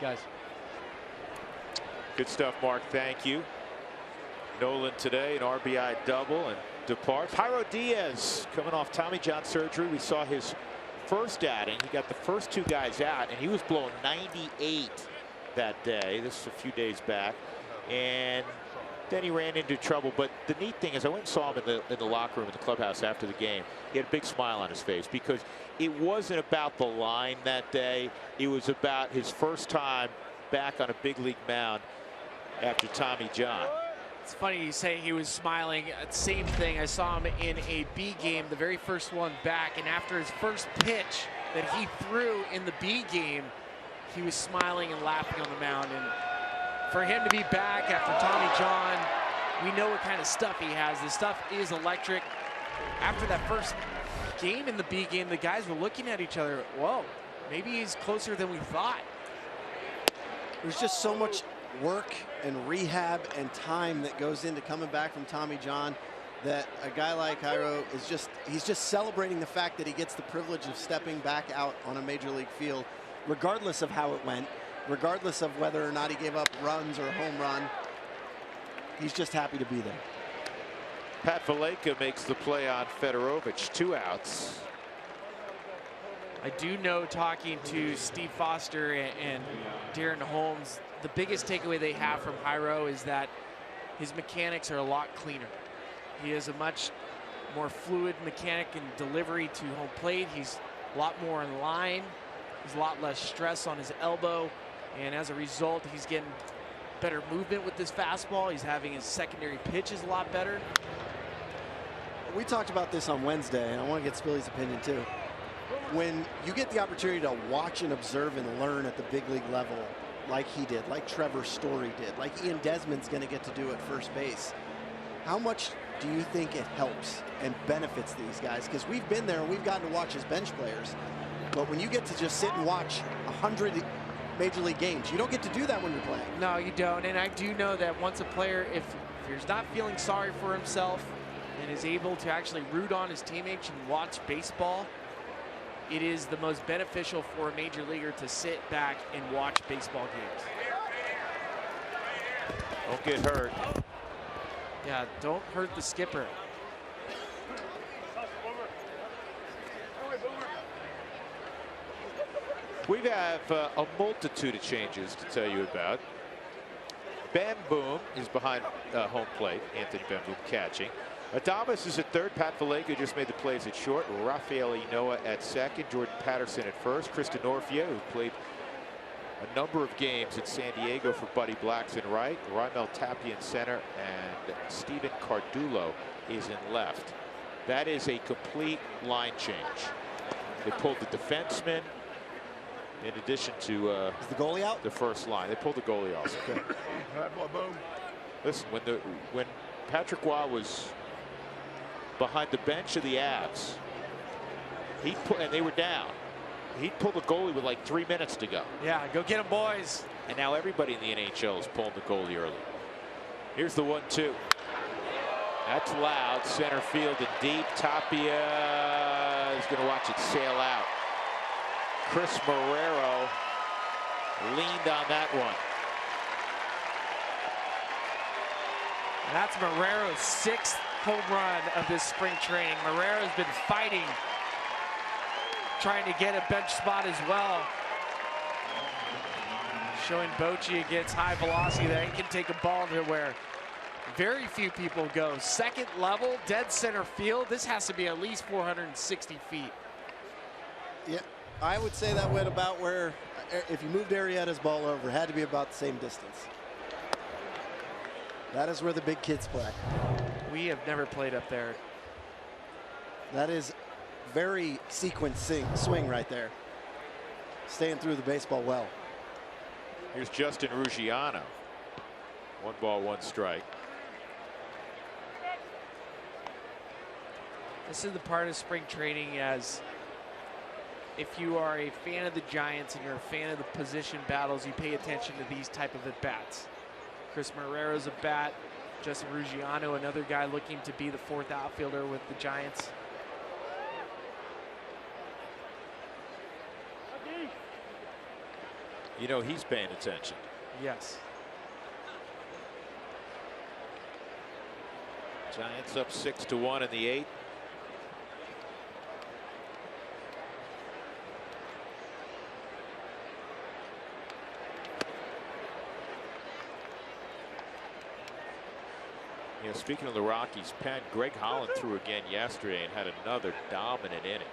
Guys. Good stuff, Mark. Thank you. Nolan today, an RBI double, and departs. Jairo Diaz coming off Tommy John surgery. We saw his first outing. He got the first two guys out, and he was blowing 98 that day. This is a few days back. And then he ran into trouble. But the neat thing is I went and saw him in the locker room in the clubhouse after the game. He had a big smile on his face because it wasn't about the line that day. It was about his first time back on a big league mound after Tommy John. It's funny you say he was smiling. Same thing. I saw him in a B game, the very first one back, and after his first pitch that he threw in the B game, he was smiling and laughing on the mound. And for him to be back after Tommy John, we know what kind of stuff he has. The stuff is electric. After that first game in the B game, the guys were looking at each other. Whoa, maybe he's closer than we thought. There's just so much work and rehab and time that goes into coming back from Tommy John that a guy like Jairo is he's just celebrating the fact that he gets the privilege of stepping back out on a major league field, regardless of how it went, regardless of whether or not he gave up runs or a home run. He's just happy to be there. Pat Valleca makes the play on Fedorovich. 2 outs. I do know, talking to Steve Foster and Darren Holmes, the biggest takeaway they have from Jairo is that his mechanics are a lot cleaner. He is a much more fluid mechanic in delivery to home plate. He's a lot more in line. There's a lot less stress on his elbow. And as a result, he's getting better movement with this fastball. He's having his secondary pitches a lot better. We talked about this on Wednesday, and I want to get Spilly's opinion too. When you get the opportunity to watch and observe and learn at the big league level, like he did, like Trevor Story did, like Ian Desmond's going to get to do at first base, how much do you think it helps and benefits these guys? Because we've been there and we've gotten to watch as bench players, but when you get to just sit and watch 100 major league games, you don't get to do that when you're playing. No, you don't. And I do know that once a player, if he's not feeling sorry for himself and is able to actually root on his teammates and watch baseball, it is the most beneficial for a major leaguer to sit back and watch baseball games. Don't get hurt. Yeah, don't hurt the skipper. We have a multitude of changes to tell you about. Bam Boom is behind home plate. Anthony Bam Boom catching. Adames is at third. Pat Vallejo just made the plays at short. Rafael Inoa at second. Jordan Patterson at first. Kristen Norfia, who played a number of games in San Diego for Buddy Blacks in right. Raimel Tapia in center. And Steven Cardulo is in left. That is a complete line change. They pulled the defenseman in addition to is the goalie out? The first line. They pulled the goalie off. Okay. Listen, when Patrick Waugh was behind the bench of the Avs, and they were down, he'd pull the goalie with like 3 minutes to go. Yeah, go get him, boys. And now everybody in the NHL is pulling the goalie early. Here's the 1-2. That's loud. Center field and deep. Tapia is going to watch it sail out. Chris Marrero leaned on that one. And that's Marrero's 6th home run of this spring training. Marrero's been fighting, trying to get a bench spot as well. Showing Bochy against high velocity that he can take a ball to where very few people go. Second level, dead center field. This has to be at least 460 feet. Yeah, I would say that went about where, if you moved Arrieta's ball over, it had to be about the same distance. That is where the big kids play. We have never played up there. That is very sequenced swing right there. Staying through the baseball well. Here's Justin Ruggiano. 1 ball, 1 strike. This is the part of spring training, as if you are a fan of the Giants and you're a fan of the position battles, you pay attention to these type of at-bats. Chris Marrero's a bat. Justin Ruggiano, another guy looking to be the 4th outfielder with the Giants. You know, he's paying attention. Yes. Giants up 6-1 in the 8th. You know, speaking of the Rockies, Greg Holland threw again yesterday and had another dominant inning.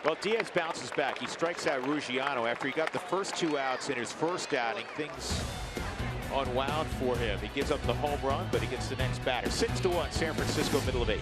Well, Diaz bounces back. He strikes out Ruggiano after he got the first 2 outs in his first outing. Things unwound for him. He gives up the home run, but he gets the next batter. 6-1, San Francisco, middle of 8.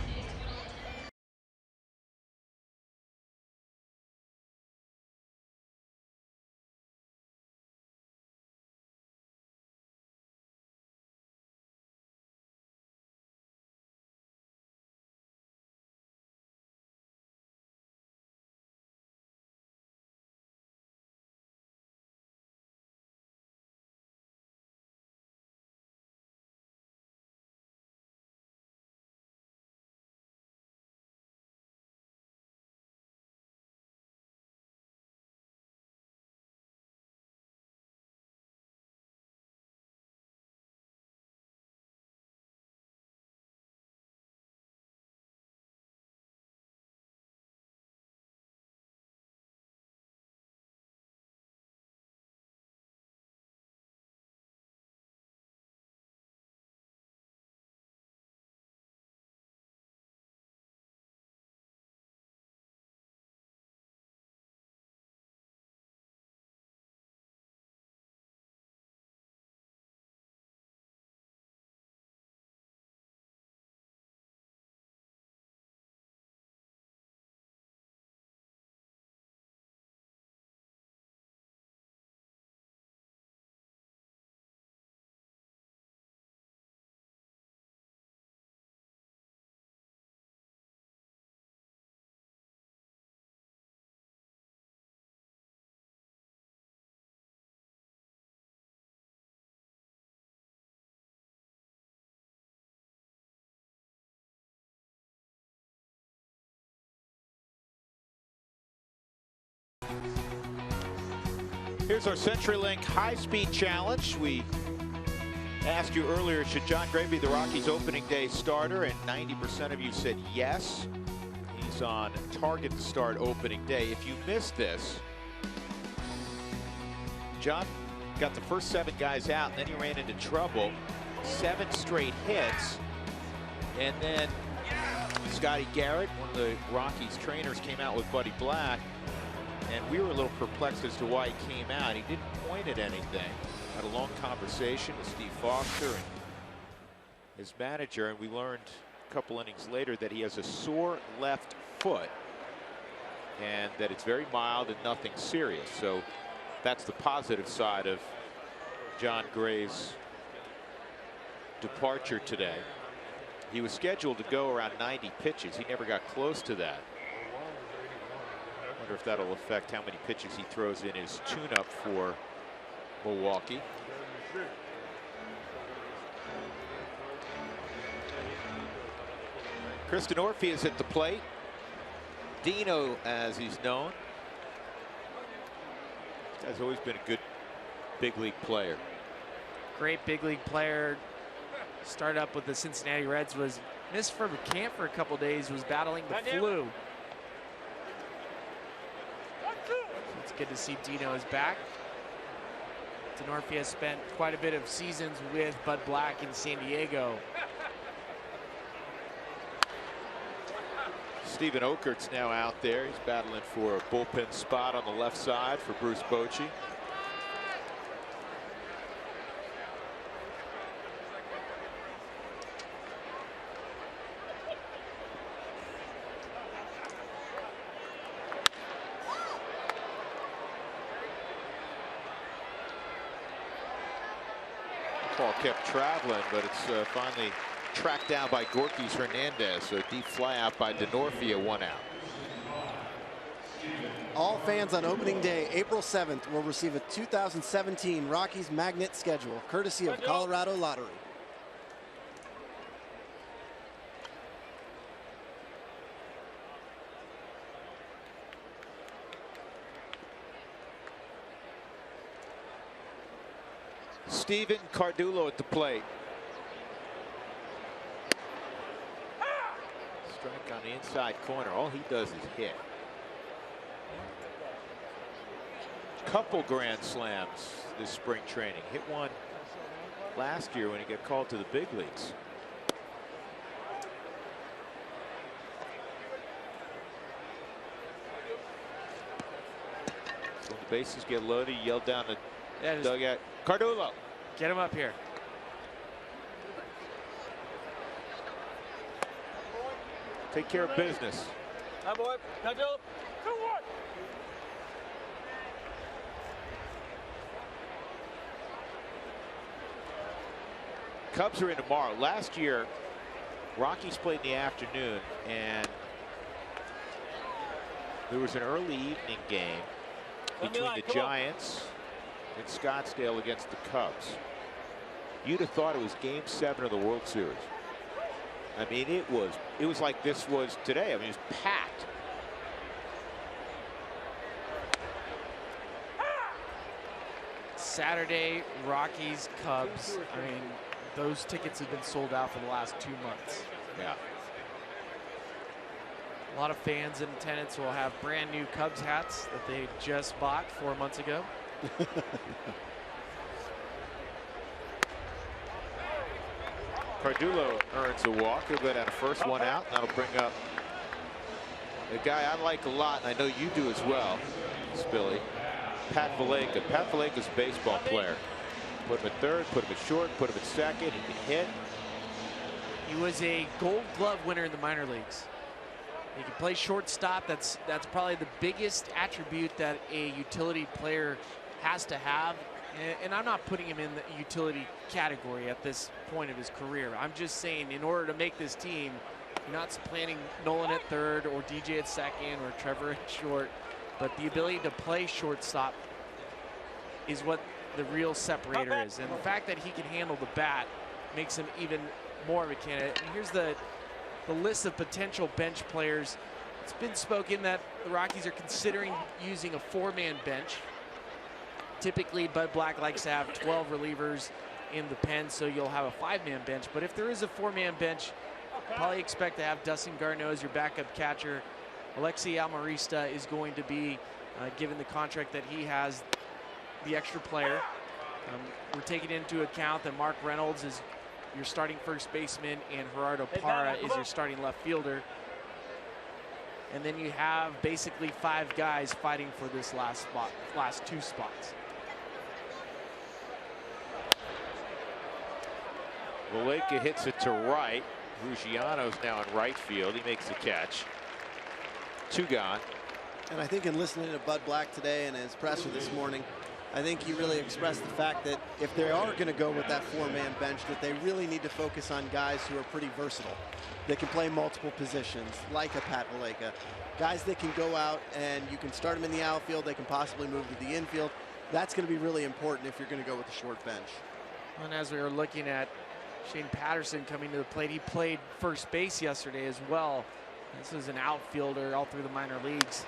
Here's our CenturyLink high-speed challenge. We asked you earlier, should Jon Gray be the Rockies' opening day starter? And 90% of you said yes. He's on target to start opening day. If you missed this, Jon got the first 7 guys out, and then he ran into trouble. 7 straight hits. And then Scotty Garrett, one of the Rockies trainers, came out with Buddy Black. And we were a little perplexed as to why he came out. He didn't point at anything. Had a long conversation with Steve Foster and his manager, and we learned a couple innings later that he has a sore left foot and that it's very mild and nothing serious. So that's the positive side of Jon Gray's departure today. He was scheduled to go around 90 pitches. He never got close to that. Wonder if that'll affect how many pitches he throws in his tune-up for Milwaukee. Chris Denorfia is at the plate. Dino, as he's known. This guy's always been a good big league player. Great big league player. Started up with the Cincinnati Reds, was missed from camp for a couple days, was battling the flu. It's good to see Dino is back. Denorfia spent quite a bit of seasons with Bud Black in San Diego. Steven Okert's now out there. He's battling for a bullpen spot on the left side for Bruce Bochy. Ball kept traveling, but it's finally tracked down by Gorkys Hernandez. So a deep fly out by Denorfia, 1 out. All fans on opening day, April 7th, will receive a 2017 Rockies Magnet schedule, courtesy of Colorado Lottery. Steven Cardullo at the plate. Strike on the inside corner. All he does is hit. Couple grand slams this spring training. Hit one last year when he got called to the big leagues. So when the bases get loaded, yell down the dugout. Cardullo. Get him up here. Take care of business. Hi, boy. Cardullo. 2-1. Cubs are in tomorrow. Last year, Rockies played in the afternoon, and there was an early evening game between the Giants in Scottsdale against the Cubs. You'd have thought it was Game 7 of the World Series. I mean, it was like this was today. I mean, it was packed. Saturday, Rockies, Cubs. I mean, those tickets have been sold out for the last 2 months. Yeah. A lot of fans in attendance will have brand new Cubs hats that they just bought 4 months ago. Cardullo earns a walk. He'll go down to first, 1 out. That'll bring up a guy I like a lot, and I know you do as well, Spilly. Pat Valaika. Pat Valaika's a baseball player. Put him at third, put him at short, put him at second. He can hit. He was a Gold Glove winner in the minor leagues. He can play shortstop. That's probably the biggest attribute that a utility player has to have. And I'm not putting him in the utility category at this point of his career. I'm just saying, in order to make this team, you're not supplanting Nolan at third or DJ at second or Trevor at short, but the ability to play shortstop is what the real separator is. And the fact that he can handle the bat makes him even more of a candidate. And here's the list of potential bench players. It's been spoken that the Rockies are considering using a 4-man bench. Typically, Bud Black likes to have 12 relievers in the pen, so you'll have a 5-man bench. But if there is a 4-man bench, probably expect to have Dustin Garneau as your backup catcher. Alexi Almarista is going to be, given the contract that he has, the extra player. We're taking into account that Mark Reynolds is your starting first baseman and Gerardo Parra is your starting left fielder. And then you have basically 5 guys fighting for this last 2 spots. Maleka hits it to right. Ruggiano's now in right field. He makes the catch. 2 gone. And I think in listening to Bud Black today and his presser this morning, I think he really expressed the fact that if they are going to go with that 4-man bench, that they really need to focus on guys who are pretty versatile. They can play multiple positions, like a Pat Maleka. Guys that can go out and you can start them in the outfield, they can possibly move to the infield. That's going to be really important if you're going to go with a short bench. And as we were looking at Shane Patterson coming to the plate, he played first base yesterday as well. This is an outfielder all through the minor leagues.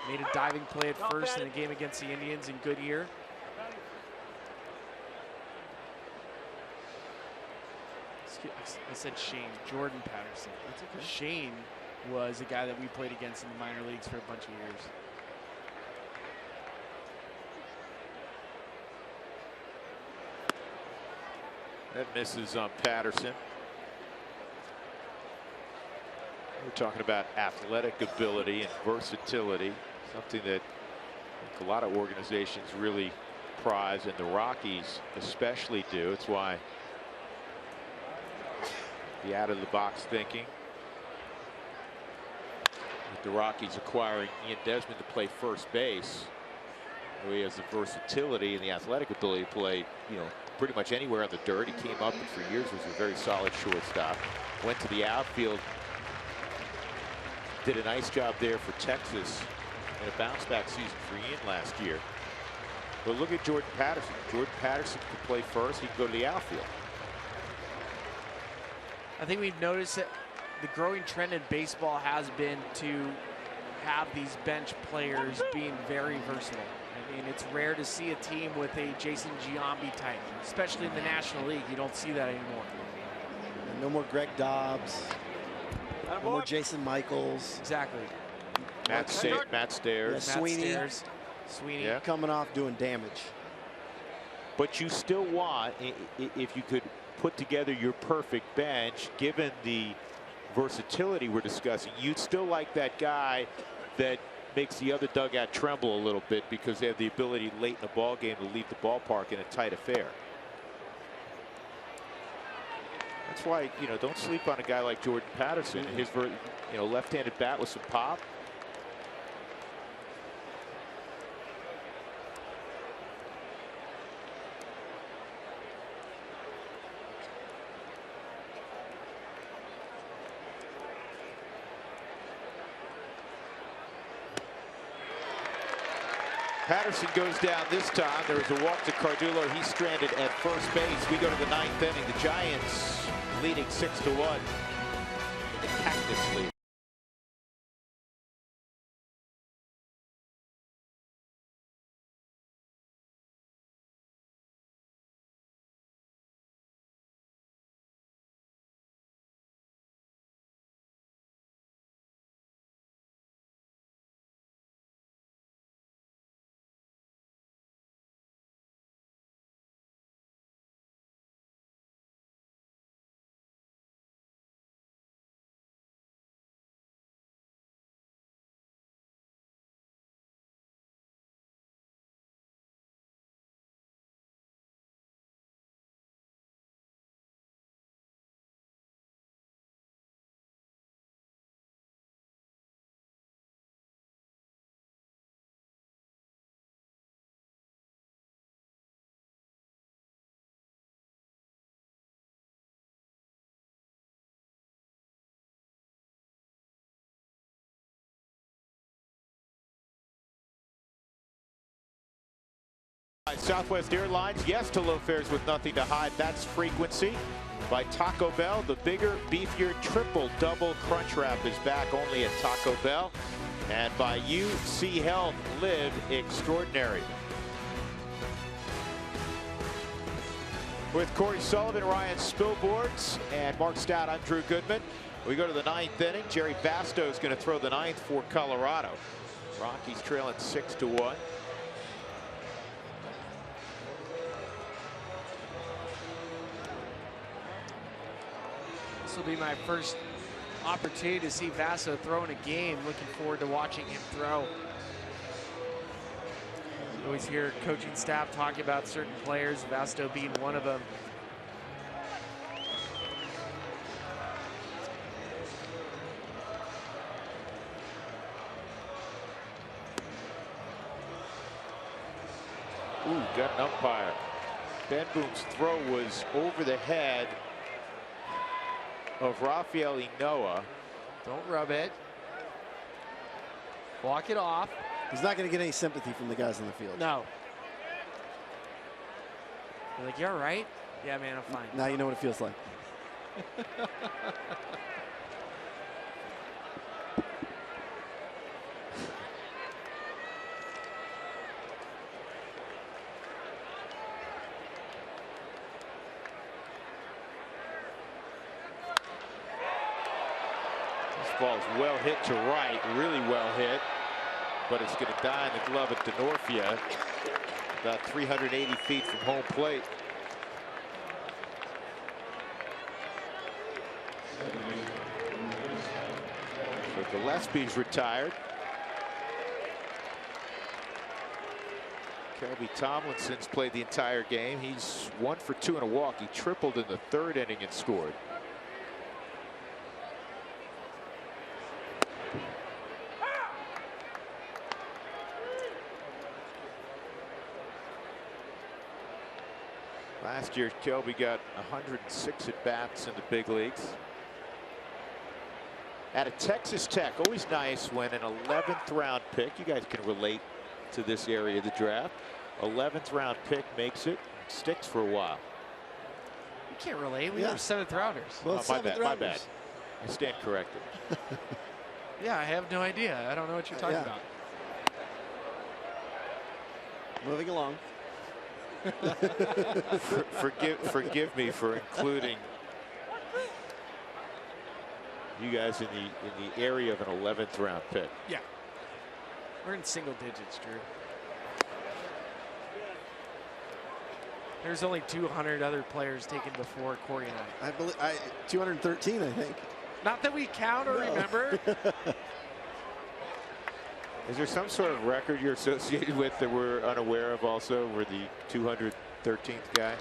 Made a diving play at first in the game against the Indians in Goodyear. I said Shane, Jordan Patterson. That's okay. Shane was a guy that we played against in the minor leagues for a bunch of years. That misses on Patterson. We're talking about athletic ability and versatility, something that I think a lot of organizations really prize, and the Rockies especially do. It's why the out-of-the-box thinking. With the Rockies acquiring Ian Desmond to play first base, he has the versatility and the athletic ability to play, pretty much anywhere on the dirt. He came up and for years was a very solid shortstop. Went to the outfield. Did a nice job there for Texas in a bounce-back season for Ian last year. But look at Jordan Patterson. Jordan Patterson can play first. He can go to the outfield. I think we've noticed that the growing trend in baseball has been to have these bench players being very versatile. I mean, it's rare to see a team with a Jason Giambi type, especially in the National League. You don't see that anymore. No more Greg Dobbs. No more Jason Michaels. Exactly. Matt Stairs. Yeah, Sweeney coming off doing damage. But you still want, if you could put together your perfect bench, given the versatility we're discussing, you'd still like that guy that makes the other dugout tremble a little bit because they have the ability late in the ball game to leave the ballpark in a tight affair. That's why, don't sleep on a guy like Jordan Patterson. His, left-handed bat with some pop. Patterson goes down this time. There was a walk to Cardullo. He's stranded at first base. We go to the 9th inning. The Giants leading 6-1 in the Cactus League. Southwest Airlines, yes to low fares with nothing to hide. That's Frequency. By Taco Bell, the bigger, beefier, triple double crunch wrap is back only at Taco Bell. And by UC Health, live extraordinary. With Corey Sullivan, Ryan Spilbords, and Mark Stout, I'm Drew Goodman. We go to the 9th inning. Jerry Basto is going to throw the 9th for Colorado. Rockies trailing 6-1. This will be my first opportunity to see Basto throw in a game. Looking forward to watching him throw. You always hear coaching staff talking about certain players, Basto being one of them. Ooh, got an umpire. Ben Boone's throw was over the head of Rafael Inoa. Don't rub it. Walk it off. He's not going to get any sympathy from the guys in the field. No. You're like, you all right? Yeah, man, I'm fine. Now you know what it feels like. This ball's well hit to right, really well hit. But it's going to die in the glove of Denorfia, about 380 feet from home plate. So Gillespie's retired. Kelby Tomlinson's played the entire game. He's 1 for 2 in a walk. He tripled in the 3rd inning and scored. Last year, Kelby got 106 at-bats in the big leagues. At a Texas Tech, always nice when an 11th round pick, you guys can relate to this area of the draft, 11th round pick makes it, sticks for a while. You can't relate. We were 7th rounders. Well, my bad. I stand corrected. Yeah, I have no idea. I don't know what you're talking about. Moving along. Forgive me for including you guys in the area of an 11th round pick. Yeah. We're in single digits, Drew. There's only 200 other players taken before Corey and I. I believe 213, I think. Not that we count or remember. Is there some sort of record you're associated with that we're unaware of also? We're the 213th guy?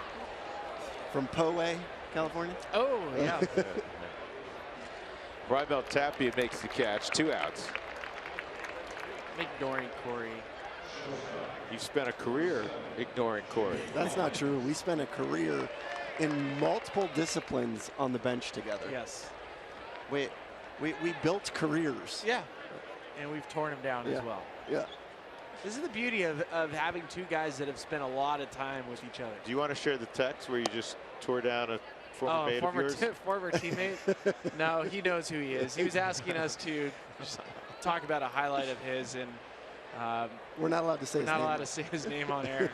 From Poway, California? Oh, yeah. Raimel Tapia makes the catch. 2 outs. I'm ignoring Corey. You've spent a career ignoring Corey. That's not true. We spent a career in multiple disciplines on the bench together. Yes. We built careers. Yeah. And we've torn him down as well. Yeah. This is the beauty of having 2 guys that have spent a lot of time with each other. Do you want to share the text where you just tore down a former mate of yours? Former teammate? No, he knows who he is. He was asking us to just talk about a highlight of his, and we're not allowed to say his name. Not allowed to say his name on air.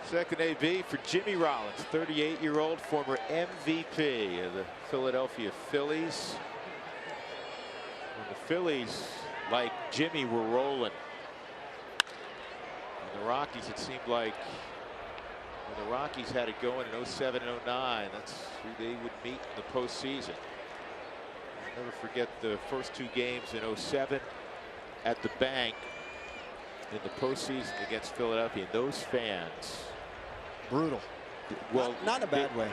Second AB for Jimmy Rollins, 38-year-old former MVP of the Philadelphia Phillies. When the Phillies, like Jimmy, were rolling. And the Rockies, it seemed like when the Rockies had it going in 07 and 09, that's who they would meet in the postseason. I'll never forget the first 2 games in 07 at the bank in the postseason against Philadelphia. And those fans. Brutal. Well, not in a bad way.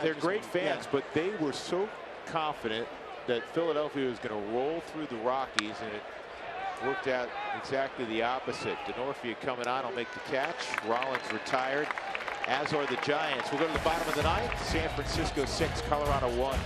They're great fans, but they were so confident that Philadelphia was going to roll through the Rockies, and it worked out exactly the opposite. Denorfia coming on will make the catch. Rollins retired, as are the Giants. We'll go to the bottom of the 9th. San Francisco 6, Colorado 1.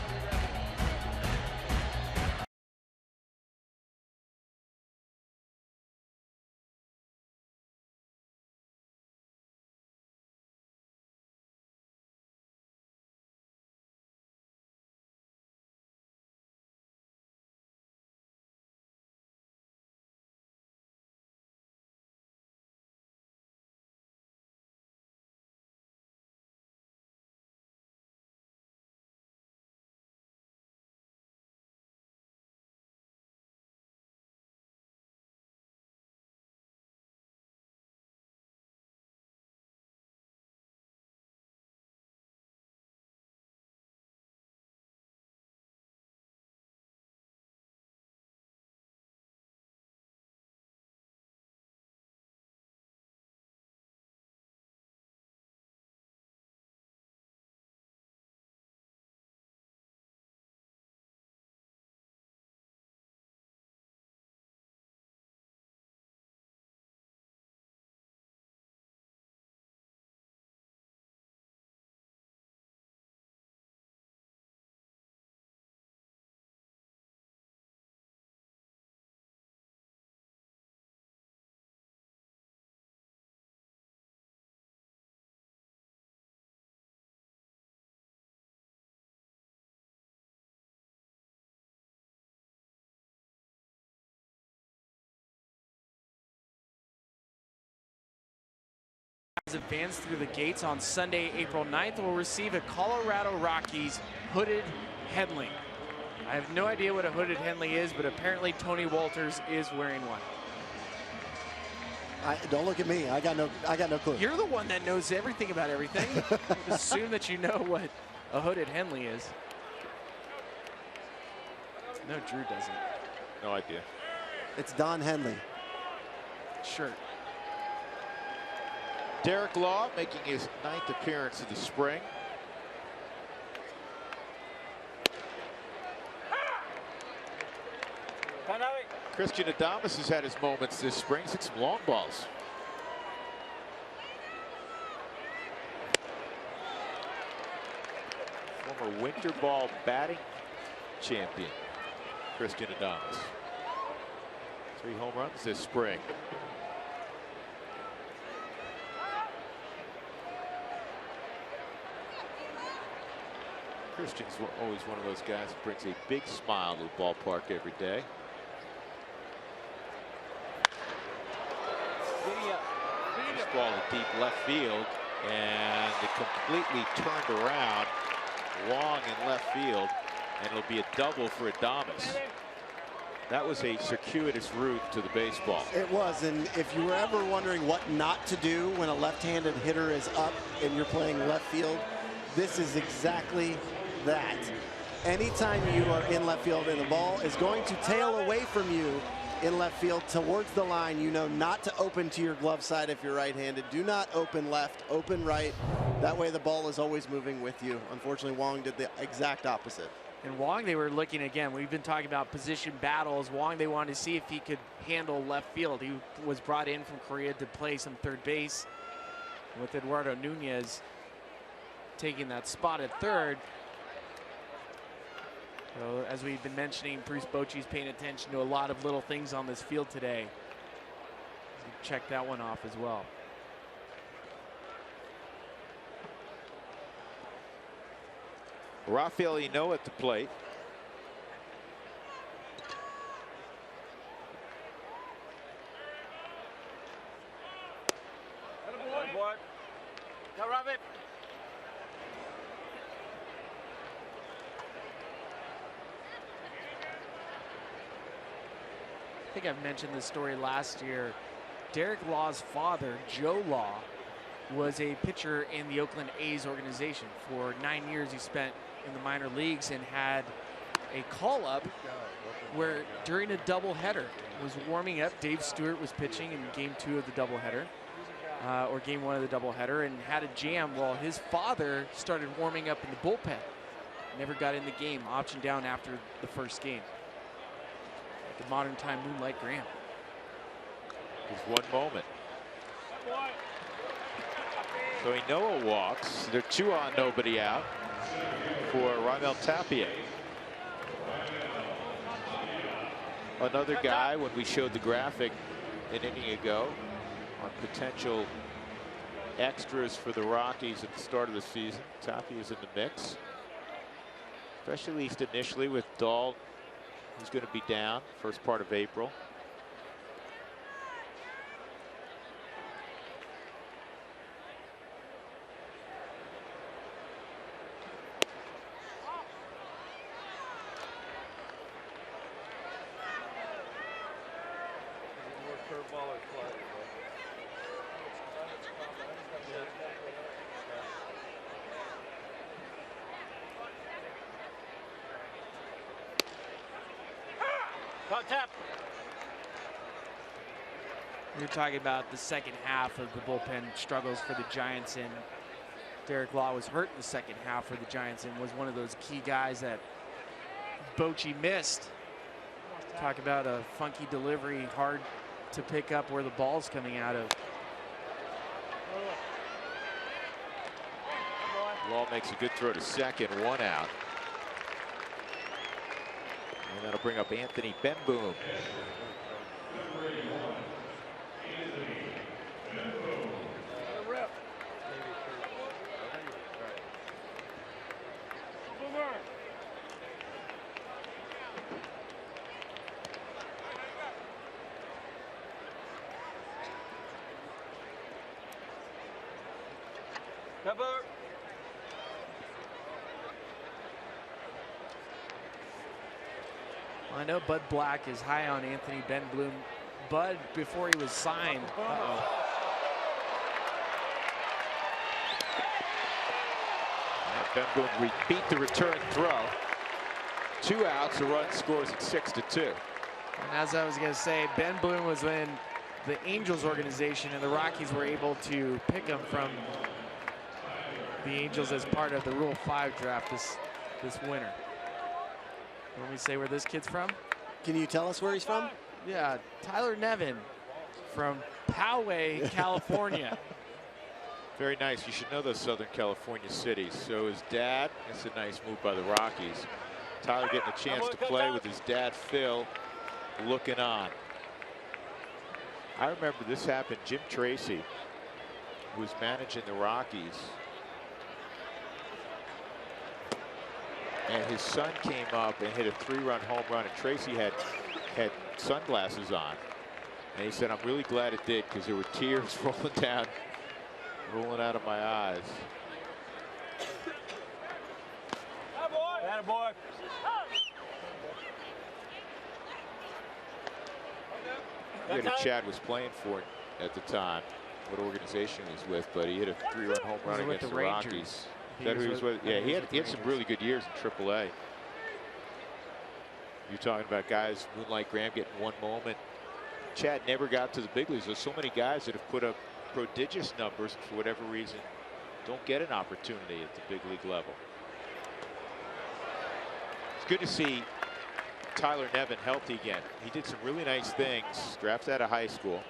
advance through the gates on Sunday, April 9th, will receive a Colorado Rockies hooded Henley. I have no idea what a hooded Henley is, but apparently Tony Walters is wearing one. Don't look at me. I got no clue. You're the one that knows everything about everything. Assume that you know what a hooded Henley is. No, Drew doesn't. No idea. It's Don Henley. Shirt. Derek Law making his 9th appearance of the spring. Christian Adames has had his moments this spring. Hit some long balls. Former winter ball batting champion, Christian Adames. 3 home runs this spring. Christian's always one of those guys who brings a big smile to the ballpark every day. This ball to deep left field, and it completely turned around. Wong in left field, and it'll be a double for Adames. That was a circuitous route to the baseball. It was, and if you were ever wondering what not to do when a left-handed hitter is up and you're playing left field, this is exactly that. Anytime you are in left field and the ball is going to tail away from you in left field towards the line, you know not to open to your glove side if you're right-handed. Do not open left, open right. That way the ball is always moving with you. Unfortunately, Wong did the exact opposite. And Wong, they were looking again. We've been talking about position battles. Wong, they wanted to see if he could handle left field. He was brought in from Korea to play some third base with Eduardo Nunez taking that spot at third. So as we've been mentioning, Bruce Bochy's paying attention to a lot of little things on this field today. Check that one off as well. Rafael Ino at the plate. Go, Robert. I think I've mentioned this story last year. Derek Law's father, Joe Law, was a pitcher in the Oakland A's organization. For 9 years he spent in the minor leagues and had a call-up where during a doubleheader was warming up. Dave Stewart was pitching in game 2 of the doubleheader, or game 1 of the doubleheader, and had a jam while his father started warming up in the bullpen. Never got in the game, optioned down after the first game. Like a modern time Moonlight Graham. Just one moment. So Inoa walks. There are 2 on, nobody out for Raimel Tapia. Another guy, when we showed the graphic an inning ago on potential extras for the Rockies at the start of the season, Tapia's in the mix. Especially, at least initially, with Dahl, who's going to be down first part of April. Tap. You're talking about the second half of the bullpen struggles for the Giants, and Derek Law was hurt in the second half for the Giants and was one of those key guys that Bochy missed. Talk about a funky delivery, hard to pick up where the ball's coming out of. Law makes a good throw to second, 1 out. And that'll bring up Anthony Benboom. Cover. Well, I know Bud Black is high on Anthony Ben Bloom. Bud, before he was signed. Ben Bloom repeat the return throw. 2 outs, the run scores at 6-2. And as I was going to say, Ben Bloom was in the Angels organization, and the Rockies were able to pick him from the Angels as part of the Rule 5 draft this winter. Let me say where this kid's from. Can you tell us where he's from? Yeah, Tyler Nevin from Poway, California. Very nice. You should know those Southern California cities. So his dad, it's a nice move by the Rockies. Tyler getting a chance to play with his dad, Phil, looking on. I remember this happened. Jim Tracy was managing the Rockies. And his son came up and hit a 3-run home run, and Tracy had sunglasses on. And he said, I'm really glad it did, because there were tears rolling out of my eyes. Attaboy. I forget who Chad was playing for at the time, what organization he was with, but he hit a 3-run home run against the Rockies. Is that who he was with? Yeah, he had some really good years in AAA. You're talking about guys, Moonlight Graham getting one moment. Chad never got to the big leagues. There's so many guys that have put up prodigious numbers and for whatever reason don't get an opportunity at the big league level. It's good to see Tyler Nevin healthy again. He did some really nice things, drafted out of high school.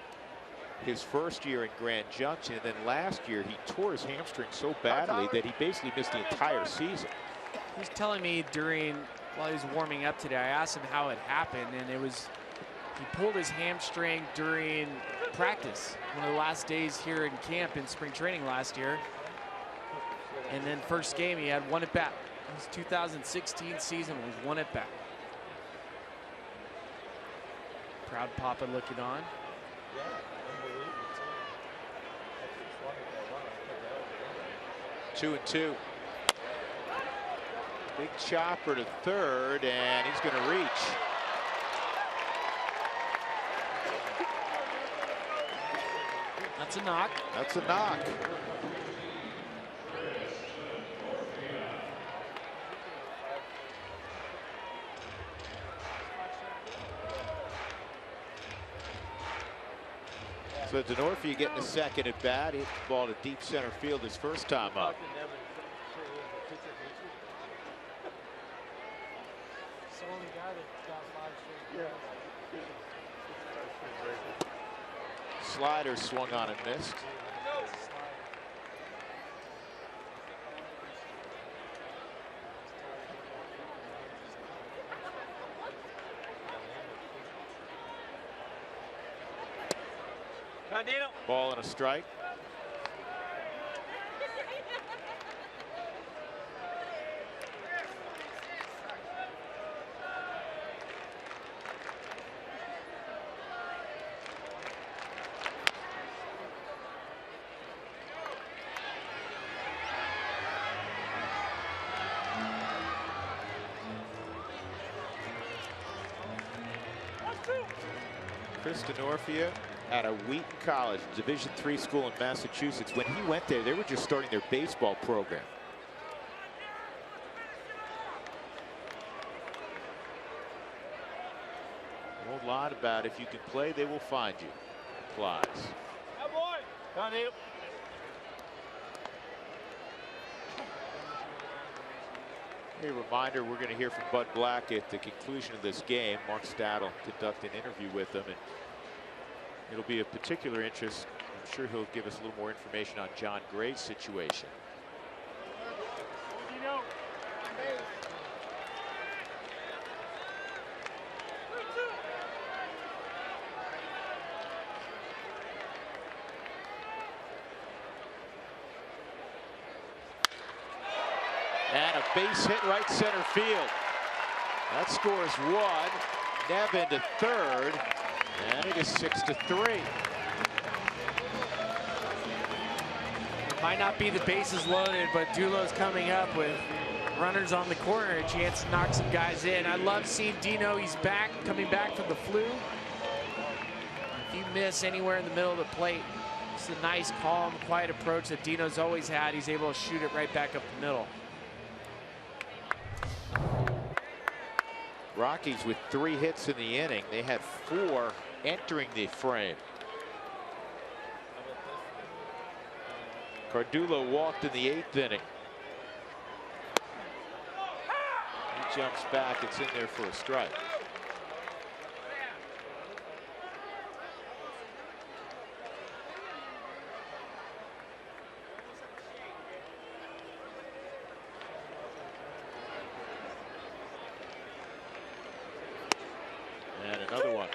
His first year in Grand Junction, and then last year he tore his hamstring so badly that he basically missed the entire season. He was telling me while he was warming up today, I asked him how it happened, and it was he pulled his hamstring during practice, one of the last days here in camp in spring training last year. And then first game he had 1 at bat. His 2016 season was 1 at bat. Proud Papa looking on. 2-2. Big chopper to third, and he's going to reach. That's a knock. That's a knock. So Denorfia getting a second at bat. Hit the ball to deep center field his first time up. Slider swung on and missed. Ball and a strike. Chris Denorfia out of Wheaton College, Division III school in Massachusetts. When he went there, they were just starting their baseball program. The old line about if you can play, they will find you applies. A reminder, we're going to hear from Bud Black at the conclusion of this game. Mark Stad will conduct an interview with him, and it'll be of particular interest. I'm sure he'll give us a little more information on Jon Gray's situation. And a base hit right center field. That scores 1. Nevin to third, and it is 6-3. Might not be the bases loaded, but Dulo's coming up with runners on the corner, a chance to knock some guys in. I love seeing Dino. He's back, coming back from the flu. If you miss anywhere in the middle of the plate, it's a nice, calm, quiet approach that Dino's always had. He's able to shoot it right back up the middle. Rockies with 3 hits in the inning. They had 4 entering the frame. Cardullo walked in the 8th inning. He jumps back. It's in there for a strike. And another one.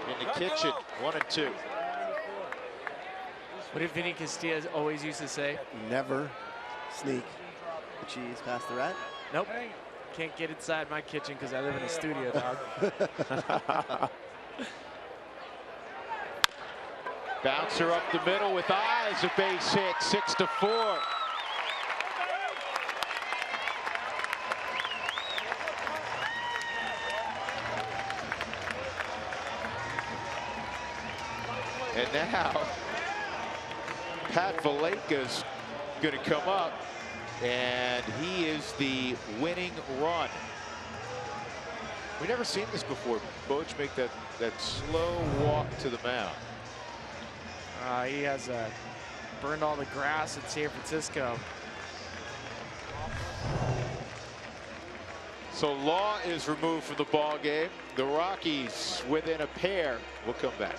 In the kitchen, 1-2. What did Vinny Castilla always used to say? Never sneak the cheese past the rat. Nope. Can't get inside my kitchen because I live in a studio, dog. Bouncer up the middle with eyes, a base hit, 6-4. And now, Pat Valleca's going to come up, and he is the winning run. We've never seen this before. Boch make that slow walk to the mound. He has burned all the grass in San Francisco. So Law is removed from the ball game. The Rockies within a pair. We'll come back.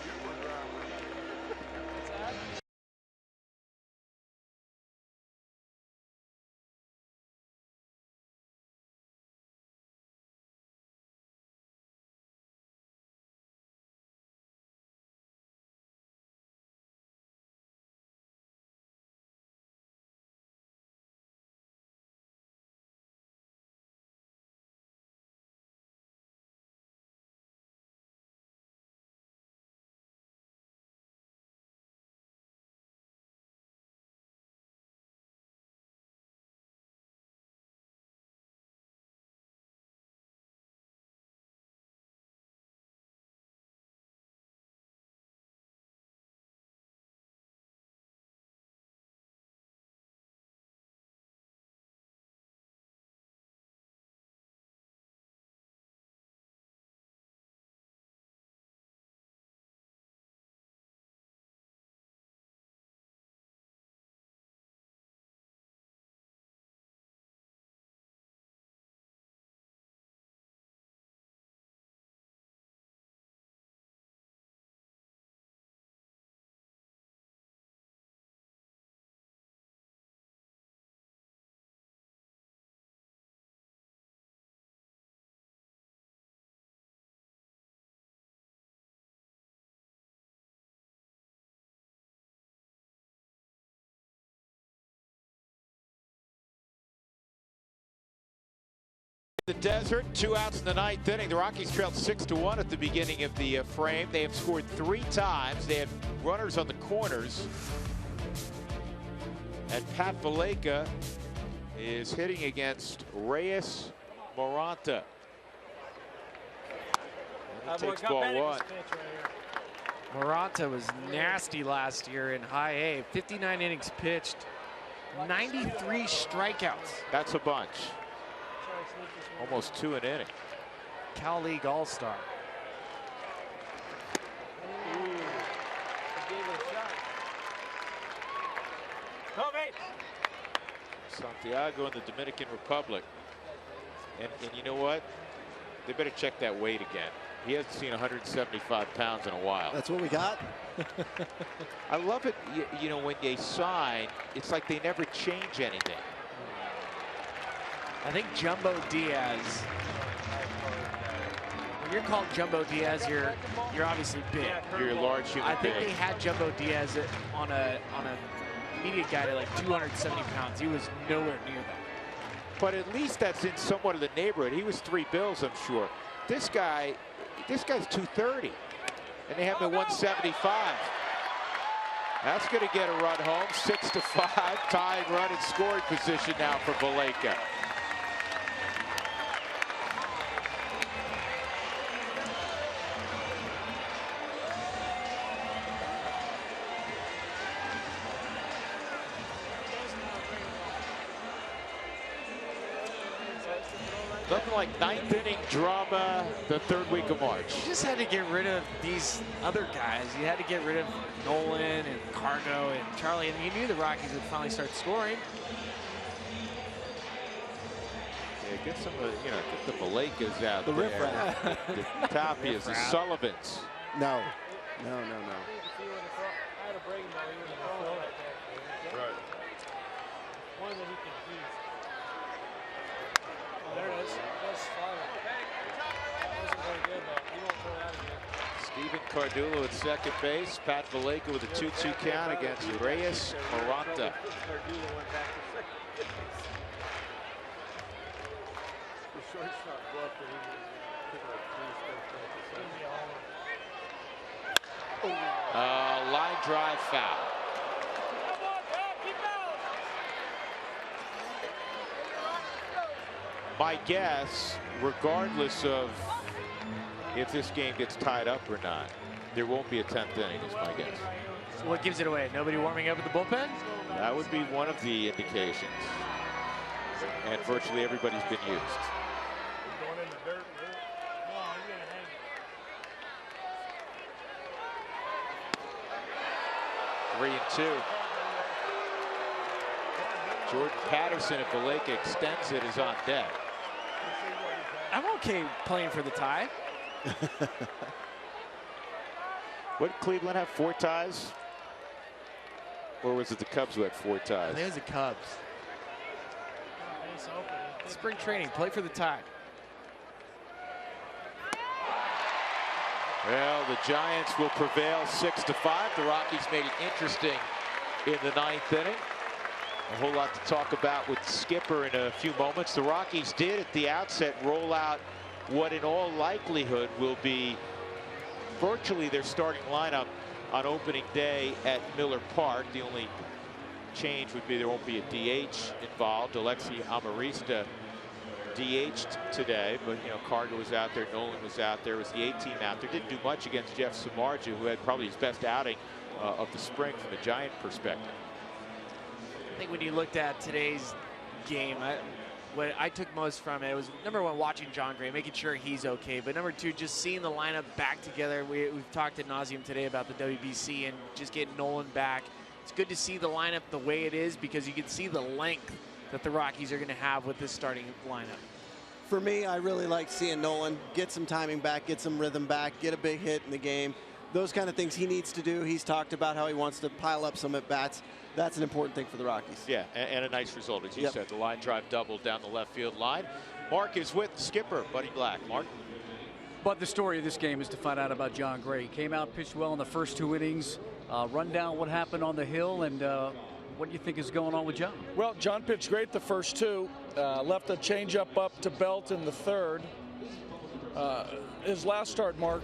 The desert, 2 outs in the 9th inning. The Rockies trailed 6-1 at the beginning of the frame. They have scored 3 times. They had runners on the corners. And Pat Valleca is hitting against Reyes Moranta. And he takes ball 1. Moranta was nasty last year in high A. 59 innings pitched, 93 strikeouts. That's a bunch. Almost 2 an inning. Cal League All-Star. Santiago in the Dominican Republic. And you know what? They better check that weight again. He hasn't seen 175 pounds in a while. That's what we got. I love it. You know, when they sign, it's like they never change anything. I think Jumbo Diaz. When you're called Jumbo Diaz, you're obviously big. You're a large human I think being. they had Jumbo Diaz on a media guide at like 270 pounds. He was nowhere near that. But at least that's in somewhat of the neighborhood. He was $3 bills, I'm sure. This guy's 230, and they have him at 175. That's going to get a run home. 6-5, tying run in scoring position now for Valaika. Nothing like ninth inning drama the third week of March. You just had to get rid of these other guys. You had to get rid of Nolan and Cargo and Charlie, and you knew the Rockies would finally start scoring. Yeah, get some of the, get the Valaikas out The there. riffraff. The Tapias, the Sullivans. No. There it is. Stephen Cardullo at second base. Pat Valaika with a 2-2 count against Reyes Moranta. Line drive foul. My guess, regardless of if this game gets tied up or not, there won't be a 10th inning, is my guess. So what gives it away? Nobody warming up at the bullpen? That would be one of the indications. And virtually everybody's been used. 3-2. Jordan Patterson, if Valaika extends it, is on deck. I'm okay playing for the tie. What did Cleveland have, 4 ties? Or was it the Cubs who had 4 I ties? think it was the Cubs. Spring training, play for the tie. Well, the Giants will prevail 6-5. The Rockies made it interesting in the 9th inning. A whole lot to talk about with Skipper in a few moments. The Rockies did at the outset roll out what in all likelihood will be virtually their starting lineup on opening day at Miller Park. The only change would be there won't be a DH involved. Alexi Amarista DH'd today, but Cargo was out there, Nolan was out there, was the A-team out there. Didn't do much against Jeff Samardzija, who had probably his best outing of the spring from a Giant perspective. I think when you looked at today's game, what I took most from it was, number one, watching Jon Gray, making sure he's okay, but number two, just seeing the lineup back together. We've talked ad nauseum today about the WBC and just getting Nolan back. It's good to see the lineup the way it is because you can see the length that the Rockies are going to have with this starting lineup. For me, I really like seeing Nolan get some timing back, get some rhythm back, get a big hit in the game. Those kind of things he needs to do. He's talked about how he wants to pile up some at-bats. That's an important thing for the Rockies. Yeah, and a nice result, as you said. The line drive double down the left field line. Mark is with Skipper, Buddy Black. Mark? But the story of this game is to find out about Jon Gray. He came out, pitched well in the first 2 innings. Run down what happened on the hill, and what do you think is going on with Jon? Well, Jon pitched great the first 2. Left a changeup up to Belt in the 3rd. His last start, Mark,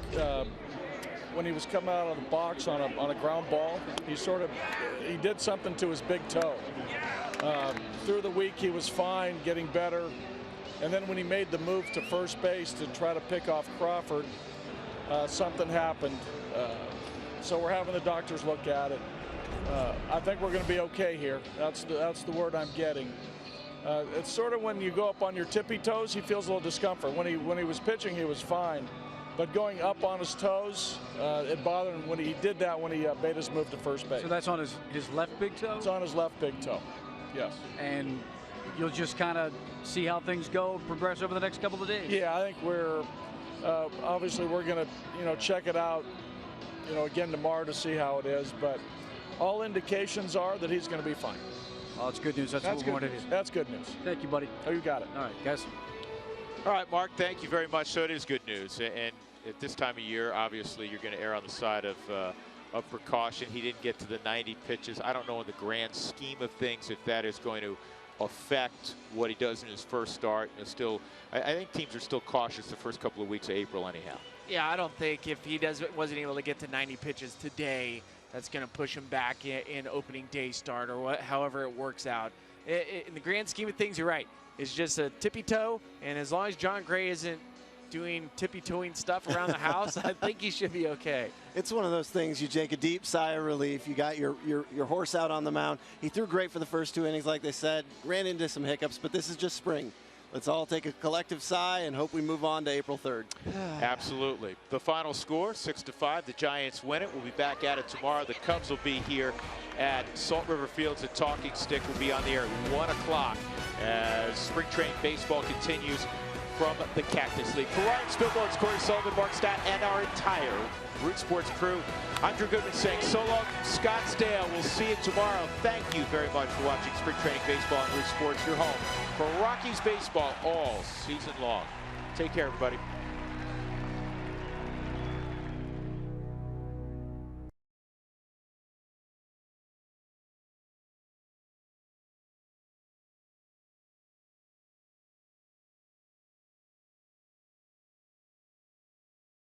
when he was coming out of the box on a ground ball, he did something to his big toe. Through the week, he was fine, getting better. And then when he made the move to first base to try to pick off Crawford, something happened. So we're having the doctors look at it. I think we're going to be okay here. That's the word I'm getting. It's sort of when you go up on your tippy toes, he feels a little discomfort. When he was pitching, he was fine. But going up on his toes, it bothered him when he did that when he made his move to first base. So that's on his left big toe? It's on his left big toe, yes. And you'll just kind of see how things go, progress over the next couple of days. Yeah, I think Obviously, we're going to, check it out, again tomorrow to see how it is. But all indications are that he's going to be fine. Oh, it's good news. That's what we wanted to hear. That's good news. Thank you, buddy. Oh, you got it. All right, guys. All right, Mark, thank you very much. So it is good news. And at this time of year, obviously, you're going to err on the side of precaution. He didn't get to the 90 pitches. I don't know in the grand scheme of things if that is going to affect what he does in his first start. Still, I think teams are still cautious the first couple of weeks of April anyhow. Yeah, I don't think if he wasn't able to get to 90 pitches today, that's going to push him back in opening day start or however it works out. In the grand scheme of things, you're right. It's just a tippy toe, and as long as Jon Gray isn't doing tippy-toeing stuff around the house, I think he should be okay. It's one of those things you take a deep sigh of relief. You got your horse out on the mound. He threw great for the first 2 innings, like they said. Ran into some hiccups, but this is just spring. Let's all take a collective sigh and hope we move on to April 3rd. Absolutely. The final score, 6-5. The Giants win it. We'll be back at it tomorrow. The Cubs will be here at Salt River Fields. The Talking Stick will be on the air at 1 o'clock as spring training baseball continues from the Cactus League. For Ryan Spilbo, it's Corey Sullivan, Mark Stott, and our entire Root Sports crew. I'm Drew Goodman saying so long from Scottsdale. We'll see you tomorrow. Thank you very much for watching Spring Training Baseball on Root Sports, your home for Rockies baseball all season long. Take care, everybody.